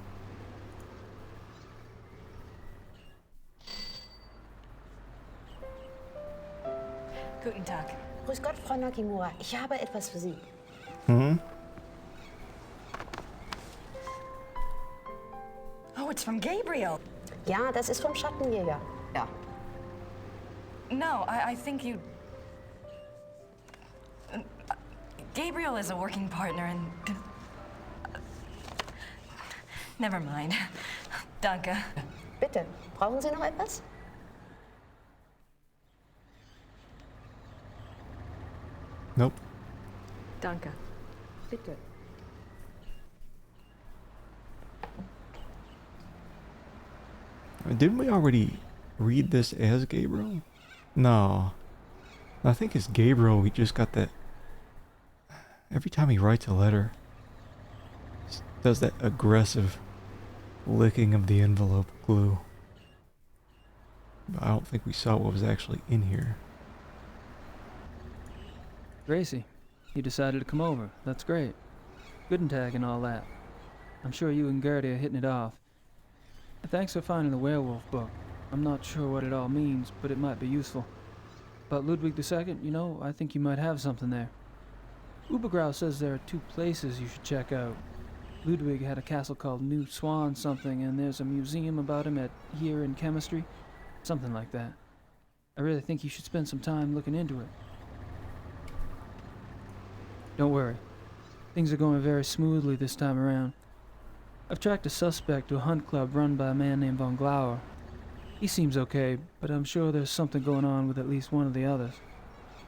Guten Tag. Grüß Gott, Frau Nakimura. Ich habe etwas für Sie. Oh, it's from Gabriel. Ja, das ist vom Schattenjäger. Ja. No, I think you... Gabriel is a working partner and... Never mind. Danke. Bitte, brauchen Sie noch etwas? Nope. Danke. Bitte. Didn't we already read this as Gabriel? No. I think it's Gabriel. We just got that. Every time he writes a letter, he does that aggressive licking of the envelope glue. But I don't think we saw what was actually in here. Gracie, you decided to come over. That's great. Good tag and all that. I'm sure you and Gertie are hitting it off. And thanks for finding the werewolf book. I'm not sure what it all means, but it might be useful. About Ludwig II, you know, I think you might have something there. Ubergrau says there are 2 places you should check out. Ludwig had a castle called New Swan something, and there's a museum about him here in chemistry. Something like that. I really think you should spend some time looking into it. Don't worry. Things are going very smoothly this time around. I've tracked a suspect to a hunt club run by a man named Von Glauer. He seems okay, but I'm sure there's something going on with at least one of the others.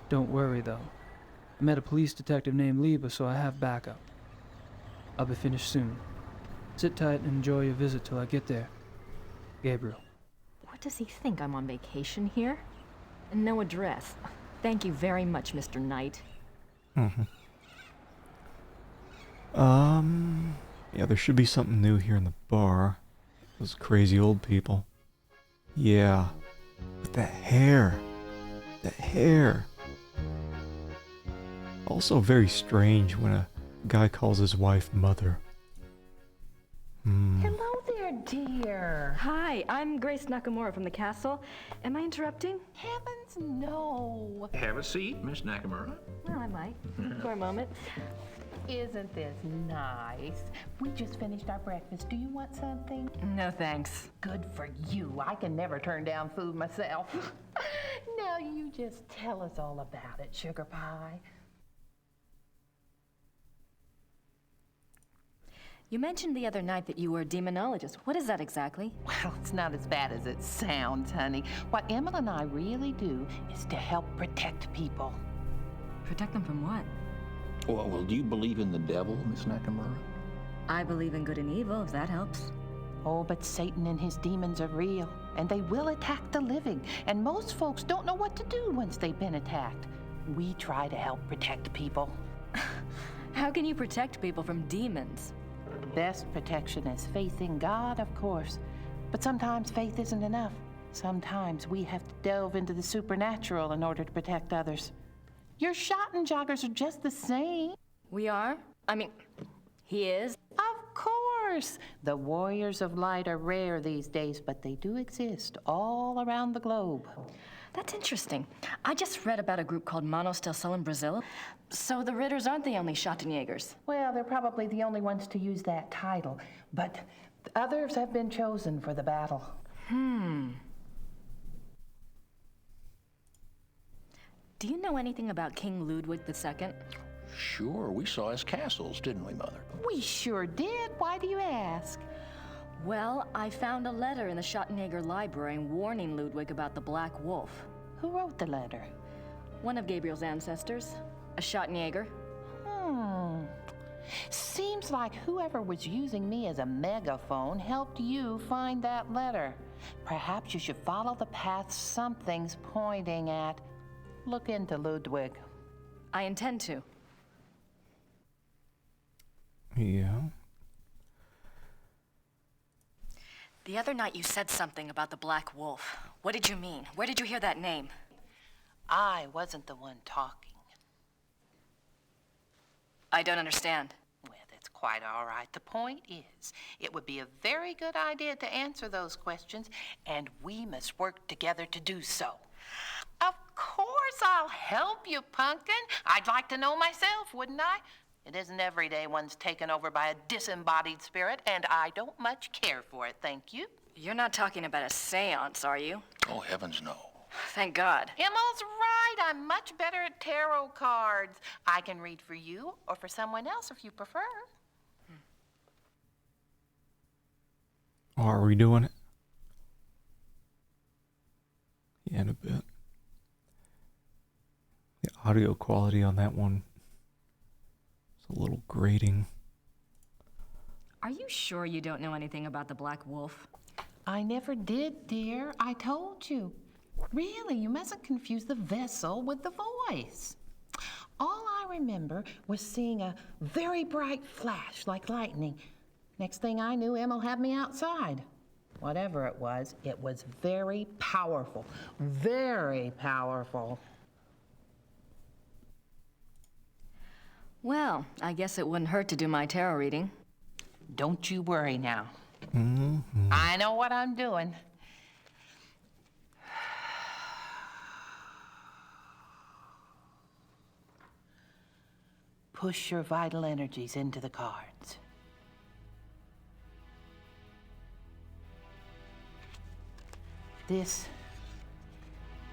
Don't worry, though. I met a police detective named Liebe, so I have backup. I'll be finished soon. Sit tight and enjoy your visit till I get there. Gabriel. What does he think? I'm on vacation here? And no address. Thank you very much, Mr. Knight. Yeah, there should be something new here in the bar. Those crazy old people. Yeah. With that hair. That hair. Also very strange when a guy calls his wife mother. Hello there, dear. Hi, I'm Grace Nakamura from the castle. Am I interrupting? Heavens, no. Have a seat, Miss Nakamura. Well, I might. For a moment. Isn't this nice? We just finished our breakfast. Do you want something? No, thanks. Good for you. I can never turn down food myself. Now you just tell us all about it, Sugar Pie. You mentioned the other night that you were a demonologist. What is that exactly? Well, it's not as bad as it sounds, honey. What Emma and I really do is to help protect people. Protect them from what? Well, do you believe in the devil, Miss Nakamura? I believe in good and evil, if that helps. Oh, but Satan and his demons are real, and they will attack the living. And most folks don't know what to do once they've been attacked. We try to help protect people. How can you protect people from demons? The best protection is faith in God, of course. But sometimes faith isn't enough. Sometimes we have to delve into the supernatural in order to protect others. Your Schottenjoggers are just the same. We are? I mean, he is? Of course. The warriors of light are rare these days, but they do exist all around the globe. That's interesting. I just read about a group called Manos del Sol in Brazil. So the Ritters aren't the only Schottenjägers. Well, they're probably the only ones to use that title, but others have been chosen for the battle. Do you know anything about King Ludwig II? Sure, we saw his castles, didn't we, Mother? We sure did. Why do you ask? Well, I found a letter in the Schottenegger library warning Ludwig about the Black Wolf. Who wrote the letter? One of Gabriel's ancestors, a Schottenegger. Seems like whoever was using me as a megaphone helped you find that letter. Perhaps you should follow the path something's pointing at. Look into Ludwig. I intend to. Yeah. The other night you said something about the Black Wolf. What did you mean? Where did you hear that name? I wasn't the one talking. I don't understand. Well, that's quite all right. The point is, it would be a very good idea to answer those questions, and we must work together to do so. Of course I'll help you, Pumpkin. I'd like to know myself, wouldn't I? It isn't every day one's taken over by a disembodied spirit, and I don't much care for it, thank you. You're not talking about a seance, are you? Oh, heavens no. Thank God. Emil's right. I'm much better at tarot cards. I can read for you or for someone else if you prefer. Oh, are we doing it? Yeah, in a bit. The audio quality on that one is a little grating. Are you sure you don't know anything about the Black Wolf? I never did, dear. I told you. Really, you mustn't confuse the vessel with the voice. All I remember was seeing a very bright flash like lightning. Next thing I knew, Emil had me outside. Whatever it was very powerful. Very powerful. Well, I guess it wouldn't hurt to do my tarot reading. Don't you worry now. Mm-hmm. I know what I'm doing. Push your vital energies into the cards. This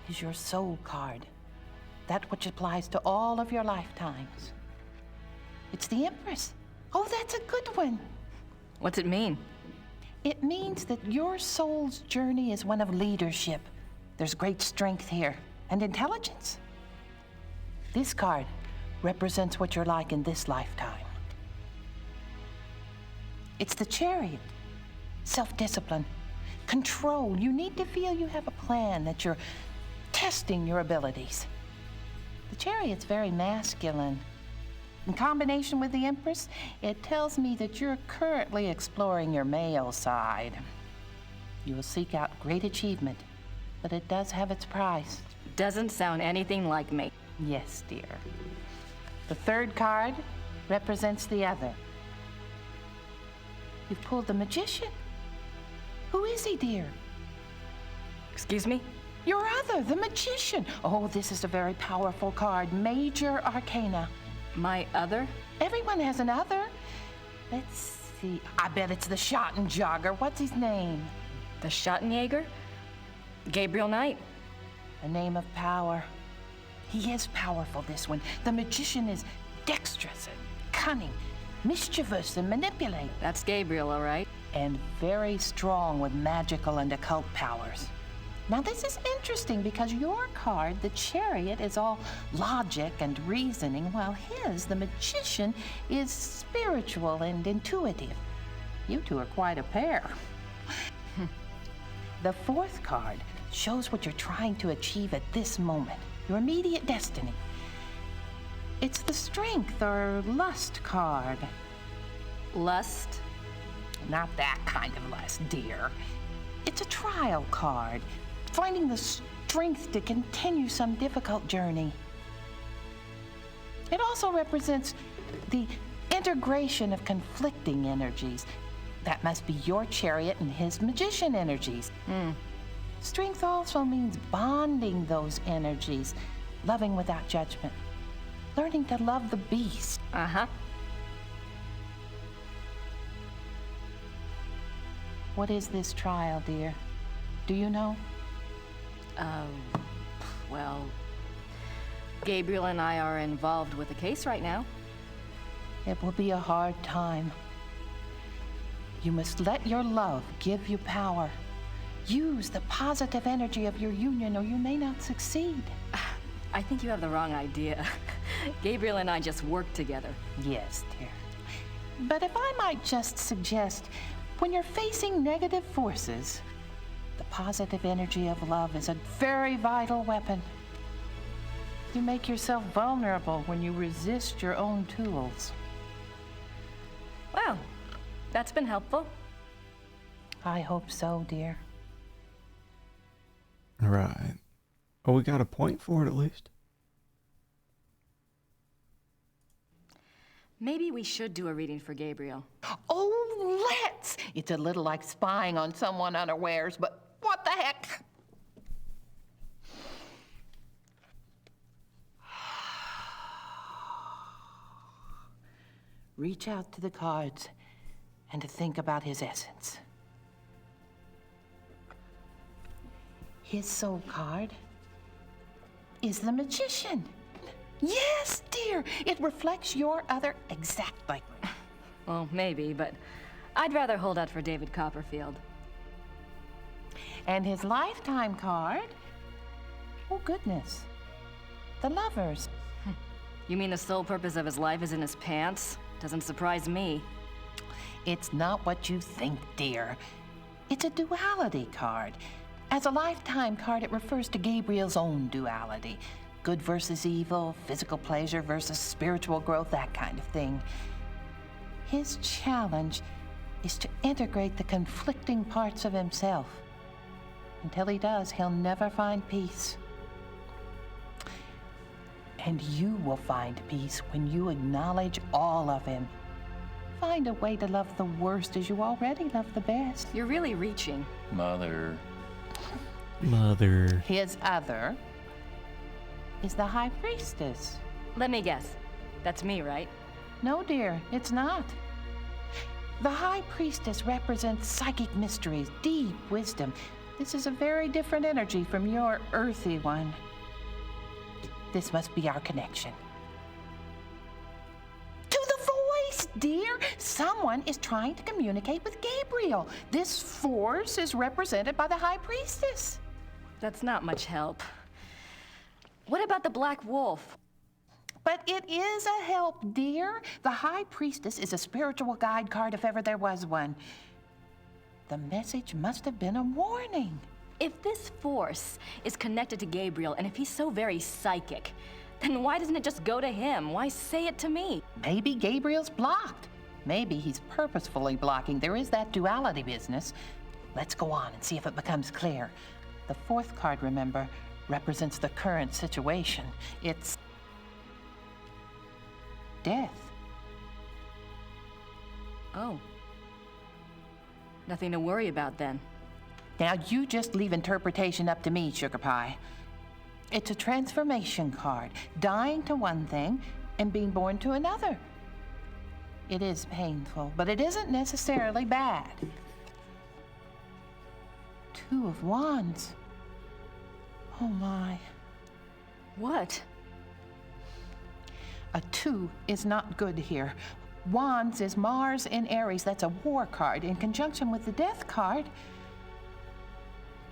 is your soul card, that which applies to all of your lifetimes. It's the Empress. Oh, that's a good one. What's it mean? It means that your soul's journey is one of leadership. There's great strength here and intelligence. This card represents what you're like in this lifetime. It's the Chariot. Self-discipline, control. You need to feel you have a plan, that you're testing your abilities. The Chariot's very masculine. In combination with the Empress, it tells me that you're currently exploring your male side. You will seek out great achievement, but it does have its price. Doesn't sound anything like me. Yes, dear. The third card represents the other. You've pulled the Magician. Who is he, dear? Excuse me? Your other, the Magician. Oh, this is a very powerful card. Major Arcana. My other? Everyone has an other. Let's see. I bet it's the Schottenjäger. What's his name? The Schottenjäger? Gabriel Knight. A name of power. He is powerful, this one. The Magician is dexterous and cunning, mischievous and manipulate. That's Gabriel, all right. And very strong with magical and occult powers. Now, this is interesting because your card, the Chariot, is all logic and reasoning, while his, the Magician, is spiritual and intuitive. You two are quite a pair. The fourth card shows what you're trying to achieve at this moment, your immediate destiny. It's the Strength or Lust card. Lust? Not that kind of lust, dear. It's a trial card, finding the strength to continue some difficult journey. It also represents the integration of conflicting energies. That must be your Chariot and his Magician energies. Strength also means bonding those energies, loving without judgment, learning to love the beast. Uh-huh. What is this trial, dear? Do you know? Well, Gabriel and I are involved with a case right now. It will be a hard time. You must let your love give you power. Use the positive energy of your union or you may not succeed. I think you have the wrong idea. Gabriel and I just work together. Yes, dear. But if I might just suggest, when you're facing negative forces, the positive energy of love is a very vital weapon. You make yourself vulnerable when you resist your own tools. Well, that's been helpful. I hope so, dear. Right. Oh, we got a point for it at least. Maybe we should do a reading for Gabriel. Oh, let's! It's a little like spying on someone unawares, but what the heck? Reach out to the cards and to think about his essence. His soul card is the Magician. Yes, dear, it reflects your other exactly. Well, maybe, but I'd rather hold out for David Copperfield. And his lifetime card? Oh, goodness. The Lovers. You mean the sole purpose of his life is in his pants? Doesn't surprise me. It's not what you think, dear. It's a duality card. As a lifetime card, it refers to Gabriel's own duality. Good versus evil, physical pleasure versus spiritual growth, that kind of thing. His challenge is to integrate the conflicting parts of himself. Until he does, he'll never find peace. And you will find peace when you acknowledge all of him. Find a way to love the worst as you already love the best. You're really reaching. Mother. Mother. His other is the High Priestess. Let me guess. That's me, right? No, dear, it's not. The High Priestess represents psychic mysteries, deep wisdom. This is a very different energy from your earthy one. This must be our connection. To the voice, dear! Someone is trying to communicate with Gabriel. This force is represented by the High Priestess. That's not much help. What about the Black Wolf? But it is a help, dear. The High Priestess is a spiritual guide card if ever there was one. The message must have been a warning. If this force is connected to Gabriel, and if he's so very psychic, then why doesn't it just go to him? Why say it to me? Maybe Gabriel's blocked. Maybe he's purposefully blocking. There is that duality business. Let's go on and see if it becomes clear. The fourth card, remember, represents the current situation. It's death. Oh. Nothing to worry about then. Now you just leave interpretation up to me, Sugar Pie. It's a transformation card, dying to one thing and being born to another. It is painful, but it isn't necessarily bad. Two of Wands. Oh my. What? A 2 is not good here. Wands is Mars in Aries. That's a war card. In conjunction with the Death card,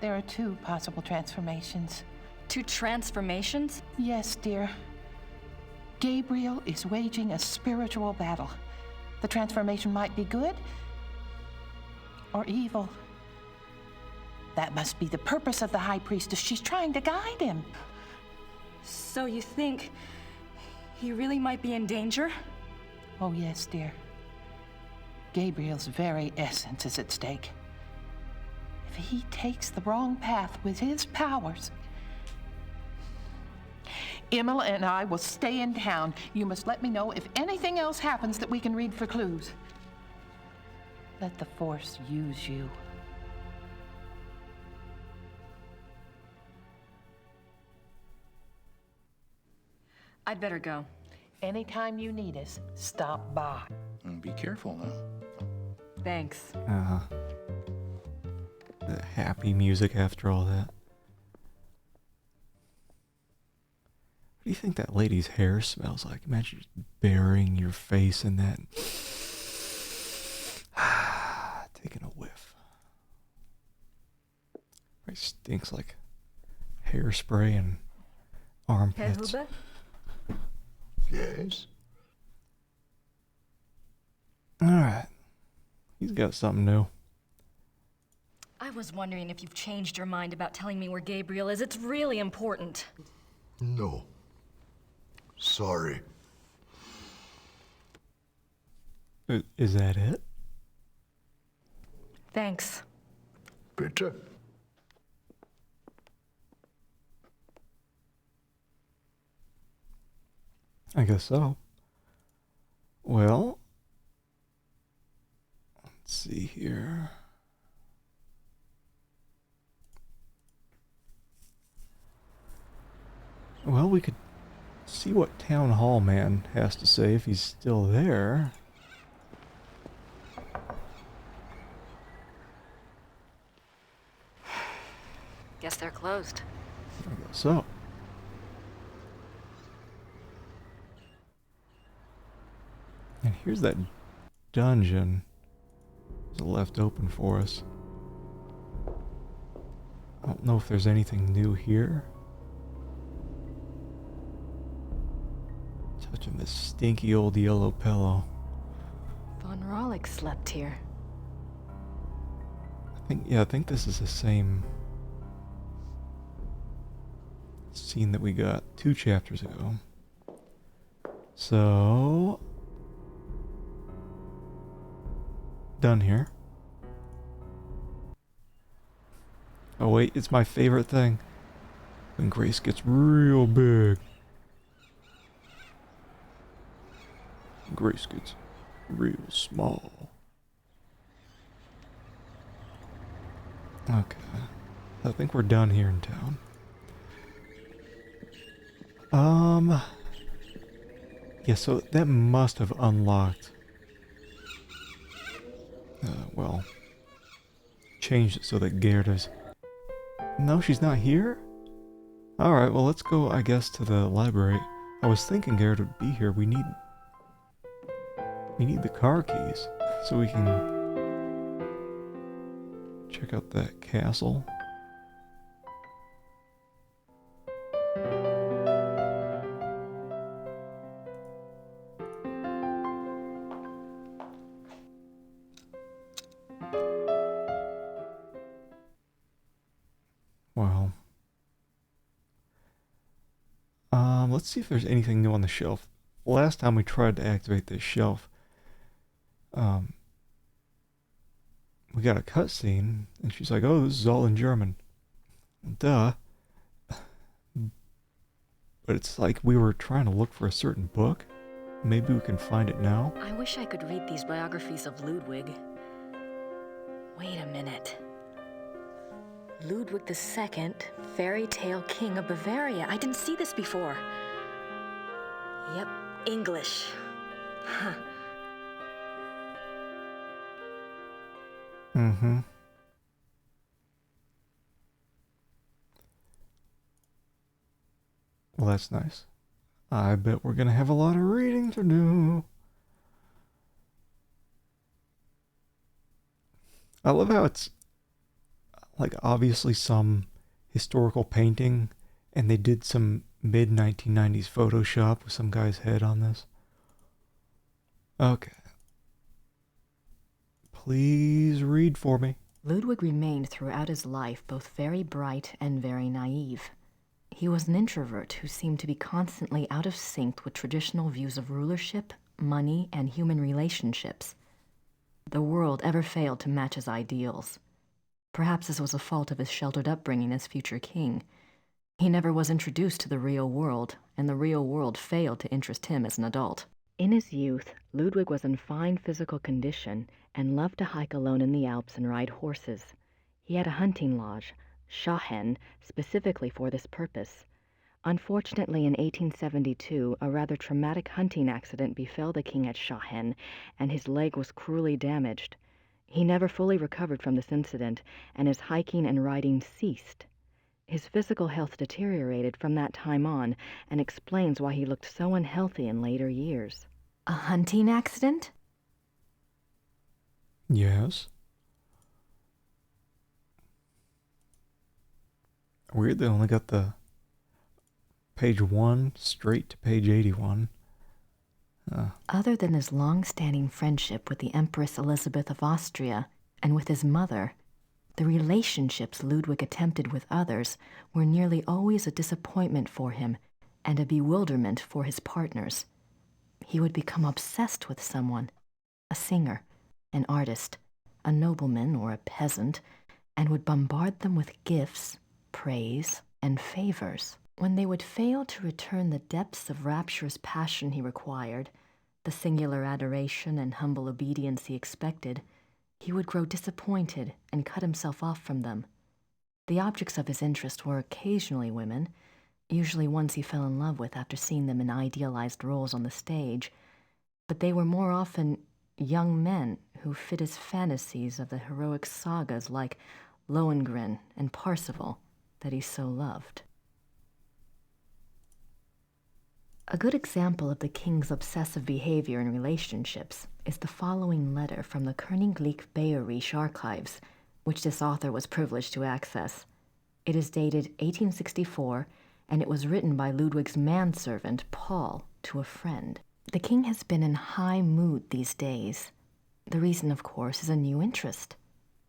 there are 2 possible transformations. 2 transformations? Yes, dear. Gabriel is waging a spiritual battle. The transformation might be good or evil. That must be the purpose of the High Priestess. She's trying to guide him. So you think he really might be in danger? Oh, yes, dear. Gabriel's very essence is at stake. If he takes the wrong path with his powers, Imola and I will stay in town. You must let me know if anything else happens that we can read for clues. Let the Force use you. I'd better go. Anytime you need us, stop by. And be careful now. Thanks. The happy music after all that. What do you think that lady's hair smells like? Imagine just burying your face in that. Taking a whiff. It stinks like hairspray and armpits. Herr Huber? Yes? Alright. He's got something new. I was wondering if you've changed your mind about telling me where Gabriel is. It's really important. No. Sorry. Is that it? Thanks. Bitte. I guess so. Well, let's see here. Well, we could see what Town Hall Man has to say if he's still there. Guess they're closed. I guess so. And here's that dungeon left open for us. I don't know if there's anything new here. Touching this stinky old yellow pillow. Von Rollick slept here. I think this is the same scene that we got 2 chapters ago. So, done here. Oh wait, it's my favorite thing. When Grace gets real big. Grace gets real small. Okay. I think we're done here in town. Yeah, so that must have unlocked. Well, changed it so that Gerda's. No, she's not here? Alright, well, let's go, I guess, to the library. I was thinking Gerda would be here. We need the car keys so we can check out that castle. Well, let's see if there's anything new on the shelf. Last time we tried to activate this shelf, we got a cutscene, and she's like, "Oh, this is all in German." Duh. But it's like we were trying to look for a certain book. Maybe we can find it now. I wish I could read these biographies of Ludwig. Wait a minute. Ludwig II, fairy tale king of Bavaria. I didn't see this before. Yep, English. Huh. Mm-hmm. Well, that's nice. I bet we're gonna have a lot of reading to do. I love how it's like obviously some historical painting, and they did some mid-1990s Photoshop with some guy's head on this. Okay. Please read for me. Ludwig remained throughout his life both very bright and very naive. He was an introvert who seemed to be constantly out of sync with traditional views of rulership, money, and human relationships. The world ever failed to match his ideals. Perhaps this was a fault of his sheltered upbringing as future king. He never was introduced to the real world, and the real world failed to interest him as an adult. In his youth, Ludwig was in fine physical condition and loved to hike alone in the Alps and ride horses. He had a hunting lodge, Schahen, specifically for this purpose. Unfortunately, in 1872, a rather traumatic hunting accident befell the king at Schahen, and his leg was cruelly damaged. He never fully recovered from this incident, and his hiking and riding ceased. His physical health deteriorated from that time on and explains why he looked so unhealthy in later years. A hunting accident? Yes. Weird they only got the page 1 straight to page 81. Other than his long-standing friendship with the Empress Elizabeth of Austria and with his mother, the relationships Ludwig attempted with others were nearly always a disappointment for him and a bewilderment for his partners. He would become obsessed with someone, a singer, an artist, a nobleman or a peasant, and would bombard them with gifts, praise, and favors. When they would fail to return the depths of rapturous passion he required, the singular adoration and humble obedience he expected, he would grow disappointed and cut himself off from them. The objects of his interest were occasionally women, usually ones he fell in love with after seeing them in idealized roles on the stage, but they were more often young men who fit his fantasies of the heroic sagas like Lohengrin and Parsifal that he so loved. A good example of the king's obsessive behavior in relationships is the following letter from the Königlich Bayerische archives, which this author was privileged to access. It is dated 1864, and it was written by Ludwig's manservant, Paul, to a friend. The king has been in high mood these days. The reason, of course, is a new interest.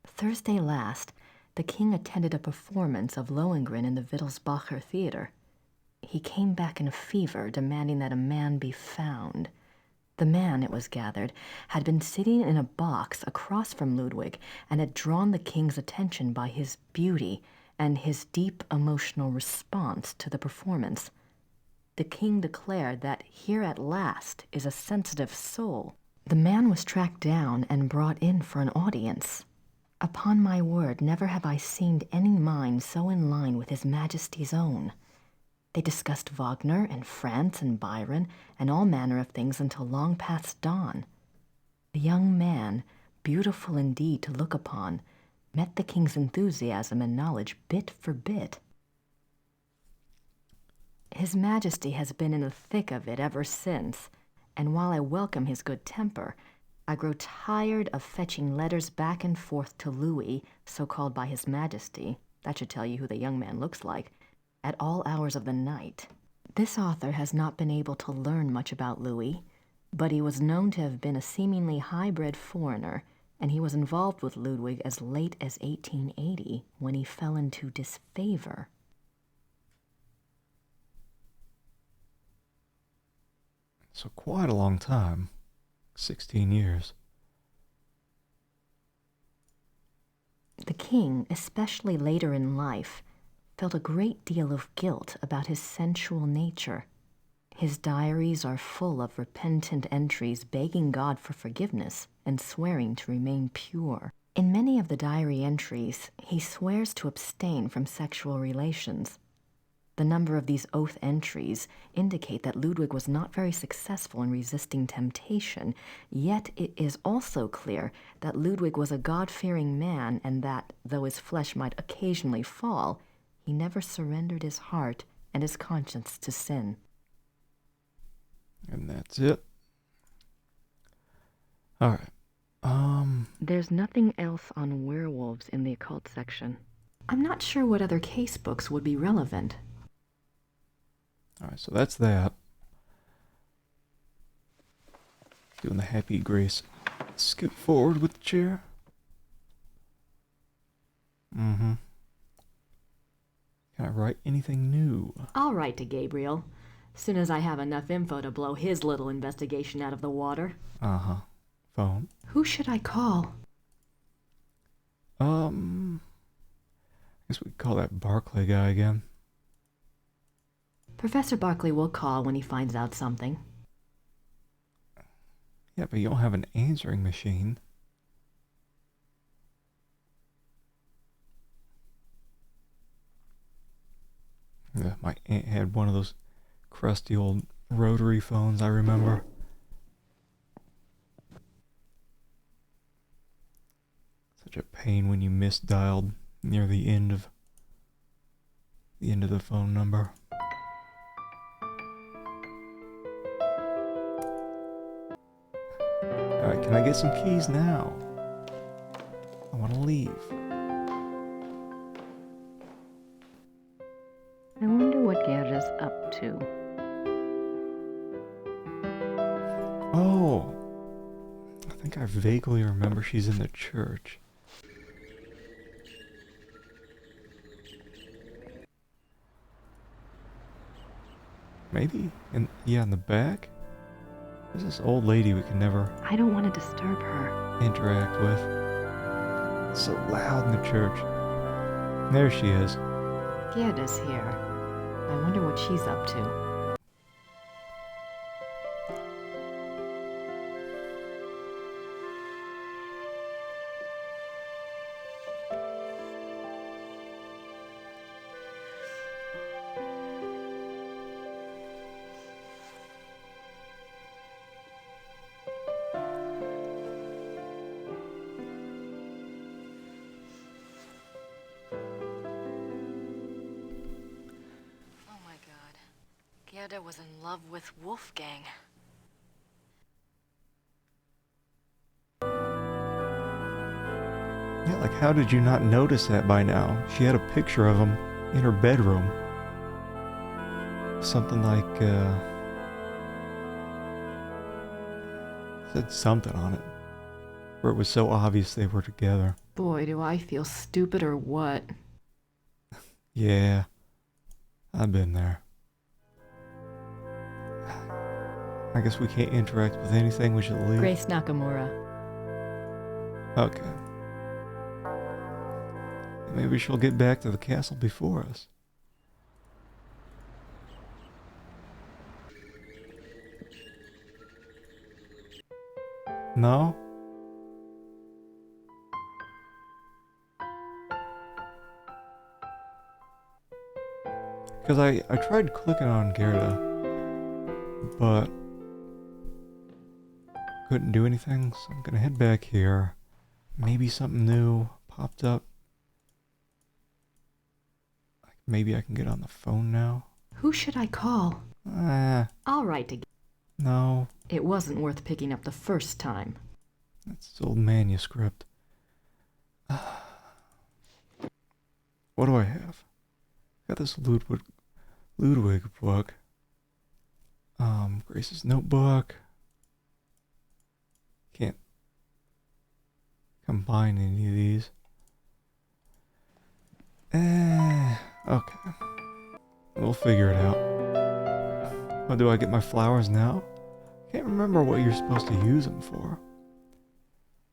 Thursday last, the king attended a performance of Lohengrin in the Wittelsbacher Theater. He came back in a fever, demanding that a man be found. The man, it was gathered, had been sitting in a box across from Ludwig and had drawn the king's attention by his beauty and his deep emotional response to the performance. The king declared that here at last is a sensitive soul. The man was tracked down and brought in for an audience. Upon my word, never have I seen any mind so in line with His Majesty's own. They discussed Wagner and France and Byron and all manner of things until long past dawn. The young man, beautiful indeed to look upon, met the king's enthusiasm and knowledge bit for bit. His Majesty has been in the thick of it ever since, and while I welcome his good temper, I grow tired of fetching letters back and forth to Louis, so called by His Majesty, that should tell you who the young man looks like, at all hours of the night. This author has not been able to learn much about Louis, but he was known to have been a seemingly high-bred foreigner, and he was involved with Ludwig as late as 1880, when he fell into disfavor. So quite a long time. 16 years. The king, especially later in life, felt a great deal of guilt about his sensual nature. His diaries are full of repentant entries begging God for forgiveness and swearing to remain pure. In many of the diary entries, he swears to abstain from sexual relations. The number of these oath entries indicate that Ludwig was not very successful in resisting temptation, yet it is also clear that Ludwig was a God-fearing man and that, though his flesh might occasionally fall, he never surrendered his heart and his conscience to sin. And that's it. All right. There's nothing else on werewolves in the occult section. I'm not sure what other case books would be relevant. All right, so that's that. Doing the happy grace. Skip forward with the chair. Mm-hmm. Can I write anything new? I'll write to Gabriel, soon as I have enough info to blow his little investigation out of the water. Uh-huh. Phone. Who should I call? I guess we could call that Barclay guy again. Professor Barclay will call when he finds out something. Yeah, but you don't have an answering machine. Yeah, my aunt had one of those crusty old rotary phones, I remember. Such a pain when you misdialed near the end of the end of the phone number. Alright, can I get some keys now? I want to leave. I wonder what Gerda's up to. Oh! I think I vaguely remember she's in the church. Maybe? In the back? There's this old lady we can never I don't want to disturb her. interact with. It's so loud in the church. There she is. Gerda's here. I wonder what she's up to. Gerda was in love with Wolfgang. Yeah, like how did you not notice that by now? She had a picture of him in her bedroom. Something like, said something on it. Where it was so obvious they were together. Boy, do I feel stupid or what? Yeah. I've been there. I guess we can't interact with anything, we should leave. Grace Nakamura. Okay. Maybe she'll get back to the castle before us. No? Because I tried clicking on Gerda, but couldn't do anything, so I'm gonna head back here. Maybe something new popped up. Maybe I can get on the phone now. Who should I call? I'll write to. No. It wasn't worth picking up the first time. That's the old manuscript. What do I have? Got this Ludwig book. Grace's notebook. Can't combine any of these. Okay. We'll figure it out. Oh, do I get my flowers now? Can't remember what you're supposed to use them for.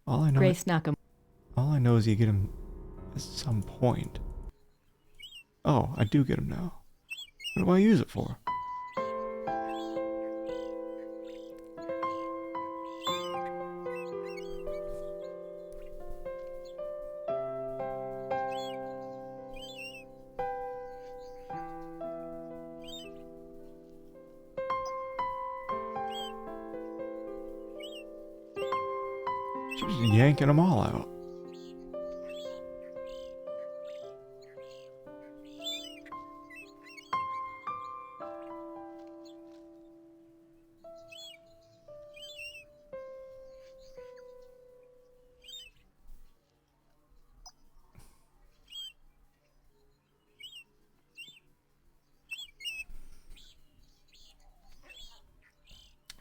All I know Grace Nakamura. All I know is you get them at some point. Oh, I do get them now. What do I use it for? She's just yanking them all out.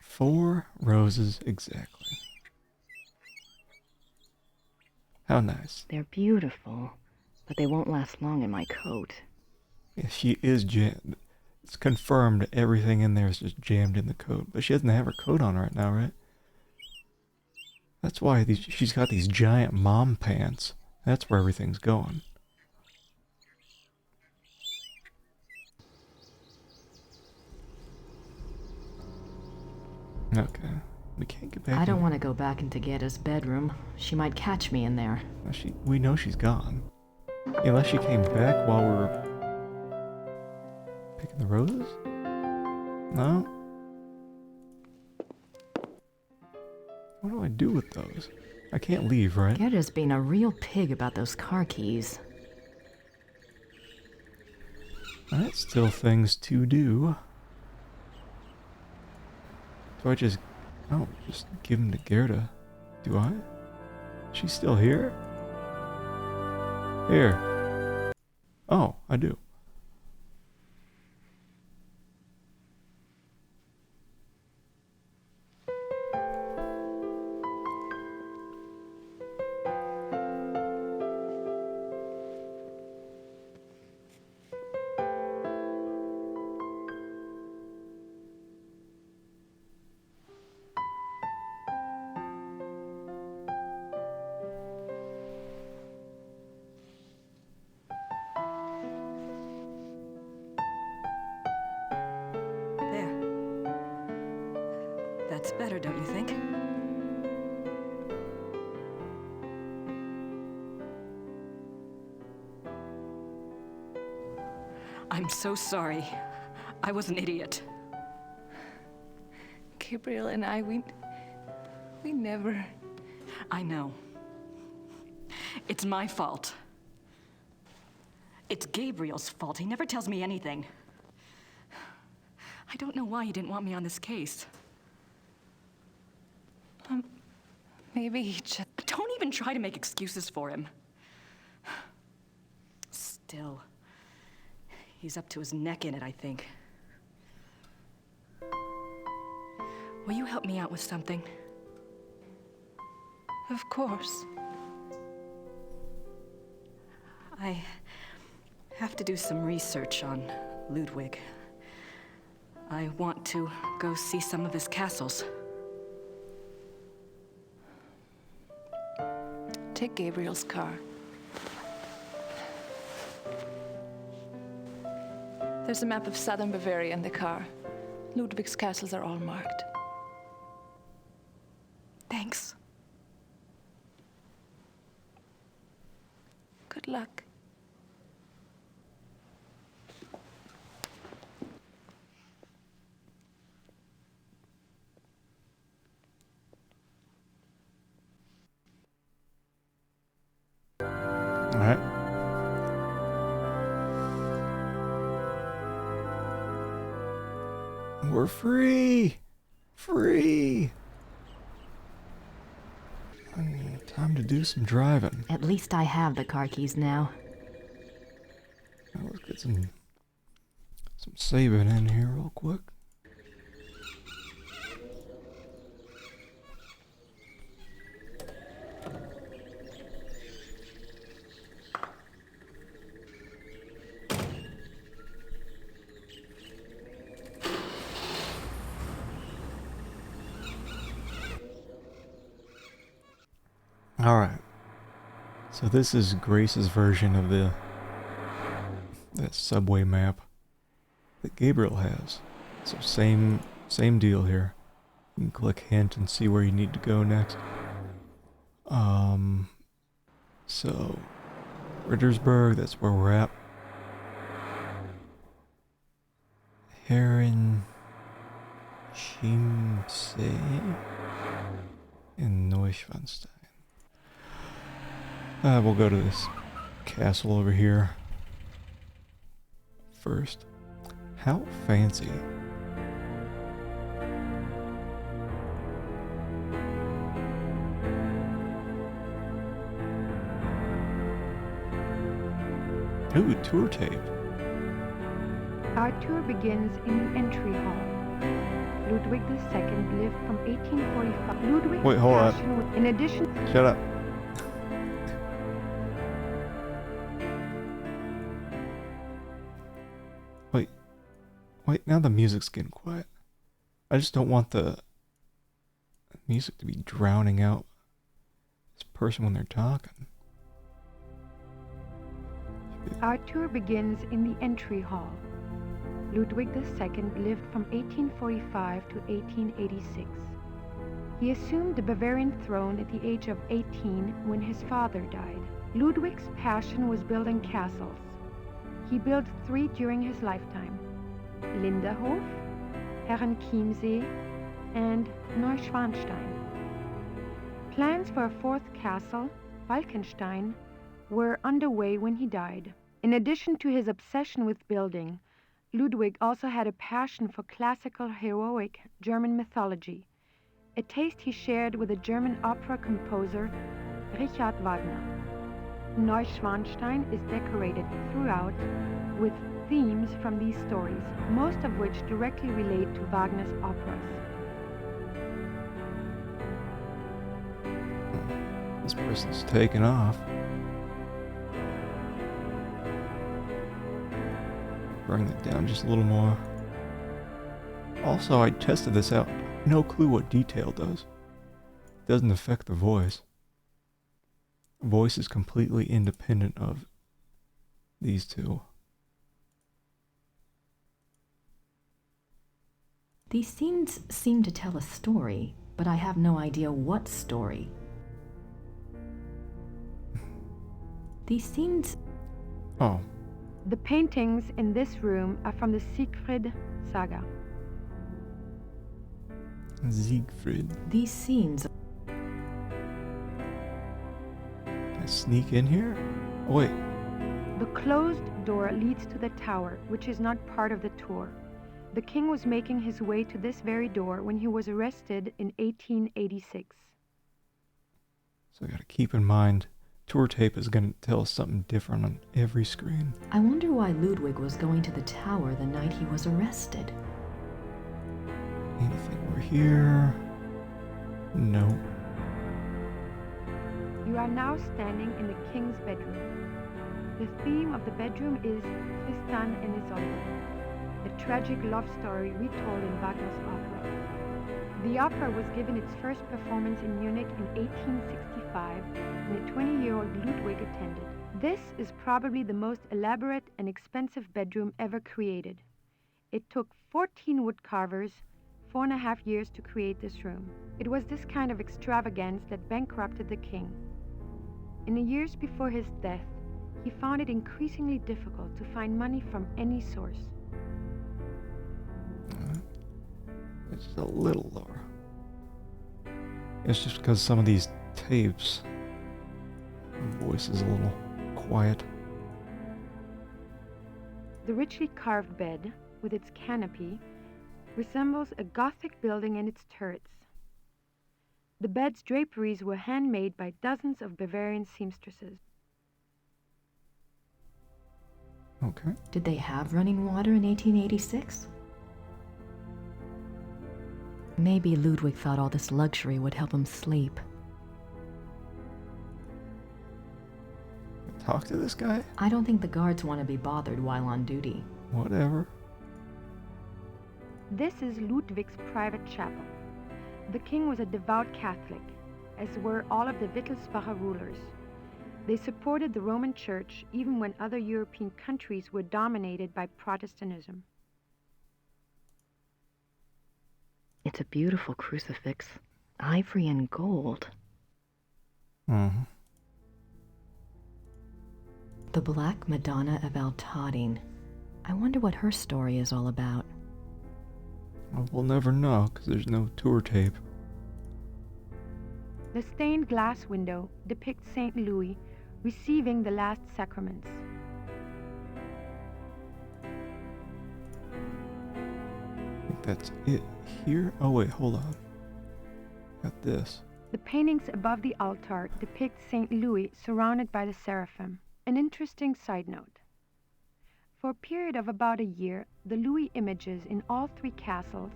Four roses exactly. How nice. They're beautiful, but they won't last long in my coat. Yeah, she is jammed. It's confirmed everything in there is just jammed in the coat. But she doesn't have her coat on right now, right? That's why she's got these giant mom pants. That's where everything's going. Okay. We can't get back. I don't want to go back into Gerda's bedroom. She might catch me in there. We know she's gone. Unless she came back while we were picking the roses? No? What do I do with those? I can't leave, right? Gerda's being a real pig about those car keys. Alright, still things to do. Do I just... Oh, just give him to Gerda. Do I? She's still here? Here. Oh, I do. That's better, don't you think? I'm so sorry. I was an idiot. Gabriel and I, we never... I know. It's my fault. It's Gabriel's fault. He never tells me anything. I don't know why he didn't want me on this case. Maybe he just... Don't even try to make excuses for him. Still, he's up to his neck in it, I think. Will you help me out with something? Of course. I have to do some research on Ludwig. I want to go see some of his castles. Take Gabriel's car. There's a map of southern Bavaria in the car. Ludwig's castles are all marked. Thanks. Good luck. Alright. We're free! Free! Time to do some driving. At least I have the car keys now. Now let's get some saving in here real quick. Alright, so this is Grace's version of that subway map that Gabriel has. So same deal here. You can click hint and see where you need to go next. So Rittersburg, that's where we're at. Herren Chiemsee in Neuschwanstein. We'll go to this castle over here first. How fancy. Ooh, tour tape. Our tour begins in the entry hall. Ludwig II lived from 1845. Ludwig's Wait, hold on. passion was, in addition... Shut up. Wait, now the music's getting quiet. I just don't want the music to be drowning out this person when they're talking. Our tour begins in the entry hall. Ludwig II lived from 1845 to 1886. He assumed the Bavarian throne at the age of 18 when his father died. Ludwig's passion was building castles. He built 3 during his lifetime: Linderhof, Herrenchiemsee, and Neuschwanstein. Plans for a 4th castle, Falkenstein, were underway when he died. In addition to his obsession with building, Ludwig also had a passion for classical heroic German mythology, a taste he shared with the German opera composer Richard Wagner. Neuschwanstein is decorated throughout with themes from these stories, most of which directly relate to Wagner's operas. This person's taken off. Bring it down just a little more. Also, I tested this out. No clue what detail does. Doesn't affect the voice. The voice is completely independent of these two. These scenes seem to tell a story, but I have no idea what story. These scenes... Oh. The paintings in this room are from the Siegfried saga. Siegfried. These scenes... Can I sneak in here? Oh, wait. The closed door leads to the tower, which is not part of the tour. The king was making his way to this very door when he was arrested in 1886. So I gotta keep in mind, tour tape is gonna tell us something different on every screen. I wonder why Ludwig was going to the tower the night he was arrested. Anything over here? No. You are now standing in the king's bedroom. The theme of the bedroom is Tristan and Isolde, a tragic love story retold in Wagner's opera. The opera was given its first performance in Munich in 1865, and a 20-year-old Ludwig attended. This is probably the most elaborate and expensive bedroom ever created. It took 14 woodcarvers 4.5 years to create this room. It was this kind of extravagance that bankrupted the king. In the years before his death, he found it increasingly difficult to find money from any source. It's just a little lower. It's just because some of these tapes, the voice is a little quiet. The richly carved bed, with its canopy, resembles a Gothic building and its turrets. The bed's draperies were handmade by dozens of Bavarian seamstresses. Okay. Did they have running water in 1886? Maybe Ludwig thought all this luxury would help him sleep. Talk to this guy? I don't think the guards want to be bothered while on duty. Whatever. This is Ludwig's private chapel. The king was a devout Catholic, as were all of the Wittelsbacher rulers. They supported the Roman Church even when other European countries were dominated by Protestantism. It's a beautiful crucifix, ivory and gold. Mm-hmm. The Black Madonna of Altadine. I wonder what her story is all about. Well, we'll never know, because there's no tour tape. The stained glass window depicts St. Louis receiving the last sacraments. I think that's it here. Oh wait, hold on. Got this. The paintings above the altar depict St. Louis surrounded by the seraphim. An interesting side note. For a period of about a year, the Louis images in all three castles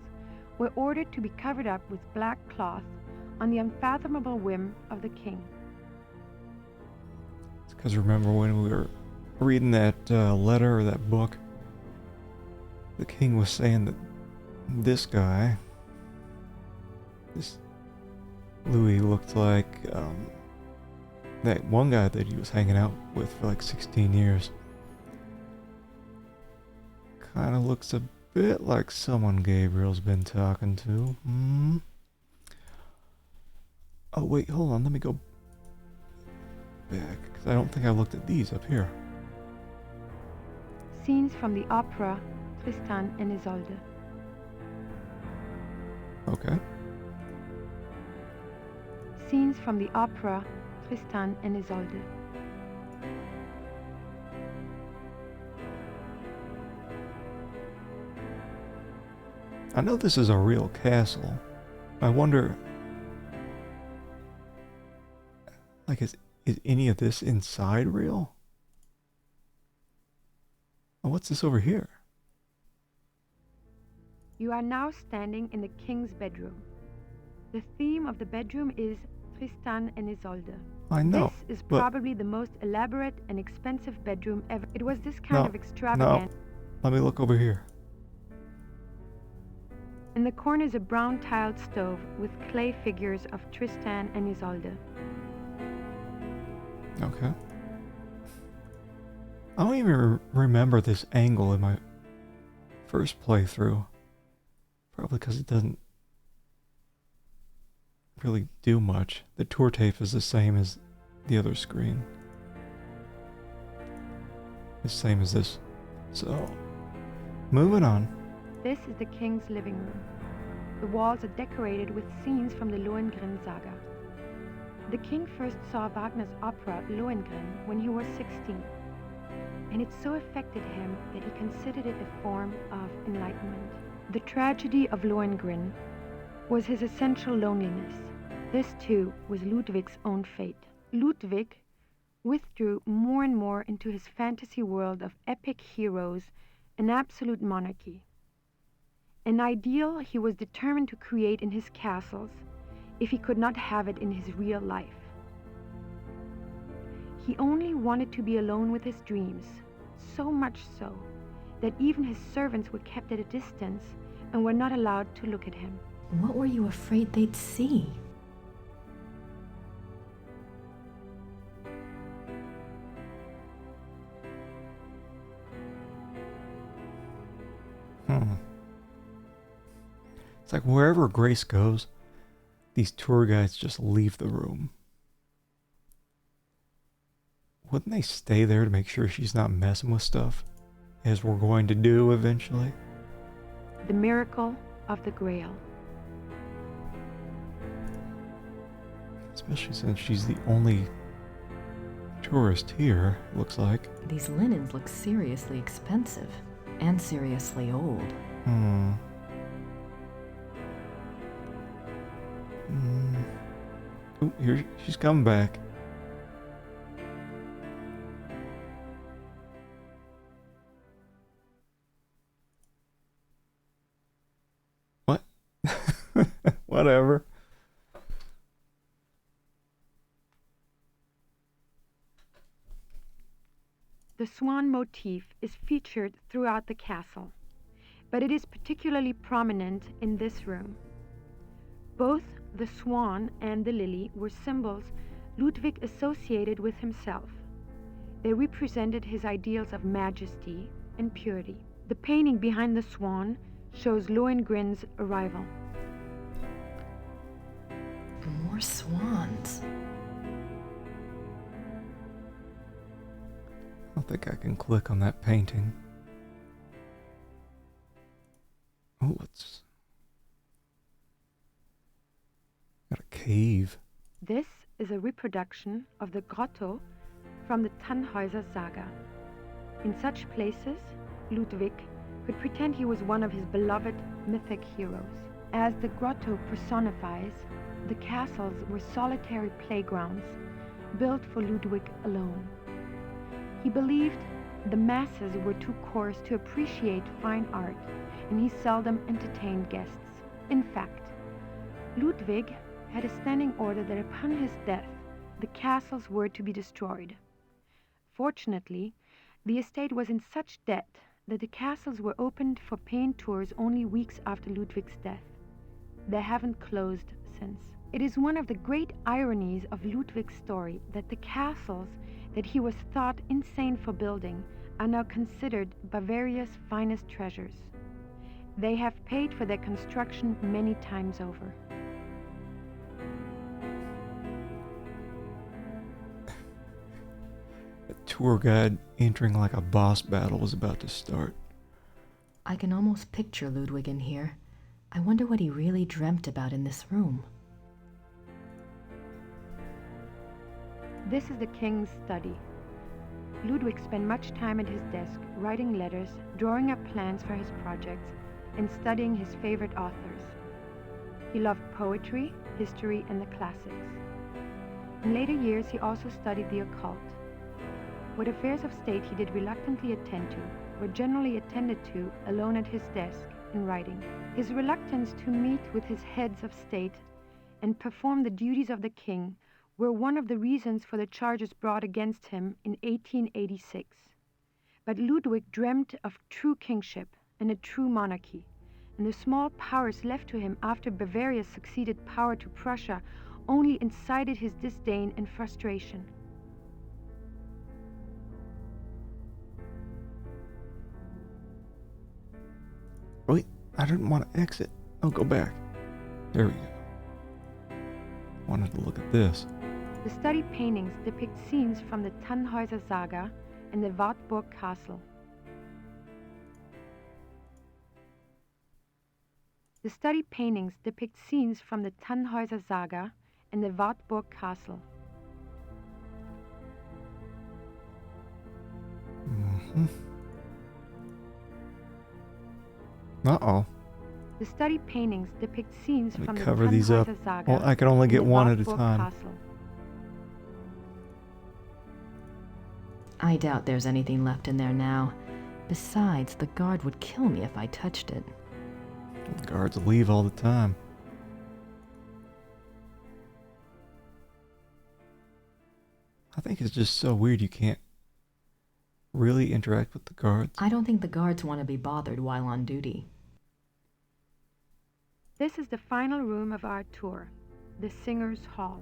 were ordered to be covered up with black cloth on the unfathomable whim of the king. It's because remember when we were reading that letter or that book, the king was saying that this guy, this Louis, looked like that one guy that he was hanging out with for like 16 years. Kind of looks a bit like someone Gabriel's been talking to. Oh wait, hold on, let me go back, because I don't think I looked at these up here. Scenes from the opera Tristan and Isolde. Okay. Scenes from the opera Tristan and Isolde. I know this is a real castle. I wonder, like, is any of this inside real? Oh, what's this over here? You are now standing in the king's bedroom. The theme of the bedroom is Tristan and Isolde. I know. This is but probably the most elaborate and expensive bedroom ever. It was this kind of extravagant. No, let me look over here. In the corner is a brown tiled stove with clay figures of Tristan and Isolde. Okay. I don't even remember this angle in my first playthrough. Probably because it doesn't really do much. The tour tape is the same as the other screen. The same as this. So, moving on. This is the king's living room. The walls are decorated with scenes from the Lohengrin saga. The king first saw Wagner's opera Lohengrin when he was 16, and it so affected him that he considered it a form of enlightenment. The tragedy of Lohengrin was his essential loneliness. This too was Ludwig's own fate. Ludwig withdrew more and more into his fantasy world of epic heroes and absolute monarchy. An ideal he was determined to create in his castles if he could not have it in his real life. He only wanted to be alone with his dreams, so much so that even his servants were kept at a distance and were not allowed to look at him. What were you afraid they'd see? It's like wherever Grace goes, these tour guides just leave the room. Wouldn't they stay there to make sure she's not messing with stuff, as we're going to do eventually? The miracle of the Grail. Especially since she's the only tourist here, looks like. These linens look seriously expensive and seriously old. Ooh, here she's coming back. What? Whatever. The swan motif is featured throughout the castle, but it is particularly prominent in this room. Both the swan and the lily were symbols Ludwig associated with himself. They represented his ideals of majesty and purity. The painting behind the swan shows Lohengrin's arrival. More swans. I don't think I can click on that painting. Oh, it's got a cave. This is a reproduction of the grotto from the Tannhäuser saga. In such places, Ludwig could pretend he was one of his beloved mythic heroes. As the grotto personifies, the castles were solitary playgrounds built for Ludwig alone. He believed the masses were too coarse to appreciate fine art, and he seldom entertained guests. In fact, Ludwig had a standing order that upon his death, the castles were to be destroyed. Fortunately, the estate was in such debt that the castles were opened for paying tours only weeks after Ludwig's death. They haven't closed since. It is one of the great ironies of Ludwig's story that the castles that he was thought insane for building are now considered Bavaria's finest treasures. They have paid for their construction many times over. A tour guide entering like a boss battle was about to start. I can almost picture Ludwig in here. I wonder what he really dreamt about in this room. This is the king's study. Ludwig spent much time at his desk, writing letters, drawing up plans for his projects, and studying his favorite authors. He loved poetry, history, and the classics. In later years, he also studied the occult. What affairs of state he did reluctantly attend to, were generally attended to alone at his desk in writing. His reluctance to meet with his heads of state and perform the duties of the king were one of the reasons for the charges brought against him in 1886. But Ludwig dreamt of true kingship and a true monarchy, and the small powers left to him after Bavaria's succeeded power to Prussia only incited his disdain and frustration. Wait, I didn't want to exit. Oh, go back. There we go. Wanted to look at this. The study paintings depict scenes from the Tannhäuser Saga and the Wartburg Castle. The study paintings depict scenes from the Tannhäuser Saga and the Wartburg Castle. Mm-hmm. Uh-oh. The study paintings depict scenes from the Cover these up. Tannhäuser Saga. Well, I can only get and the one at a Wartburg time. Castle. I doubt there's anything left in there now. Besides, the guard would kill me if I touched it. Guards leave all the time. I think it's just so weird you can't really interact with the guards. I don't think the guards want to be bothered while on duty. This is the final room of our tour, the Singers' Hall.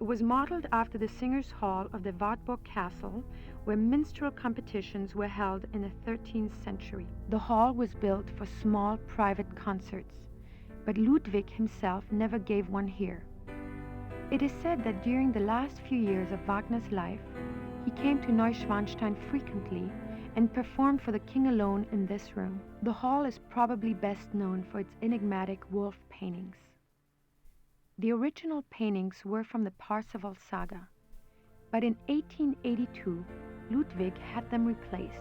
It was modeled after the Singers' Hall of the Wartburg Castle, where minstrel competitions were held in the 13th century. The hall was built for small private concerts, but Ludwig himself never gave one here. It is said that during the last few years of Wagner's life, he came to Neuschwanstein frequently and performed for the king alone in this room. The hall is probably best known for its enigmatic wolf paintings. The original paintings were from the Parsifal saga, but in 1882, Ludwig had them replaced,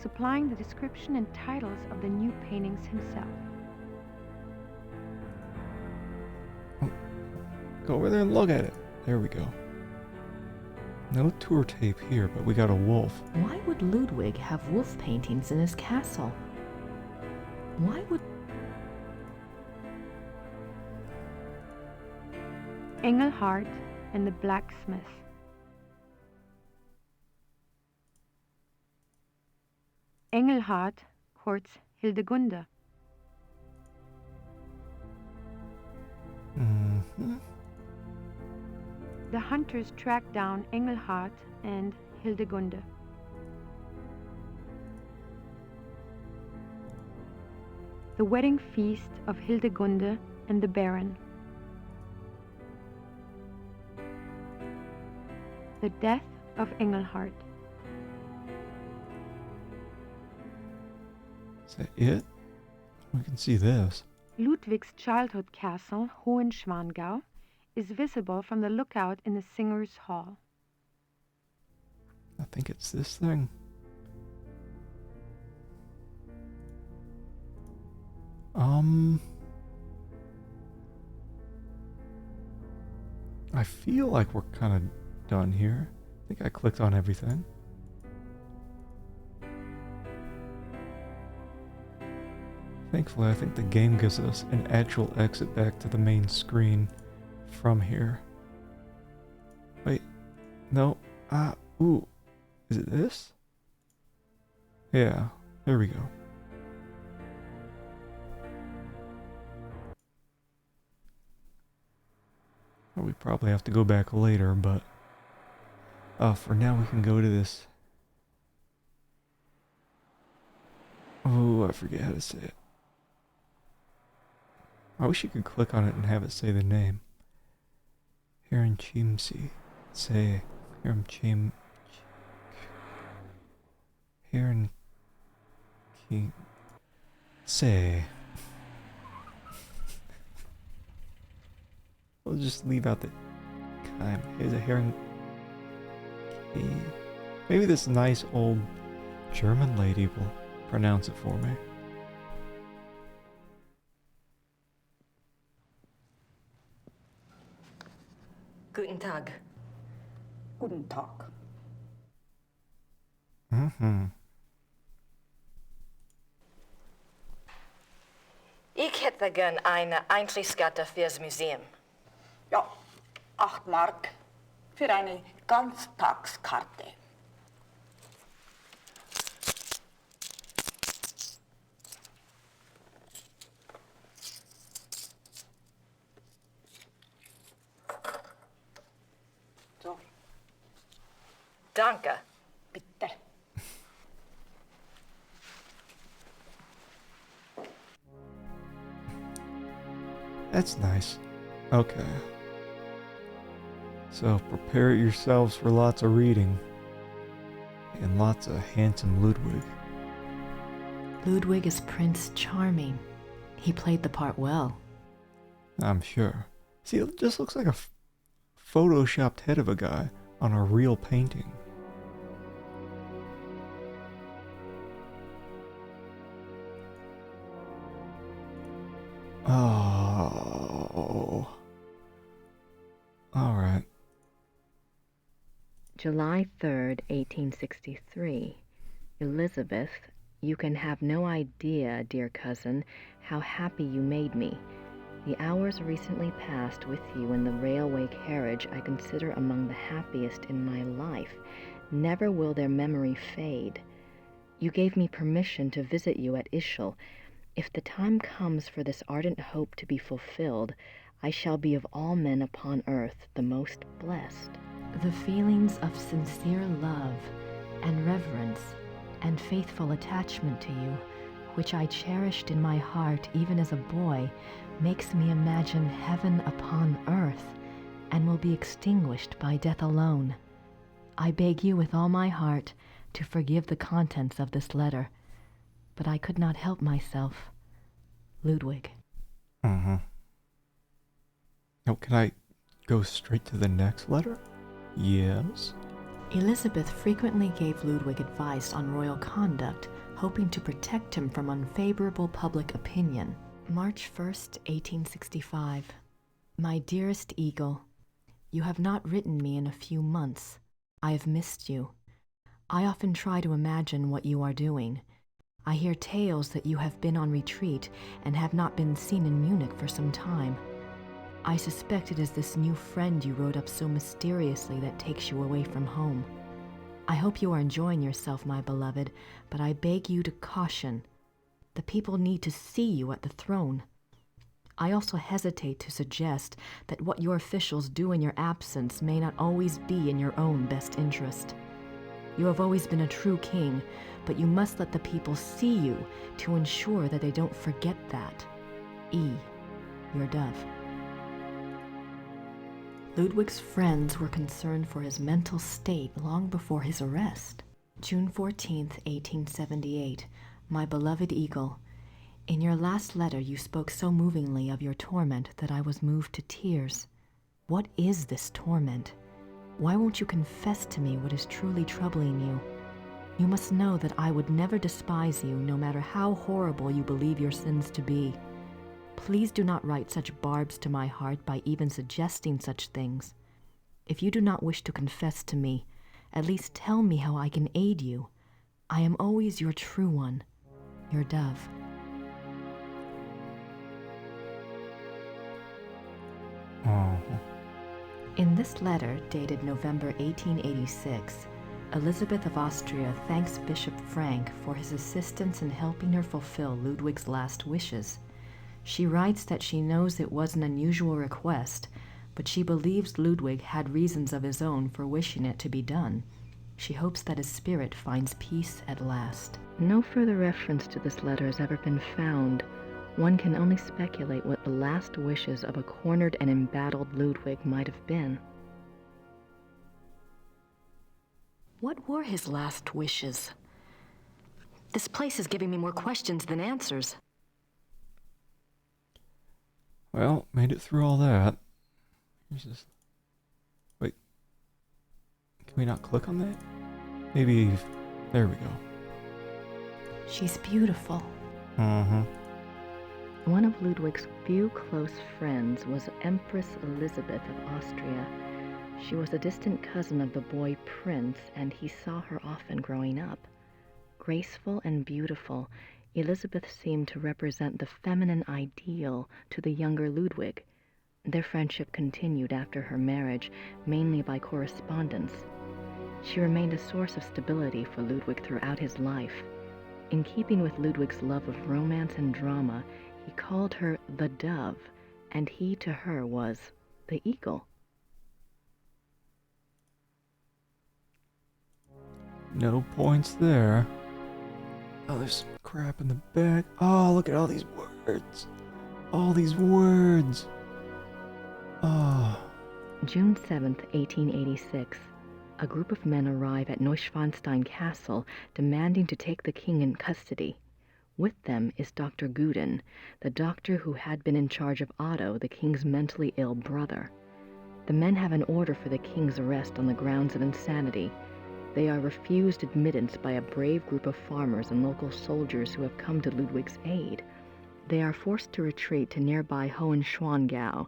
supplying the description and titles of the new paintings himself. Go over there and look at it. There we go. No tour tape here, but we got a wolf. Why would Ludwig have wolf paintings in his castle? Why would... Engelhard and the Blacksmith. Engelhard courts Hildegunde. Mm-hmm. The hunters track down Engelhard and Hildegunde. The wedding feast of Hildegunde and the Baron. The death of Engelhard. Is that it? We can see this. Ludwig's childhood castle, Hohenschwangau, is visible from the lookout in the Singers' Hall. I think it's this thing. I feel like we're kind of done here. I think I clicked on everything. Thankfully, I think the game gives us an actual exit back to the main screen from here. Wait, no, ooh, is it this? Yeah, there we go. Well, we probably have to go back later, but for now we can go to this. Oh, I forget how to say it. I wish you could click on it and have it say the name. Heron Chimsey. Say Heron Chim. Heron King. Say. We'll just leave out the time. Here's a Heron. Maybe this nice old German lady will pronounce it for me. Guten Tag. Guten Tag. Mm-hmm. Ich hätte gern eine Eintrittskarte fürs Museum. Ja, 8 Mark für eine Ganztagskarte. So. Danke. Bitte. That's nice. Okay. So prepare yourselves for lots of reading. And lots of handsome Ludwig. Ludwig is Prince Charming. He played the part well. I'm sure. See, it just looks like a photoshopped head of a guy on a real painting. Oh. All right. July 3rd, 1863. Elizabeth, you can have no idea, dear cousin, how happy you made me. The hours recently passed with you in the railway carriage I consider among the happiest in my life. Never will their memory fade. You gave me permission to visit you at Ischl. If the time comes for this ardent hope to be fulfilled, I shall be of all men upon earth the most blessed. The feelings of sincere love and reverence and faithful attachment to you, which I cherished in my heart even as a boy, makes me imagine heaven upon earth and will be extinguished by death alone. I beg you with all my heart to forgive the contents of this letter, but I could not help myself. Ludwig. Mm-hmm. Oh, can I go straight to the next letter? Yes. Elizabeth frequently gave Ludwig advice on royal conduct, hoping to protect him from unfavorable public opinion. March 1st, 1865. My dearest Eagle, you have not written me in a few months. I have missed you. I often try to imagine what you are doing. I hear tales that you have been on retreat and have not been seen in Munich for some time. I suspect it is this new friend you wrote up so mysteriously that takes you away from home. I hope you are enjoying yourself, my beloved, but I beg you to caution. The people need to see you at the throne. I also hesitate to suggest that what your officials do in your absence may not always be in your own best interest. You have always been a true king, but you must let the people see you to ensure that they don't forget that. E. Your dove. Ludwig's friends were concerned for his mental state long before his arrest. June 14th, 1878. My beloved Eagle, in your last letter you spoke so movingly of your torment that I was moved to tears. What is this torment? Why won't you confess to me what is truly troubling you? You must know that I would never despise you, no matter how horrible you believe your sins to be. Please do not write such barbs to my heart by even suggesting such things. If you do not wish to confess to me, at least tell me how I can aid you. I am always your true one, your dove. Oh. In this letter, dated November 1886, Elizabeth of Austria thanks Bishop Frank for his assistance in helping her fulfill Ludwig's last wishes. She writes that she knows it was an unusual request, but she believes Ludwig had reasons of his own for wishing it to be done. She hopes that his spirit finds peace at last. No further reference to this letter has ever been found. One can only speculate what the last wishes of a cornered and embattled Ludwig might have been. What were his last wishes? This place is giving me more questions than answers. Well, made it through all that. Here's this. Wait. Can we not click on that? Maybe. There we go. She's beautiful. Mm-hmm. One of Ludwig's few close friends was Empress Elizabeth of Austria. She was a distant cousin of the boy Prince, and he saw her often growing up. Graceful and beautiful, Elizabeth seemed to represent the feminine ideal to the younger Ludwig. Their friendship continued after her marriage, mainly by correspondence. She remained a source of stability for Ludwig throughout his life. In keeping with Ludwig's love of romance and drama, he called her the Dove, and he to her was the Eagle. No points there. Oh, there's crap in the back. Oh, look at all these words. All these words. Oh. June 7th, 1886. A group of men arrive at Neuschwanstein Castle demanding to take the king in custody. With them is Dr. Guden, the doctor who had been in charge of Otto, the king's mentally ill brother. The men have an order for the king's arrest on the grounds of insanity. They are refused admittance by a brave group of farmers and local soldiers who have come to Ludwig's aid. They are forced to retreat to nearby Hohenschwangau.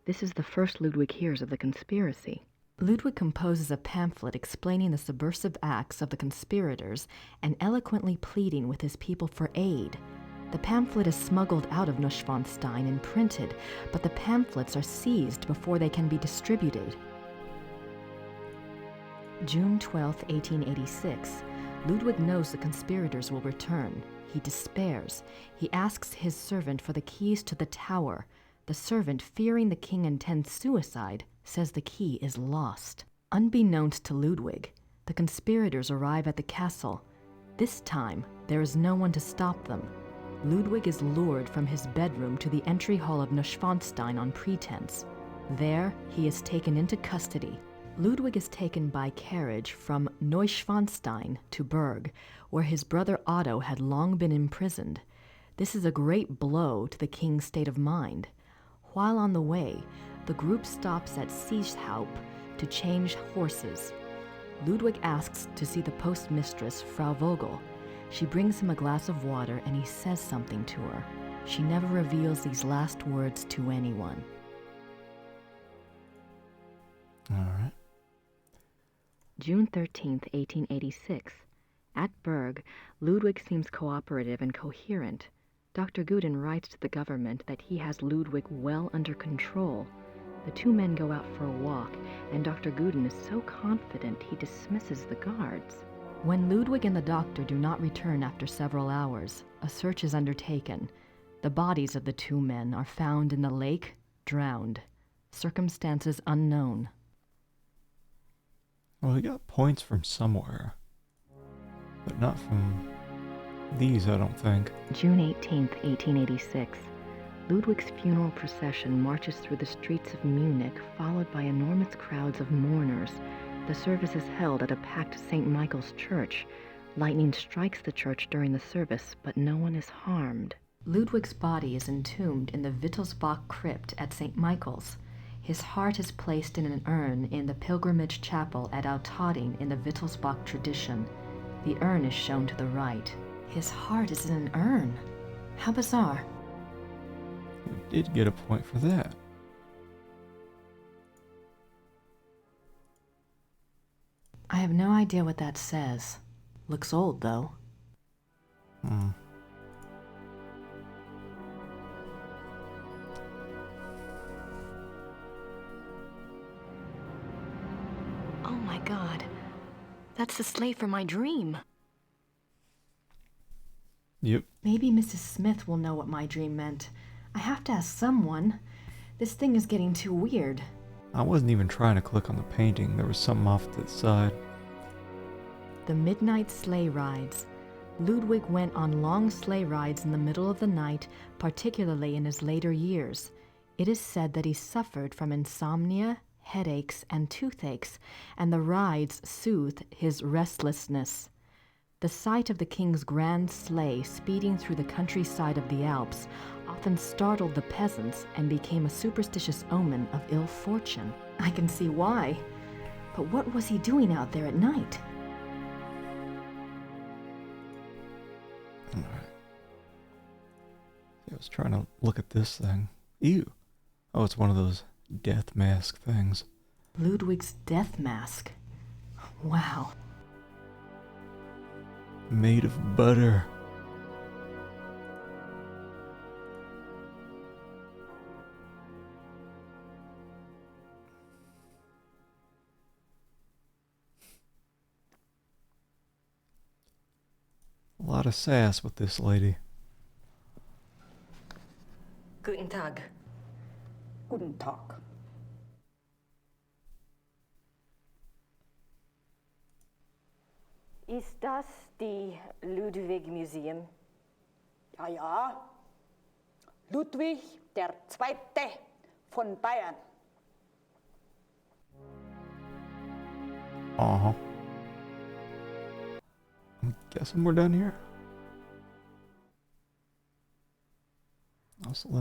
This is the first Ludwig hears of the conspiracy. Ludwig composes a pamphlet explaining the subversive acts of the conspirators and eloquently pleading with his people for aid. The pamphlet is smuggled out of Neuschwanstein and printed, but the pamphlets are seized before they can be distributed. June 12, 1886. Ludwig knows the conspirators will return. He despairs. He asks his servant for the keys to the tower. The servant, fearing the king intends suicide, says the key is lost. Unbeknownst to Ludwig, the conspirators arrive at the castle. This time, there is no one to stop them. Ludwig is lured from his bedroom to the entry hall of Neuschwanstein on pretense. There, he is taken into custody. Ludwig is taken by carriage from Neuschwanstein to Berg, where his brother Otto had long been imprisoned. This is a great blow to the king's state of mind. While on the way, the group stops at Seeshaupt to change horses. Ludwig asks to see the postmistress, Frau Vogel. She brings him a glass of water and he says something to her. She never reveals these last words to anyone. All right. June 13th, 1886. At Berg, Ludwig seems cooperative and coherent. Dr. Guden writes to the government that he has Ludwig well under control. The two men go out for a walk, and Dr. Guden is so confident he dismisses the guards. When Ludwig and the doctor do not return after several hours, a search is undertaken. The bodies of the two men are found in the lake, drowned. Circumstances unknown. Well, we got points from somewhere, but not from these, I don't think. June 18th, 1886. Ludwig's funeral procession marches through the streets of Munich, followed by enormous crowds of mourners. The service is held at a packed St. Michael's church. Lightning strikes the church during the service, but no one is harmed. Ludwig's body is entombed in the Wittelsbach crypt at St. Michael's. His heart is placed in an urn in the pilgrimage chapel at Altading in the Wittelsbach tradition. The urn is shown to the right. His heart is in an urn. How bizarre. We did get a point for that. I have no idea what that says. Looks old, though. Oh my God. That's the slate from my dream. Yep. Maybe Mrs. Smith will know what my dream meant. I have to ask someone. This thing is getting too weird. I wasn't even trying to click on the painting. There was something off to the side. The midnight sleigh rides. Ludwig went on long sleigh rides in the middle of the night, particularly in his later years. It is said that he suffered from insomnia, headaches, and toothaches, and the rides soothed his restlessness. The sight of the king's grand sleigh speeding through the countryside of the Alps often startled the peasants and became a superstitious omen of ill fortune. I can see why. But what was he doing out there at night? Alright. I was trying to look at this thing. Ew. Oh, it's one of those death mask things. Ludwig's death mask. Wow. Made of butter. A lot of sass with this lady. Guten Tag. Guten Tag. Ist das die Ludwig Museum? Ja, ja. Ludwig der Zweite von Bayern. Uh-huh. I'm guessing we're done here. Also, it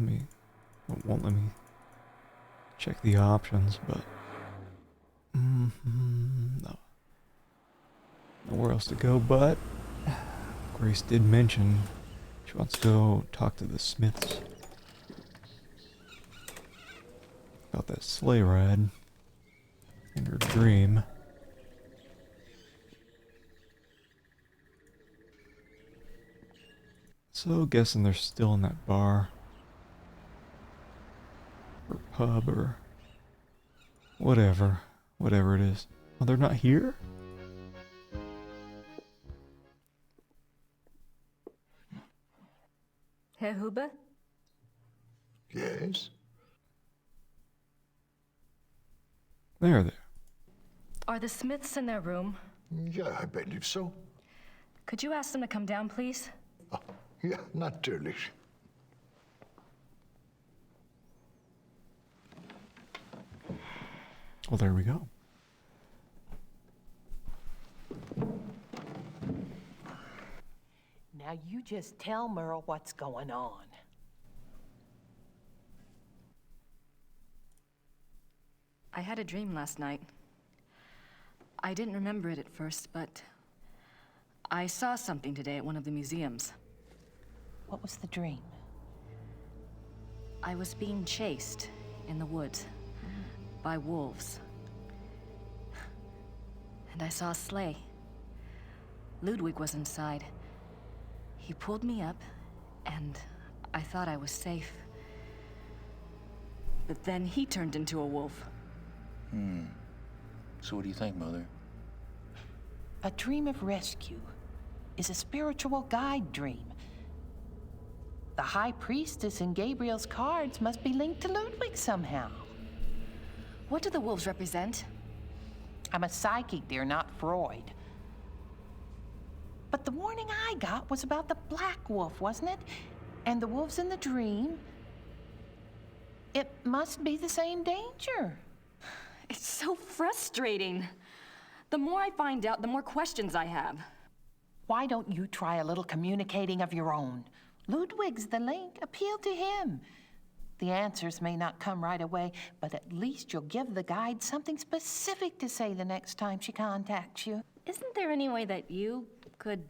won't let me check the options, but no. Nowhere else to go, but Grace did mention she wants to go talk to the Smiths about that sleigh ride in her dream. So, guessing they're still in that bar or pub or whatever it is. Oh, they're not here? Herr Huber? Yes? There. Are the Smiths in their room? Yeah, I believe so. Could you ask them to come down, please? Ja, natürlich. Well, there we go. Now you just tell Merle what's going on. I had a dream last night. I didn't remember it at first, but I saw something today at one of the museums. What was the dream? I was being chased in the woods by wolves. And I saw a sleigh. Ludwig was inside. He pulled me up, and I thought I was safe. But then he turned into a wolf. So what do you think, Mother? A dream of rescue is a spiritual guide dream. The High Priestess in Gabriel's cards must be linked to Ludwig somehow. What do the wolves represent? I'm a psychic, dear, not Freud. But the warning I got was about the black wolf, wasn't it? And the wolves in the dream. It must be the same danger. It's so frustrating. The more I find out, the more questions I have. Why don't you try a little communicating of your own? Ludwig's the link. Appeal to him. The answers may not come right away, but at least you'll give the guide something specific to say the next time she contacts you. Isn't there any way that you could,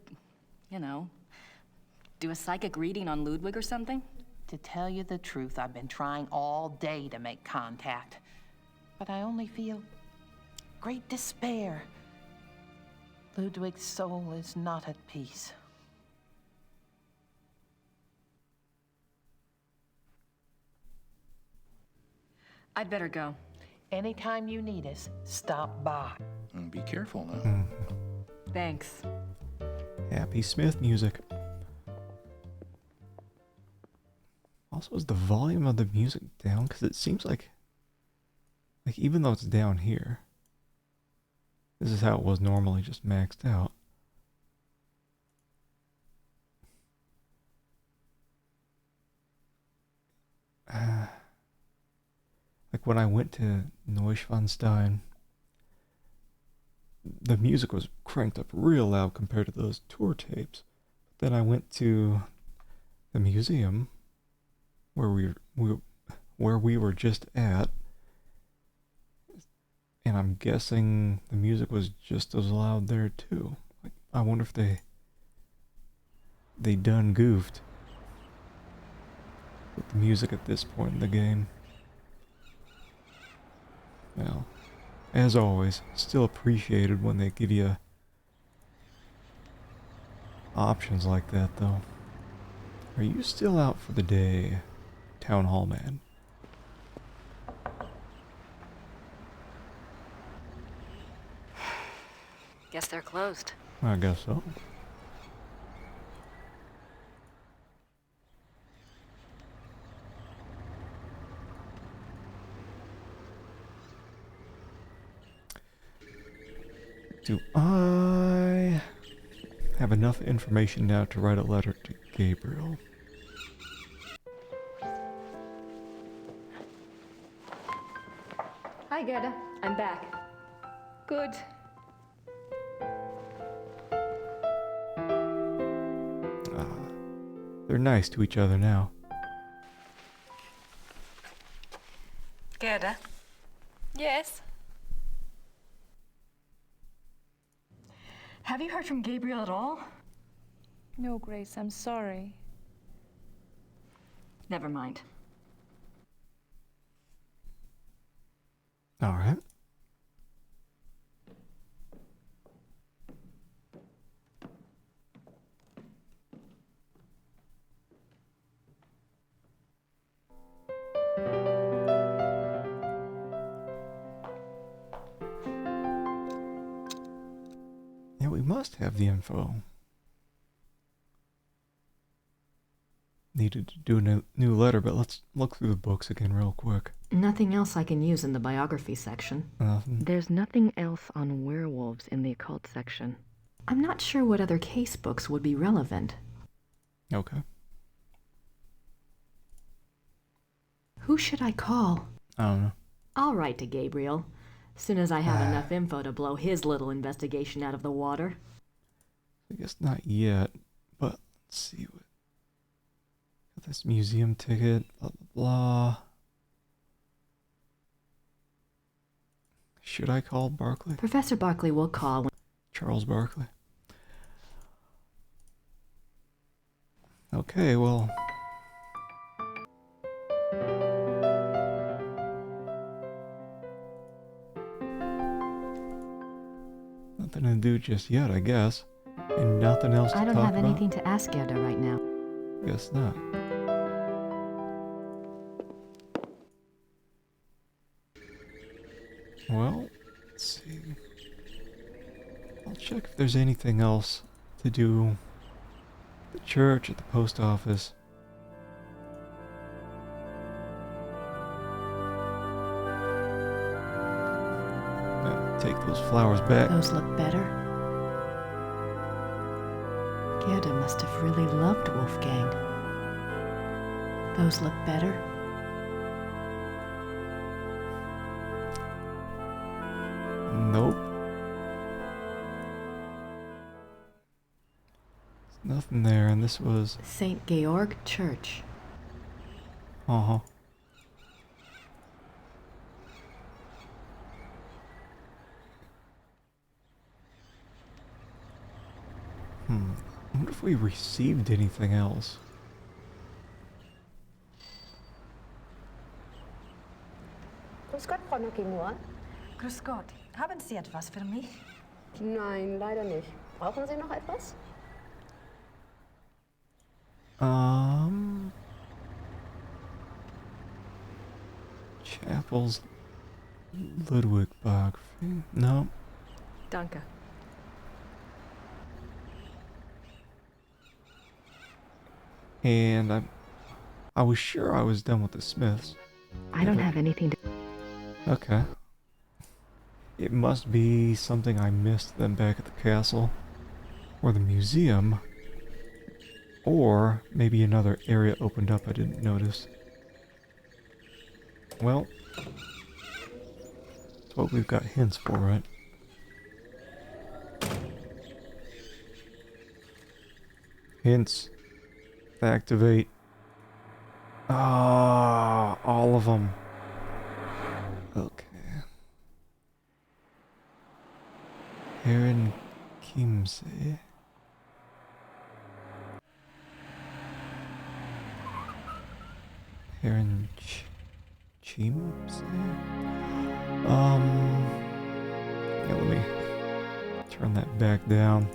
do a psychic reading on Ludwig or something? To tell you the truth, I've been trying all day to make contact, but I only feel great despair. Ludwig's soul is not at peace. I'd better go. Anytime you need us, stop by. And be careful now. Thanks. Happy Smith music. Also, is the volume of the music down? Because it seems like even though it's down here, this is how it was normally, just maxed out. Like when I went to Neuschwanstein, the music was cranked up real loud compared to those tour tapes. But then I went to the museum where we were just at, and I'm guessing the music was just as loud there too. Like, I wonder if they done goofed with the music at this point in the game. Well, as always, still appreciated when they give you options like that, though. Are you still out for the day, Town Hall Man? Guess they're closed. I guess so. Do I have enough information now to write a letter to Gabriel? Hi, Gerda. I'm back. Good. They're nice to each other now. Gerda? Yes? Have you heard from Gabriel at all? No, Grace, I'm sorry. Never mind. All right. Yeah, we must have the info. Needed to do a new letter, but let's look through the books again real quick. Nothing else I can use in the biography section. Nothing. There's nothing else on werewolves in the occult section. I'm not sure what other case books would be relevant. Okay. Who should I call? I don't know. I'll write to Gabriel. Soon as I have enough info to blow his little investigation out of the water. I guess not yet, but let's see what. Got this museum ticket, blah blah blah. Should I call Barkley? Professor Barkley will call when... Charles Barkley. Okay, well. Nothing to do just yet, I guess. And nothing else to talk about? I don't have anything to ask Gerda right now. Guess not. Well, let's see. I'll check if there's anything else to do at the church, at the post office. Take those flowers back. Those look better. Gerda must have really loved Wolfgang. Those look better. Nope. There's nothing there, and this was... St. Georg Church. Uh-huh. I wonder if we received anything else. Grüß Gott, Frau Nokimura. Grüß Gott. Haben Sie etwas für mich? Nein, leider nicht. Brauchen Sie noch etwas? Chapel's Ludwig biography. No. Danke. And I was sure I was done with the Smiths. I don't have anything to... Okay. It must be something I missed then back at the castle, or the museum, or maybe another area opened up I didn't notice. Well, that's what we've got hints for, right? Hints. Activate. Ah, all of them. Okay. Aaron Kimsey. Aaron Chimsey? turn that back down.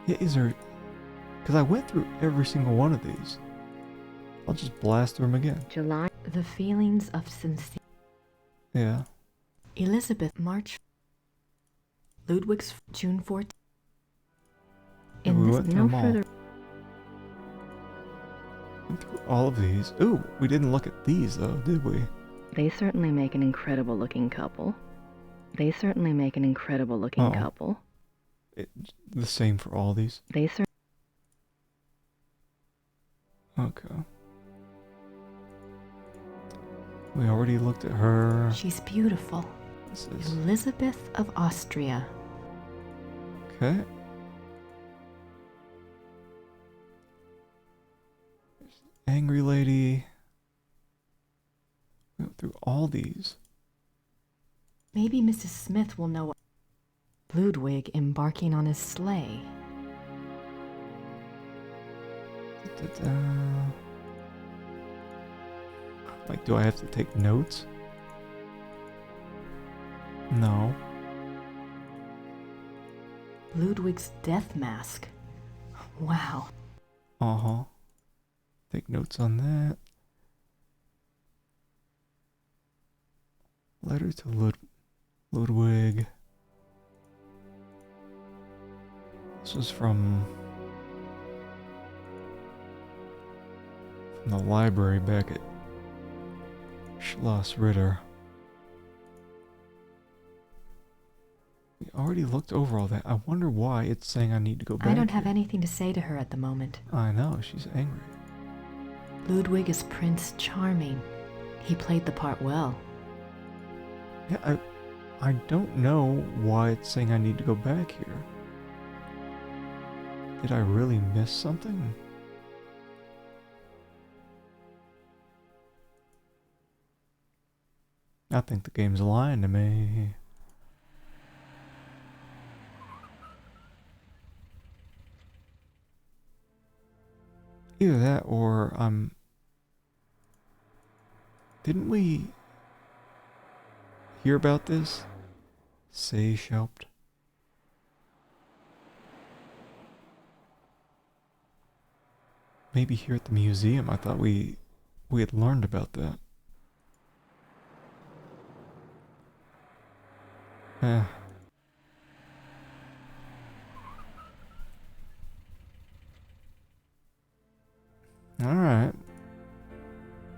Yeah, is there... Because I went through every single one of these. I'll just blast through them again. July. The feelings of sincere. Yeah. Elizabeth, March. Ludwig's, June 14th. Yeah, we went through them all. Went through all of these. Ooh, we didn't look at these though, did we? They certainly make an incredible looking couple. They certainly make an incredible looking couple. The same for all these? They certainly... Okay. We already looked at her. She's beautiful. This is... Elizabeth of Austria. Okay. There's the angry lady. We went through all these. Maybe Mrs. Smith will know what... Ludwig embarking on his sleigh. Like, do I have to take notes? No. Ludwig's death mask. Wow. Uh-huh. Take notes on that. Letter to Ludwig. This was from the library back at Schloss Ritter. We already looked over all that. I wonder why it's saying I need to go back. I don't have anything to say to her at the moment. I know, she's angry. Ludwig is Prince Charming. He played the part well. Yeah, I don't know why it's saying I need to go back here. Did I really miss something? I think the game's lying to me. Either that or didn't we hear about this? Seeshaupt. Maybe here at the museum. I thought we had learned about that. Alright.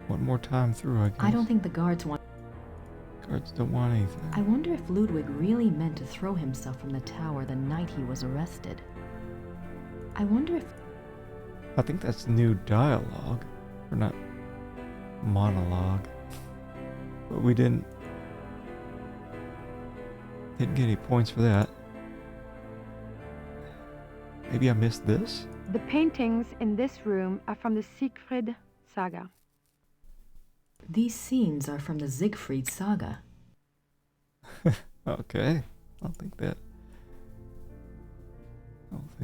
One more time through, I guess. I don't think the guards want... Guards don't want anything. I wonder if Ludwig really meant to throw himself from the tower the night he was arrested. I wonder if... I think that's new dialogue. Or not monologue. But we didn't get any points for that. Maybe I missed this? The paintings in this room are from the Siegfried saga. These scenes are from the Siegfried saga. Okay. I don't think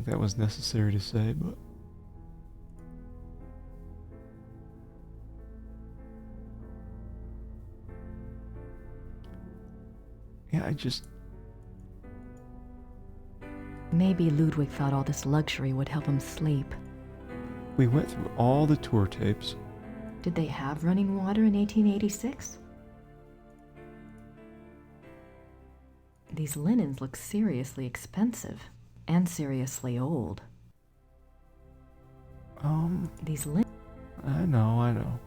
that was necessary to say, but... Yeah, I just... Maybe Ludwig thought all this luxury would help him sleep. We went through all the tour tapes. Did they have running water in 1886? These linens look seriously expensive and seriously old. These linens... I know.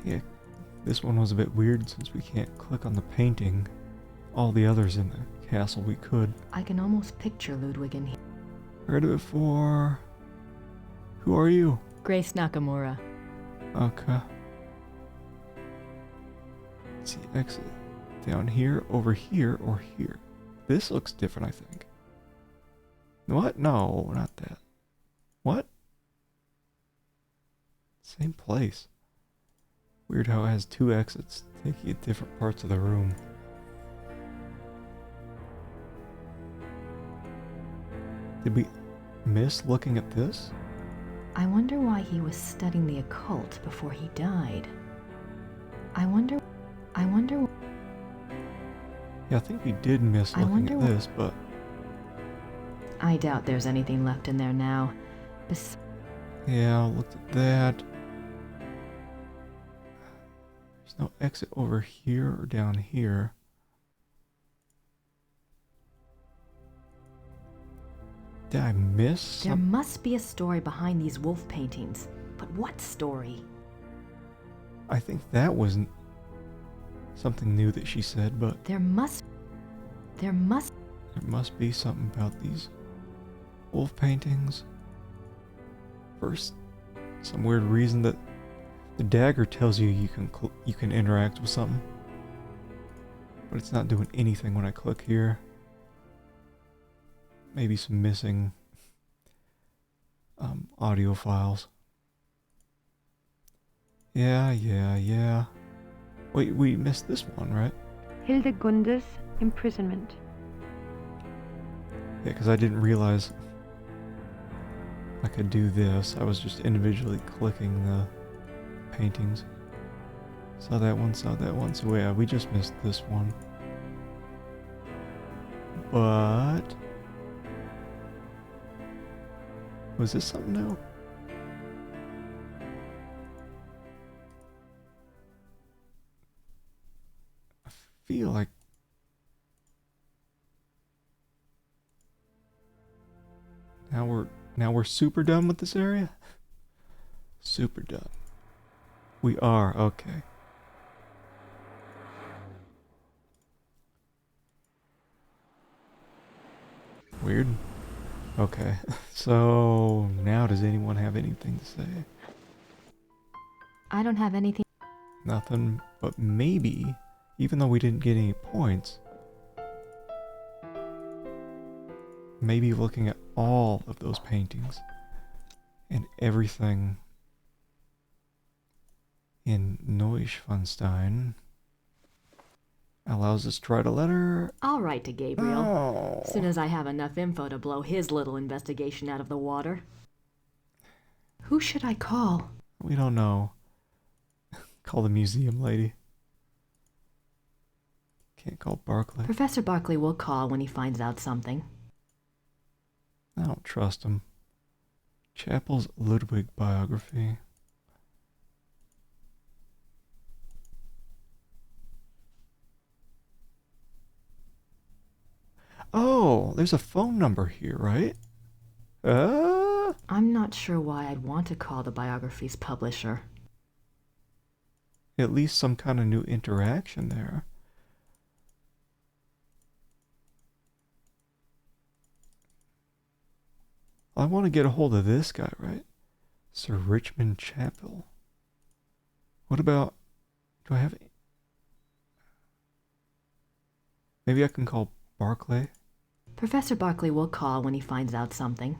Yeah. This one was a bit weird since we can't click on the painting. All the others in the castle we could. I can almost picture Ludwig in here. Heard of it before. Who are you? Grace Nakamura. Okay. Let's see, exit. Down here, over here, or here. This looks different, I think. What? No, not that. What? Same place. Weird how it has two exits, taking you to different parts of the room. Did we miss looking at this? I wonder why he was studying the occult before he died. I wonder... I wonder. Yeah, I think we did miss looking at this, but I doubt there's anything left in there now. yeah, I looked at that. There's no exit over here or down here. Did I miss There must be a story behind these wolf paintings. But what story? I think that wasn't something new that she said, but There must be something about these wolf paintings. First, some weird reason that the dagger tells you you can interact with something, but it's not doing anything when I click here. Maybe some missing audio files. Yeah. Wait, we missed this one, right? Hildegunde's imprisonment. Yeah, because I didn't realize I could do this. I was just individually clicking the paintings. Saw that one. So yeah, we just missed this one. But was this something new? I feel like now we're super done with this area? Super done. We are, okay. Weird. Okay. So now does anyone have anything to say? I don't have anything. Nothing, but maybe, even though we didn't get any points, maybe looking at all of those paintings and everything in Neuschwanstein allows us to write a letter. I'll write to Gabriel. Oh. Soon as I have enough info to blow his little investigation out of the water. Who should I call? We don't know. Call the museum lady. Can't call Barclay. Professor Barclay will call when he finds out something. I don't trust him. Chappell's Ludwig biography. Oh, there's a phone number here, right? I'm not sure why I'd want to call the biography's publisher. At least some kind of new interaction there. I want to get a hold of this guy, right? Sir Richmond Chappell. What about... Do I have... Maybe I can call Barclay? Professor Barclay will call when he finds out something.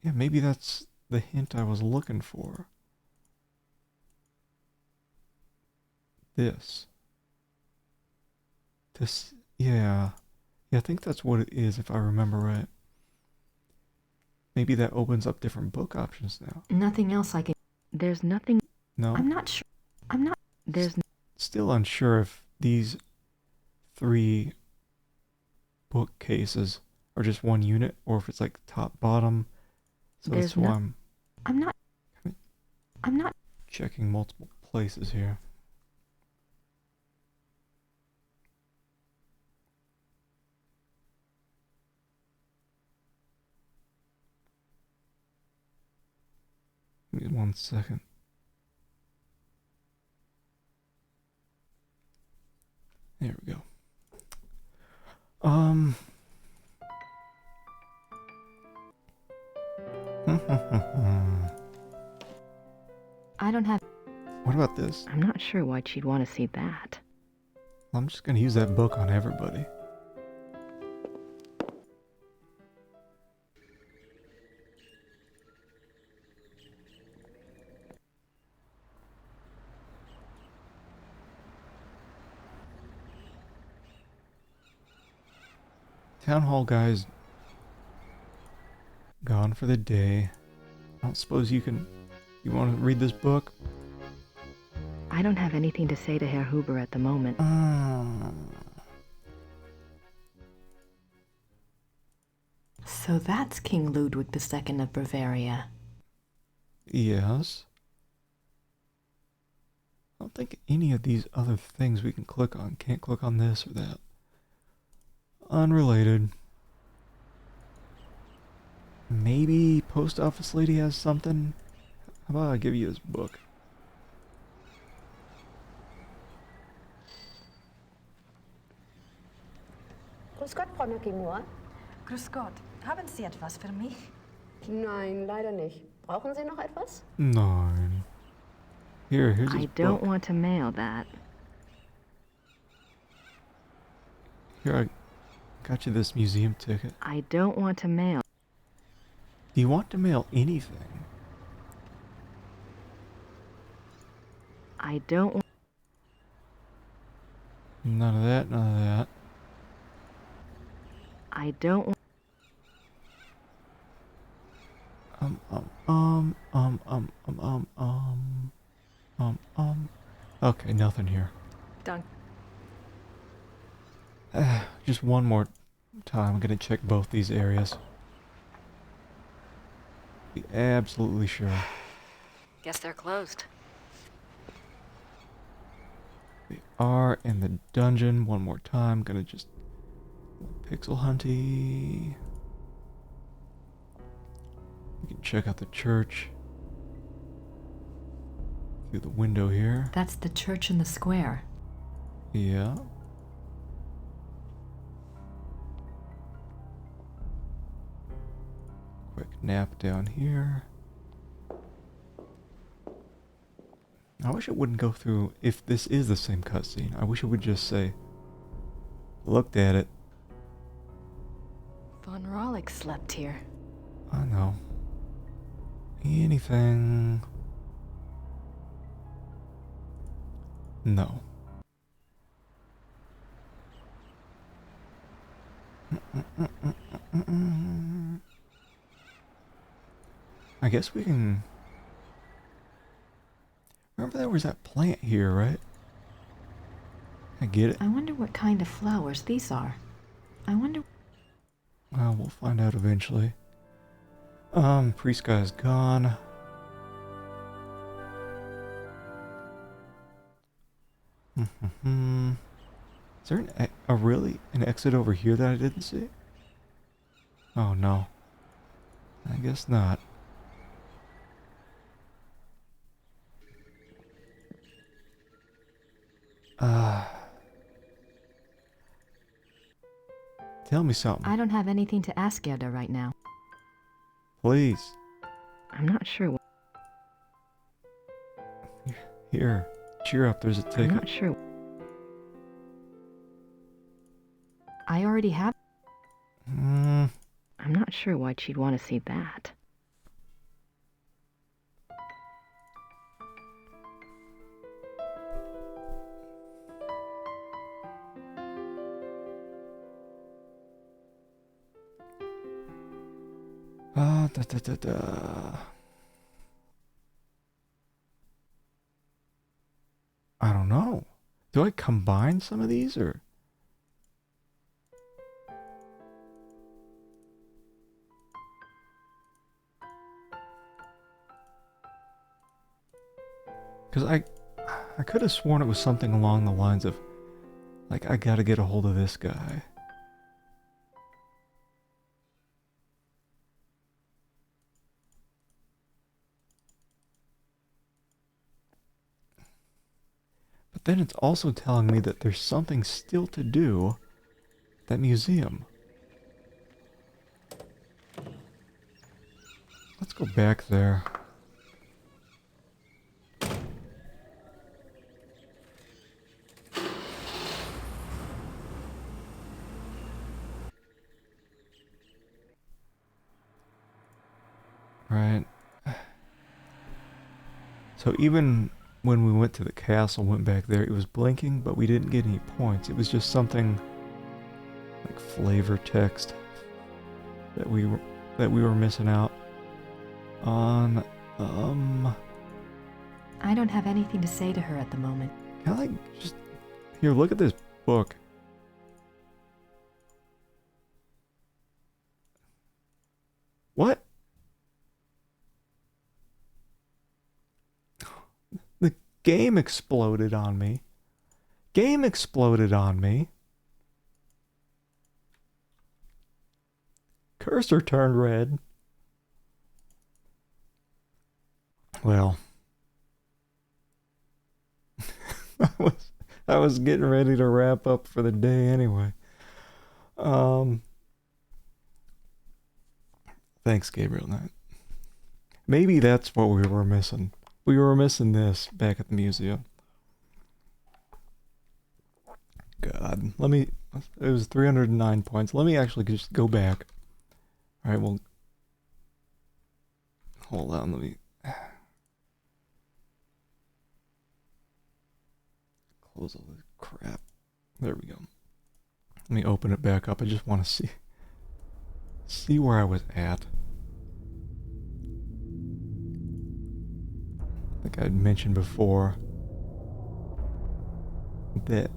Yeah, maybe that's the hint I was looking for. This, yeah. Yeah, I think that's what it is, if I remember right. Maybe that opens up different book options now. Nothing else I can... There's nothing... No? I'm not sure. Still unsure if these 3 bookcases are just one unit, or if it's like top, bottom. So that's why I'm not... checking multiple places here. Give me 1 second. There we go. I don't have... What about this? I'm not sure why she'd want to see that. I'm just gonna use that book on everybody. Town hall guys got gone for the day. I don't suppose you want to read this book? I don't have anything to say to Herr Huber at the moment. So that's King Ludwig II of Bavaria. Yes. I don't think any of these other things we can click on. Can't click on this or that. Unrelated. Maybe post office lady has something? How about I give you his book? Grüß Gott, Frau Nakimura. Grüß Gott. Haben Sie etwas für mich? Nein, leider nicht. Brauchen Sie noch etwas? Nein. Here's his I book. don't want to mail that. Here, I got you this museum ticket. I don't want to mail. Do you want to mail anything? I don't want. None of that, none of that. I don't want. Okay, nothing here. Done. Just one more time. I'm gonna check both these areas. Be absolutely sure. Guess they're closed. They are in the dungeon. One more time. Gonna just pixel hunty. We can check out the church through the window here. That's the church in the square. Yeah. Quick nap down here. I wish it wouldn't go through, if this is the same cutscene, I wish it would just say, looked at it. Von Rollick slept here. I know. Anything? No. I guess we can... Remember there was that plant here, right? I get it. I wonder what kind of flowers these are. I wonder... Well, we'll find out eventually. Priest guy's gone. Is there an exit over here that I didn't see? Oh no. I guess not. Tell me something. I don't have anything to ask Gerda right now. Please. I'm not sure what... Here, cheer up, there's a ticket. I'm not sure. I already have... I'm not sure why she'd want to see that. I don't know. Do I combine some of these or? Because I could have sworn it was something along the lines of, like, I gotta get a hold of this guy. But then it's also telling me that there's something still to do at that museum. Let's go back there. Right. So even when we went to the castle, went back there, it was blinking, but we didn't get any points. It was just something like flavor text that we that we were missing out on, I don't have anything to say to her at the moment. can I just... Here, look at this book. What? The game exploded on me. Game exploded on me. Cursor turned red. Well, I was getting ready to wrap up for the day anyway. Thanks, Gabriel. Maybe that's what we were missing. We were missing this back at the museum. God, it was 309 points. Let me actually just go back. All right, well, hold on, let me close all this crap. There we go. Let me open it back up. I just want to see where I was at. I think I had mentioned before that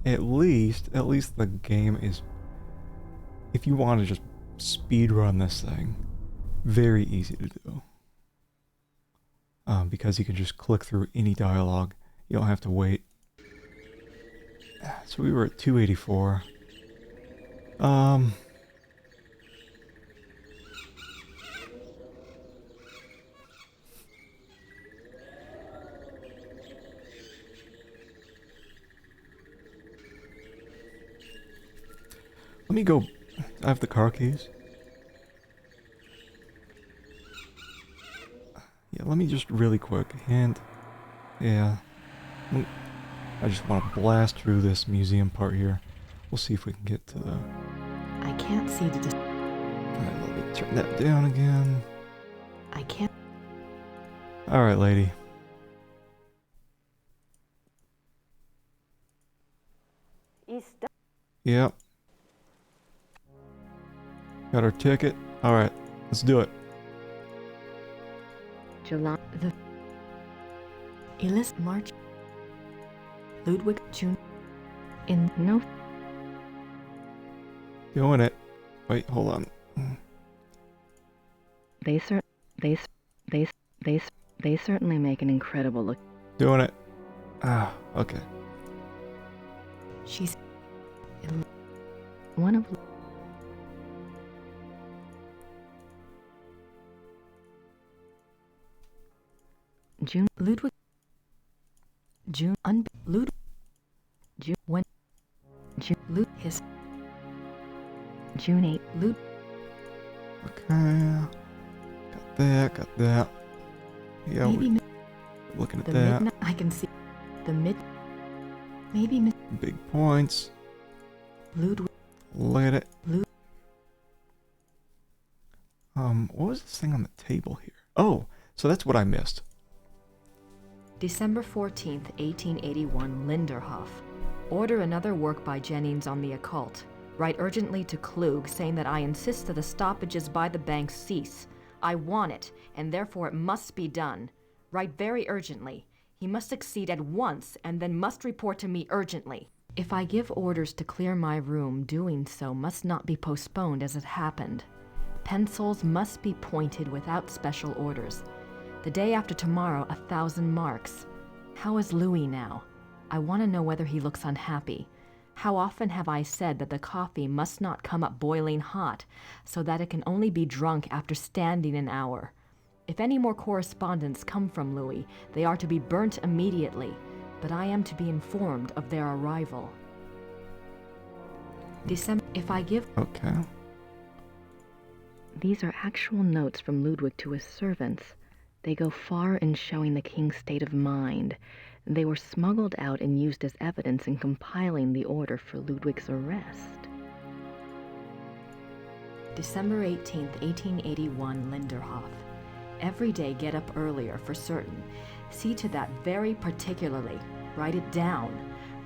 at least the game is, if you want to just speed run this thing, very easy to do. Because you can just click through any dialogue. You don't have to wait. So we were at 284. Let me go. I have the car keys. Yeah, let me just really quick. And yeah, I just want to blast through this museum part here. We'll see if we can get to the... I can't see the... Alright, let me turn that down again. I can't... Alright, lady. Yep. Got our ticket. Alright, let's do it. July the... Elis March... Ludwig June... In no... Doing it. Wait, hold on. They certainly make an incredible look. Doing it. Ah, okay. She's... One of... June Ludwig June Ludwig June when June Lud his June 8 Lud. Okay. Got that. Yeah, maybe looking at the that. Midnight, I can see the mid. Maybe big points. Ludwig. Look at it. Lud. What was this thing on the table here? Oh, so that's what I missed. December 14th, 1881, Linderhof. Order another work by Jennings on the occult. Write urgently to Klug, saying that I insist that the stoppages by the bank cease. I want it, and therefore it must be done. Write very urgently. He must succeed at once, and then must report to me urgently. If I give orders to clear my room, doing so must not be postponed as it happened. Pencils must be pointed without special orders. The day after tomorrow, 1,000 marks. How is Louis now? I want to know whether he looks unhappy. How often have I said that the coffee must not come up boiling hot, so that it can only be drunk after standing an hour? If any more correspondence come from Louis, they are to be burnt immediately, but I am to be informed of their arrival. December, if I give... Okay. These are actual notes from Ludwig to his servants. They go far in showing the king's state of mind. They were smuggled out and used as evidence in compiling the order for Ludwig's arrest. December 18th, 1881, Linderhof. Every day get up earlier for certain. See to that very particularly. Write it down.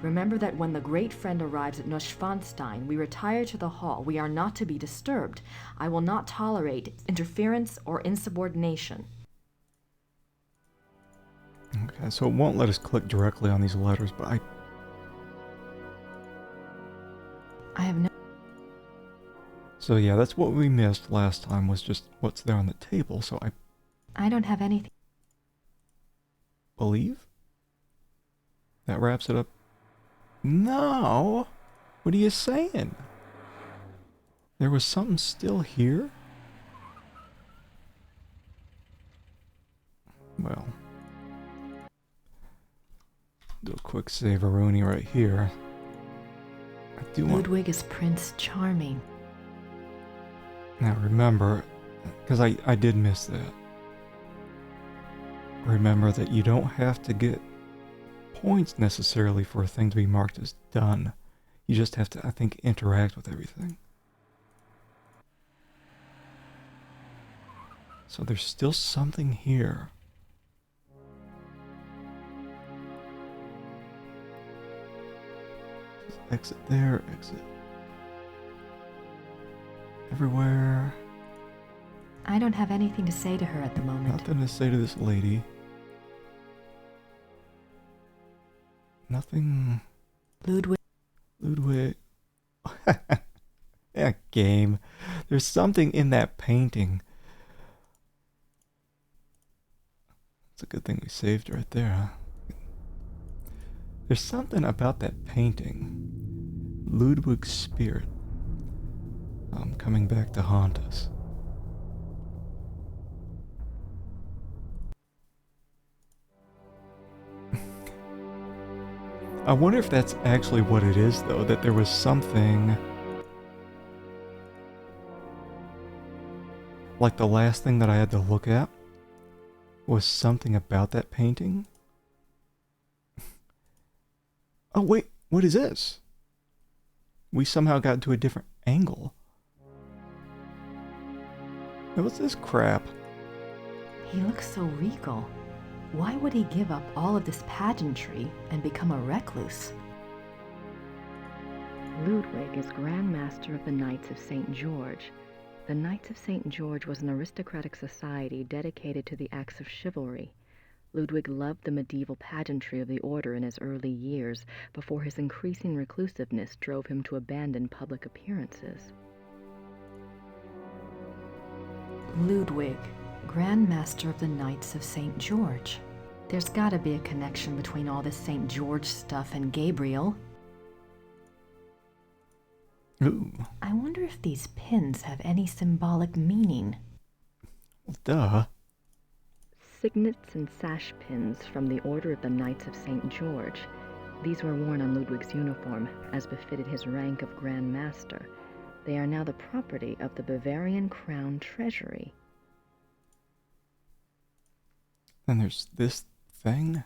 Remember that when the great friend arrives at Neuschwanstein, we retire to the hall. We are not to be disturbed. I will not tolerate interference or insubordination. Okay, so it won't let us click directly on these letters, but I have no... So yeah, that's what we missed last time, was just what's there on the table, so I don't have anything. believe that wraps it up. No! What are you saying? There was something still here? Well, do a quick save-a-rooney right here. I do want... Ludwig is Prince Charming. Now remember, because I did miss that. Remember that you don't have to get points necessarily for a thing to be marked as done. You just have to, I think, interact with everything. So there's still something here. Just exit there, exit. Everywhere. I don't have anything to say to her at the moment. Nothing to say to this lady. Nothing. Ludwig. Yeah, game. There's something in that painting. It's a good thing we saved right there, huh? There's something about that painting. Ludwig's spirit. Coming back to haunt us. I wonder if that's actually what it is, though, that there was something... Like the last thing that I had to look at was something about that painting. Oh, wait, what is this? We somehow got to a different angle. What's this crap? He looks so regal. Why would he give up all of this pageantry and become a recluse? Ludwig is Grand Master of the Knights of St. George. The Knights of St. George was an aristocratic society dedicated to the acts of chivalry. Ludwig loved the medieval pageantry of the order in his early years, before his increasing reclusiveness drove him to abandon public appearances. Ludwig, Grand Master of the Knights of St. George. There's gotta be a connection between all this St. George stuff and Gabriel. Ooh. I wonder if these pins have any symbolic meaning. Well, duh. Signets and sash pins from the Order of the Knights of St. George. These were worn on Ludwig's uniform, as befitted his rank of Grand Master. They are now the property of the Bavarian Crown Treasury. Then there's this thing.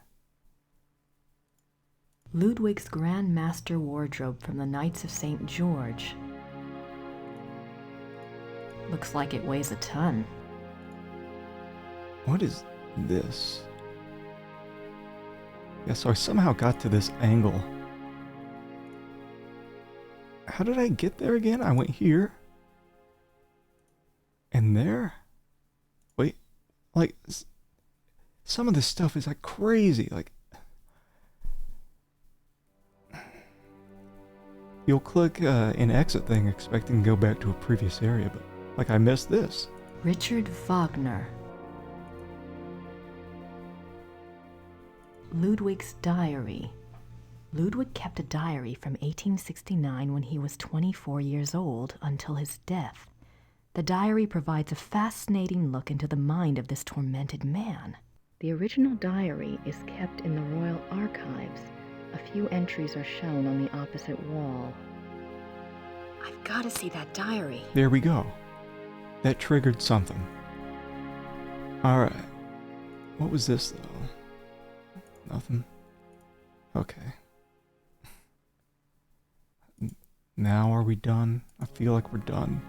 Ludwig's Grand Master wardrobe from the Knights of St. George. Looks like it weighs a ton. What is this? Yeah, so I somehow got to this angle. How did I get there again? I went here. And there? Wait, like, some of this stuff is like crazy, like... You'll click an exit thing expecting to go back to a previous area, but like I missed this. Richard Wagner. Ludwig's diary. Ludwig kept a diary from 1869 when he was 24 years old until his death. The diary provides a fascinating look into the mind of this tormented man. The original diary is kept in the Royal Archives. A few entries are shown on the opposite wall. I've got to see that diary. There we go. That triggered something. Alright. What was this, though? Nothing? Okay. Now are we done? I feel like we're done.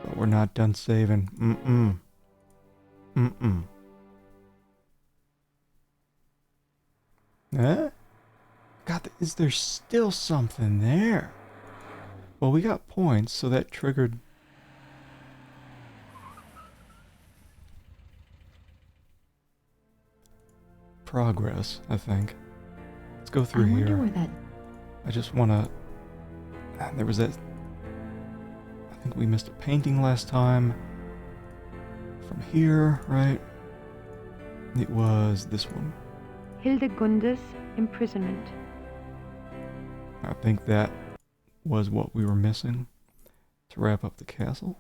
But we're not done saving. God, God, is there still something there? Well, we got points, so that triggered... progress, I think. Let's go through here. I wonder where that... I just want to... There was that... I think we missed a painting last time. From here, right? It was this one. Hildegunde's imprisonment. I think that was what we were missing to wrap up the castle.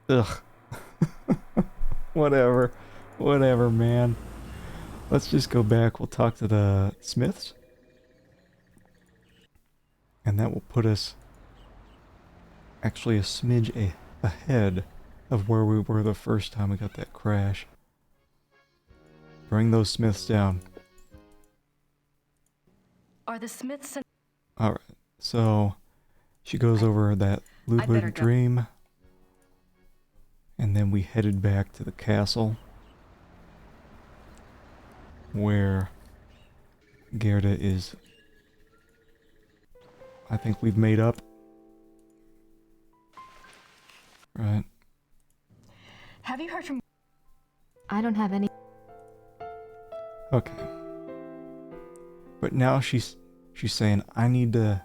Ugh. Whatever. Whatever, man. Let's just go back. We'll talk to the Smiths. And that will put us actually a smidge ahead of where we were the first time we got that crash. Bring those Smiths down. Are the Smiths and... Alright, so she goes over that Ludwig dream. And then we headed back to the castle, where Gerda is... I think we've made up. Right. Have you heard from... I don't have any... Okay. But now she's saying, I need to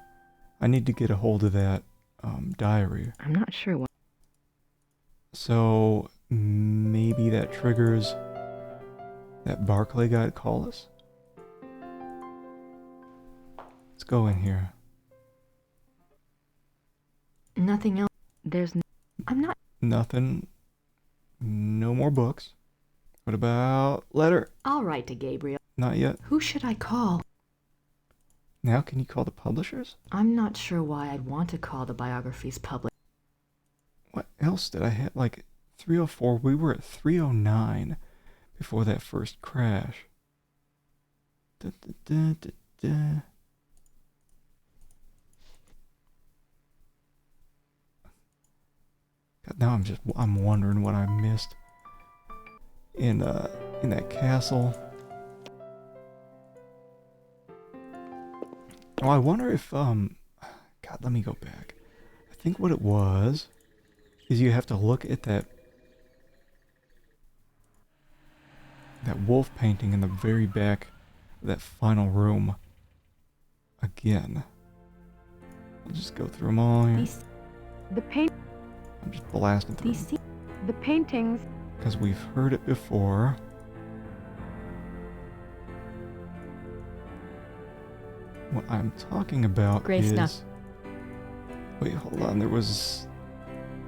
get a hold of that diary. I'm not sure what... So maybe that triggers that Barclay guy to call us? Let's go in here. Nothing else. I'm not... Nothing. No more books. What about letter? I'll write to Gabriel. Not yet. Who should I call? Now can you call the publishers? I'm not sure why I'd want to call the biographies public. What else did I have? Like 304. We were at 309 before that first crash. Da, da, da, da, da. God, now I'm wondering what I missed in that castle. Oh, I wonder if God, let me go back. I think what it was is you have to look at that wolf painting in the very back of that final room again. I'll just go through them all here. I'm just blasting through them. The paintings. Because we've heard it before. What I'm talking about Grace, is... Wait, hold on. There was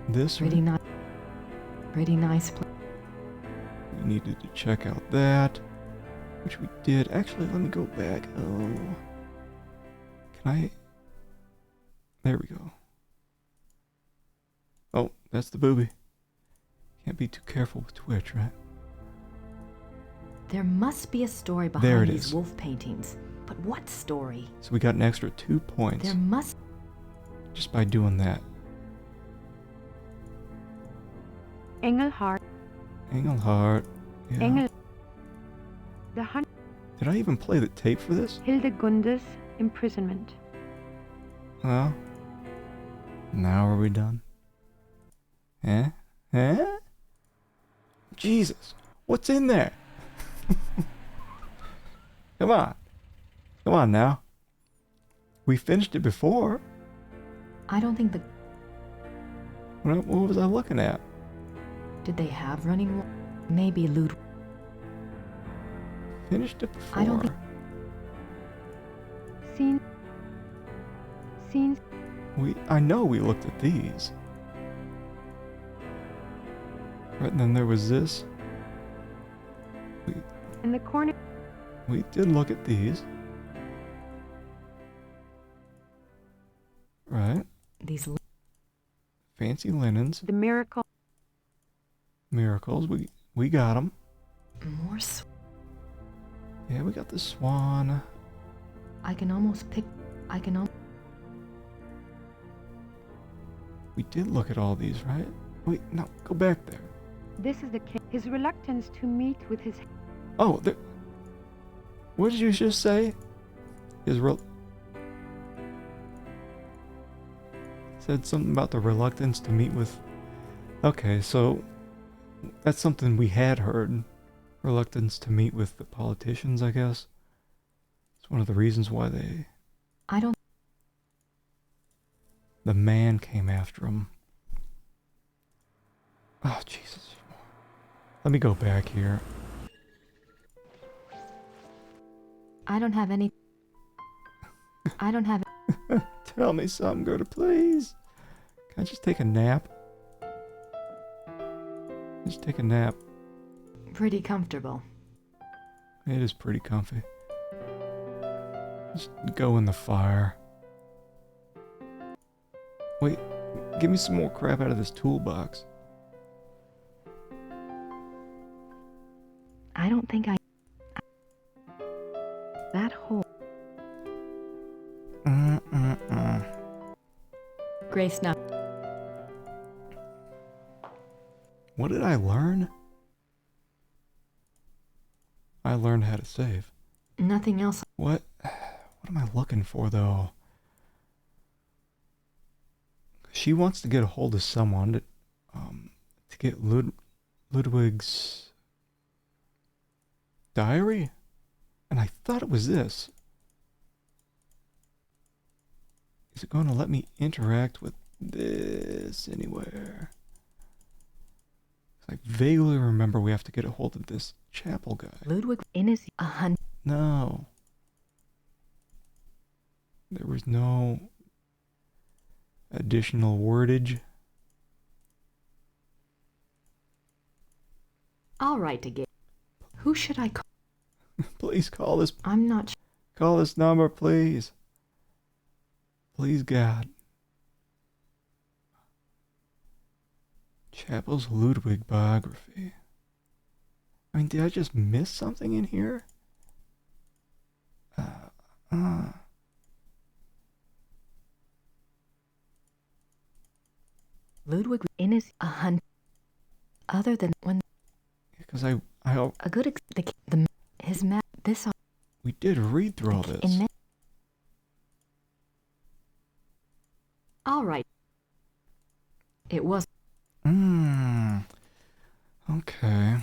this. Pretty nice. Pretty nice. We needed to check out that, which we did. Actually, let me go back. Oh, can I? There we go. Oh, that's the booby. Can't be too careful with Twitch, right? There must be a story There behind it these is. wolf paintings. But what story? So we got an extra 2 points. There must... Just by doing that. Engelhart. Engelhart. Yeah. Engel. The hunt. Did I even play the tape for this? Hildegunde's imprisonment. Well, now are we done? Eh? Eh? Jesus, what's in there? Come on. Come on now. We finished it before. I don't think the... What was I looking at? Did they have running water? Maybe Lud... Finished it before. I don't think... Scenes. I know we looked at these. Right, and then there was this. In the corner. We did look at these. Right. These... Fancy linens. The miracle. Miracles. We got them. More Yeah, we got the swan. I can almost pick... We did look at all these, right? Wait, no, go back there. This is the king. His reluctance to meet with his... Oh, what did you just say? Said something about the reluctance to meet with... Okay, so that's something we had heard. Reluctance to meet with the politicians, I guess. It's one of the reasons why they... I don't... The man came after him. Oh, Jesus. Let me go back here. I don't have any... I don't have... Tell me something, Gerda, please. Can I just take a nap? Just take a nap. Pretty comfortable. It is pretty comfy. Just go in the fire. Wait, give me some more crap out of this toolbox. I don't think I... That hole... Grace, now. What did I learn? I learned how to save. Nothing else. What am I looking for, though? She wants to get a hold of someone to get Ludwig's diary? And I thought it was this. Is it going to let me interact with this anywhere? I vaguely remember we have to get a hold of this chapel guy. Ludwig in his No. There was no additional wordage. All right to get. Who should I call? Please call this. I'm not sure. Call this number, please. Please, God. Chapel's Ludwig biography. I mean, did I just miss something in here? Ludwig in his other than when. Because I a good his map this. We did read through all this. All right. It was. Okay.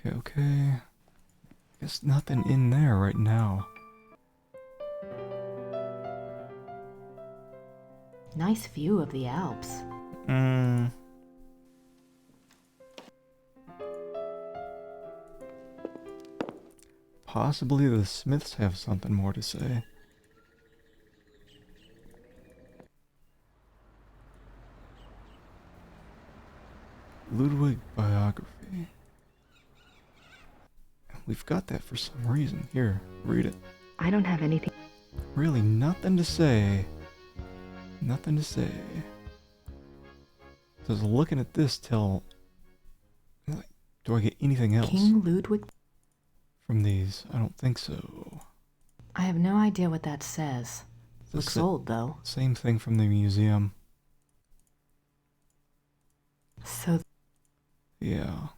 Okay. Guess nothing in there right now. Nice view of the Alps. Possibly the Smiths have something more to say. Ludwig biography. We've got that for some reason. Here, read it. I don't have anything. Really, nothing to say. Nothing to say. So I was looking at this till... Do I get anything else? King Ludwig? From these? I don't think so. I have no idea what that says. Looks old, though. Same thing from the museum. So... Yeah.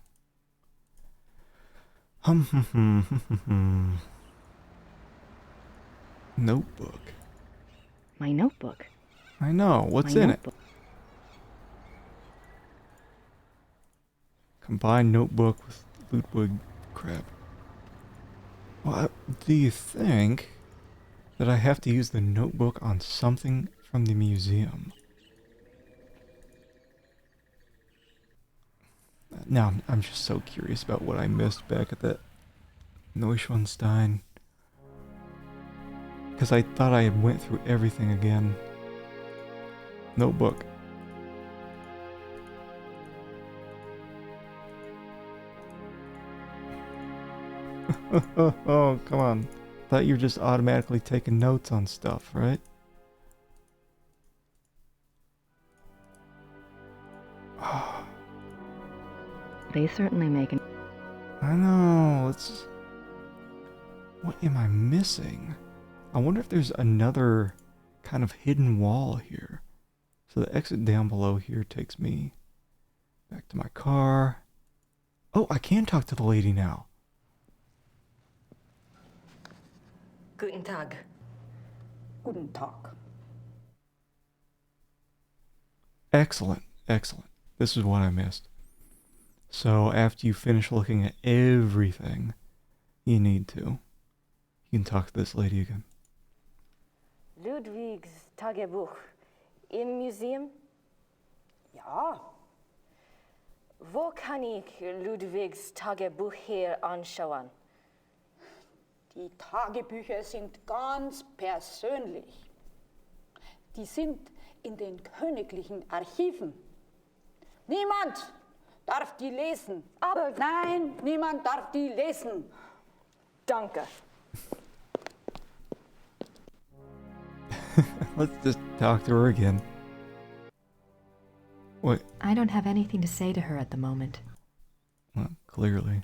Notebook. My notebook. I know. What's in it? Combine notebook with Ludwig crap. Well, do you think that I have to use the notebook on something from the museum? Now, I'm just so curious about what I missed back at that Neuschwanstein. Because I thought I had went through everything again. Notebook. Oh, come on. Thought you were just automatically taking notes on stuff, right? They certainly make an... I know, it's... What am I missing? I wonder if there's another kind of hidden wall here. So the exit down below here takes me back to my car. Oh, I can talk to the lady now. Guten Tag. Guten Tag. Excellent, excellent. This is what I missed. So after you finish looking at everything you need to, you can talk to this lady again. Ludwig's Tagebuch im Museum? Ja. Wo kann ich Ludwigs Tagebuch hier anschauen? Die Tagebücher sind ganz persönlich. Die sind in den königlichen Archiven. Niemand darf die lesen. Aber nein, niemand darf die lesen. Danke. Let's just talk to her again. Wait. I don't have anything to say to her at the moment. Well, clearly.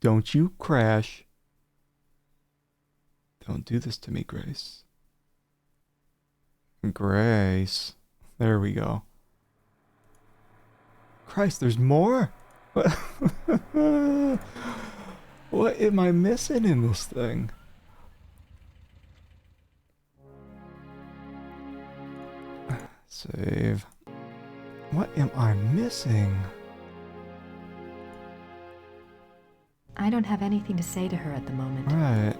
Don't you crash. Don't do this to me, Grace. Grace. There we go. Christ, there's more? What, what am I missing in this thing? Save. What am I missing? I don't have anything to say to her at the moment. Right.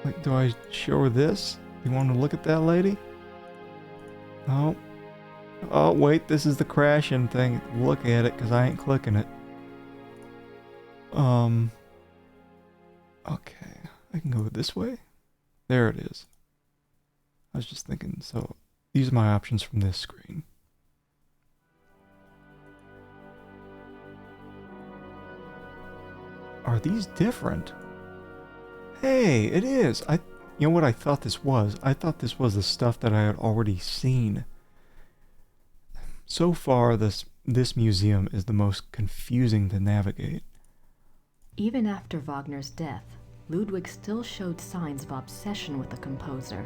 Like, do I show her this? You want to look at that lady? No. Oh, wait, this is the crashing thing. Look at it, because I ain't clicking it. Okay. I can go this way? There it is. I was just thinking, so these are my options from this screen. Are these different? Hey, it is. You know what I thought this was? I thought this was the stuff that I had already seen. So far, this museum is the most confusing to navigate. Even after Wagner's death, Ludwig still showed signs of obsession with the composer.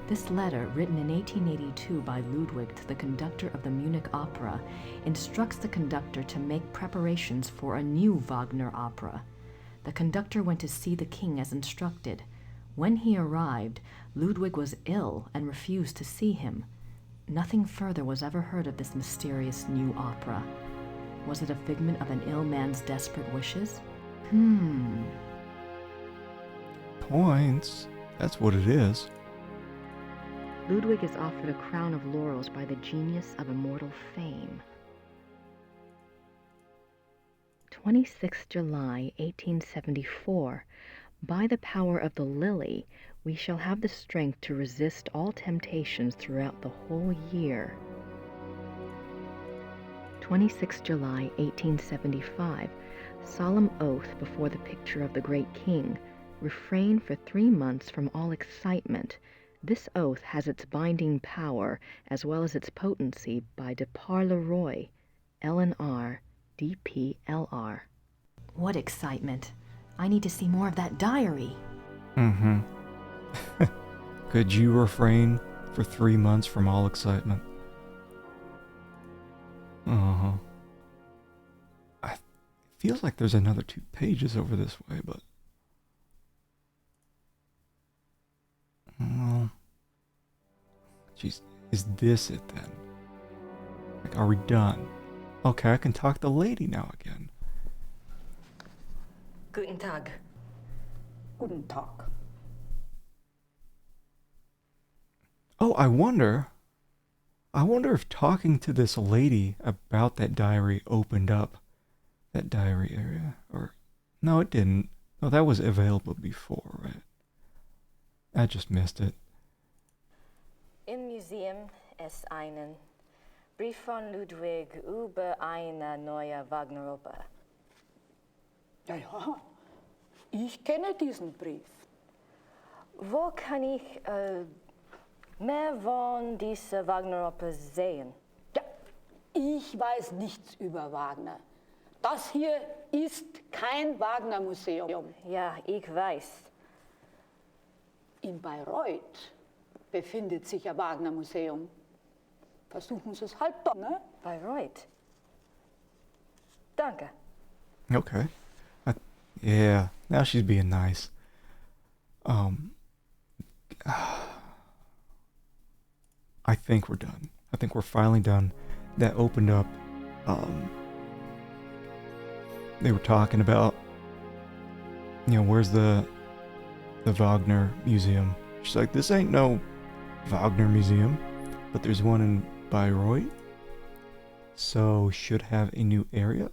This letter, written in 1882 by Ludwig to the conductor of the Munich Opera, instructs the conductor to make preparations for a new Wagner opera. The conductor went to see the king as instructed. When he arrived, Ludwig was ill and refused to see him. Nothing further was ever heard of this mysterious new opera. Was it a figment of an ill man's desperate wishes? Points. That's what it is. Ludwig is offered a crown of laurels by the genius of immortal fame. 26 July 1874. By the power of the lily, we shall have the strength to resist all temptations throughout the whole year. 26 July 1875. Solemn oath before the picture of the great king. Refrain for 3 months from all excitement. This oath has its binding power as well as its potency by de par le Roy, LNR, DPLR. What excitement! I need to see more of that diary. Could you refrain for 3 months from all excitement? It feels like there's another 2 pages over this way, but... Jeez, is this it then? Like, are we done? Okay, I can talk to the lady now again. Guten Tag. Guten Tag. Oh, I wonder if talking to this lady about that diary opened up that diary area. Or, no, it didn't. No, that was available before, right? I just missed it. Im Museum es einen Brief von Ludwig über eine neue Wagner-Oper. Ja, ja, ich kenne diesen Brief. Wo kann ich mehr von dieser Wagner-Oper sehen? Ja, ich weiß nichts über Wagner. Das hier ist kein Wagner-Museum. Ja, ich weiß. In Bayreuth befindet sich ein Wagner-Museum. Versuchen Sie es halt doch, ne? Bayreuth. Danke. Okay. Yeah, now she's being nice. I think we're done. I think we're finally done. That opened up, they were talking about, you know, where's the Wagner Museum? She's like, this ain't no Wagner Museum, but there's one in Bayreuth, so should have a new area.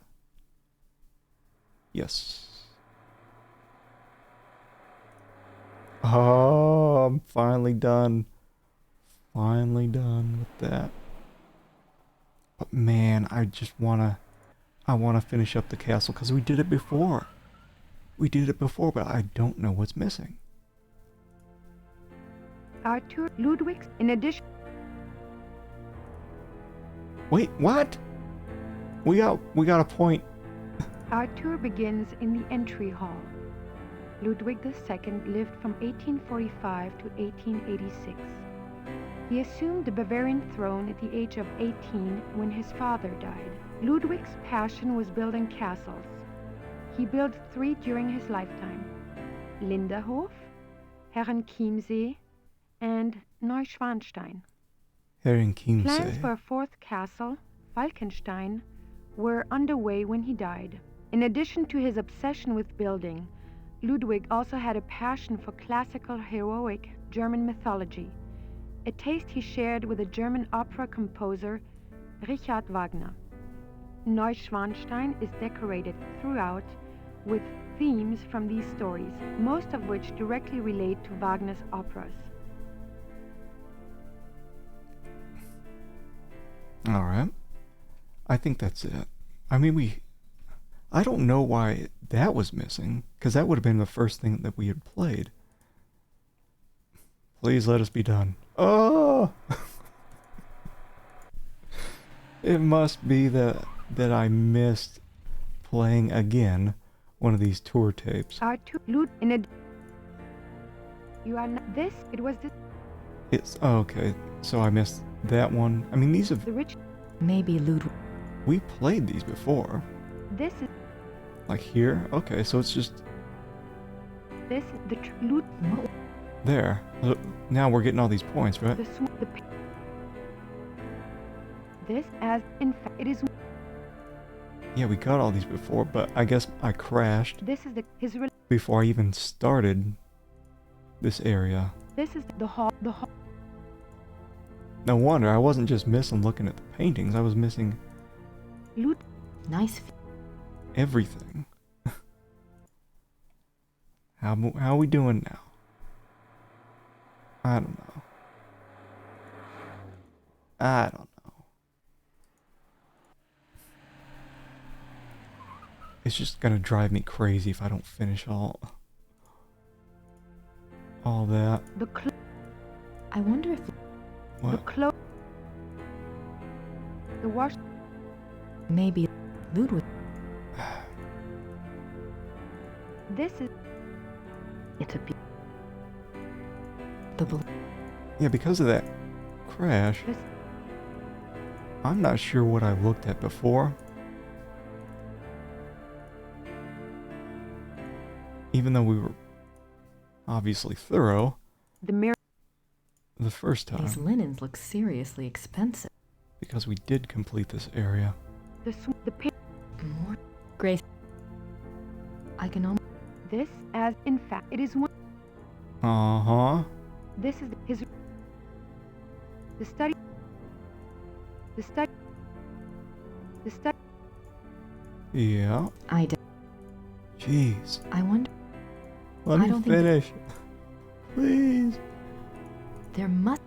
Yes. Oh, I'm finally done. Finally done with that. But man, I wanna finish up the castle because we did it before. We did it before, but I don't know what's missing. Arthur Ludwig's, in addition. Wait, what? We got a point. Our tour begins in the entry hall. Ludwig II lived from 1845 to 1886. He assumed the Bavarian throne at the age of 18 when his father died. Ludwig's passion was building castles. He built 3 during his lifetime: Linderhof, Herrenchiemsee, and Neuschwanstein. Herrenchiemsee. Plans for a 4th castle, Falkenstein, were underway when he died. In addition to his obsession with building, Ludwig also had a passion for classical heroic German mythology, a taste he shared with the German opera composer Richard Wagner. Neuschwanstein is decorated throughout with themes from these stories, most of which directly relate to Wagner's operas. All right. I think that's it. I mean, I don't know why that was missing, because that would have been the first thing that we had played. Please let us be done. Oh! It must be that I missed playing again one of these tour tapes. You are not this. It was this. It's okay. So I missed that one. I mean, these have. Maybe Ludwig. We played these before. This is. Like here? Okay, so it's just. This is the There. Now we're getting all these points, right? This, as in fact, it is. Yeah, we got all these before, but I guess I crashed. This is before I even started this area. This is the hall. The hall. No wonder I wasn't just missing looking at the paintings. I was missing. Nice. Everything. How are we doing now? I don't know. I don't know. It's just gonna drive me crazy if I don't finish all that. I wonder if What? The wash. Maybe Ludwig. This is. It's a. Yeah, because of that crash. I'm not sure what I looked at before. Even though we were obviously thorough. The first time. These linens look seriously expensive. Because we did complete this area. More Grace. I can almost. This, as in fact, it is one. Uh-huh. This is his. The study. Yeah. I did. Jeez. I wonder. Let me finish. Please. There must.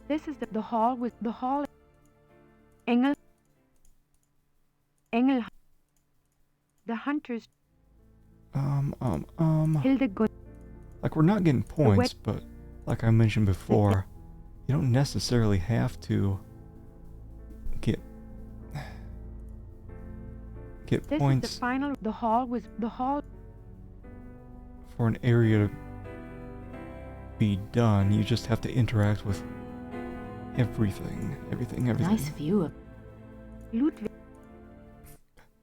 This is the hall with the hall. Engel. The hunters. Hildegund. Like, we're not getting points, but like I mentioned before, you don't necessarily have to get this points is the final. The hall was the hall. For an area to be done. You just have to interact with everything. Nice view of Ludwig.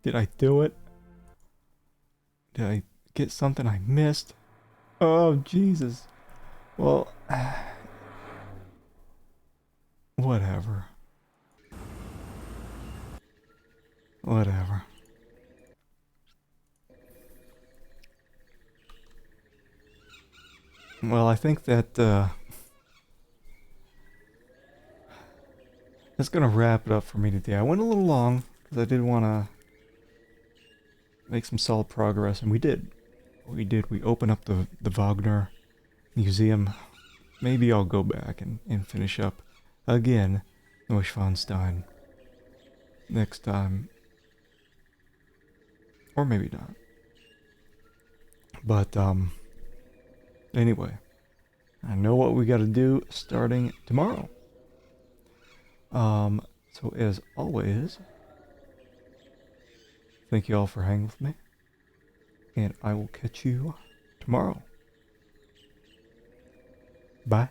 Did I do it? Did I get something I missed? Oh, Jesus. Well, whatever. Whatever. Well, I think that, that's gonna wrap it up for me today. I went a little long, because I did want to make some solid progress, and we did. We did. We opened up the Wagner Museum. Maybe I'll go back and finish up again Neuschwanstein next time. Or maybe not. But, anyway. I know what we gotta do starting tomorrow. So as always, thank you all for hanging with me. And I will catch you tomorrow. Bye.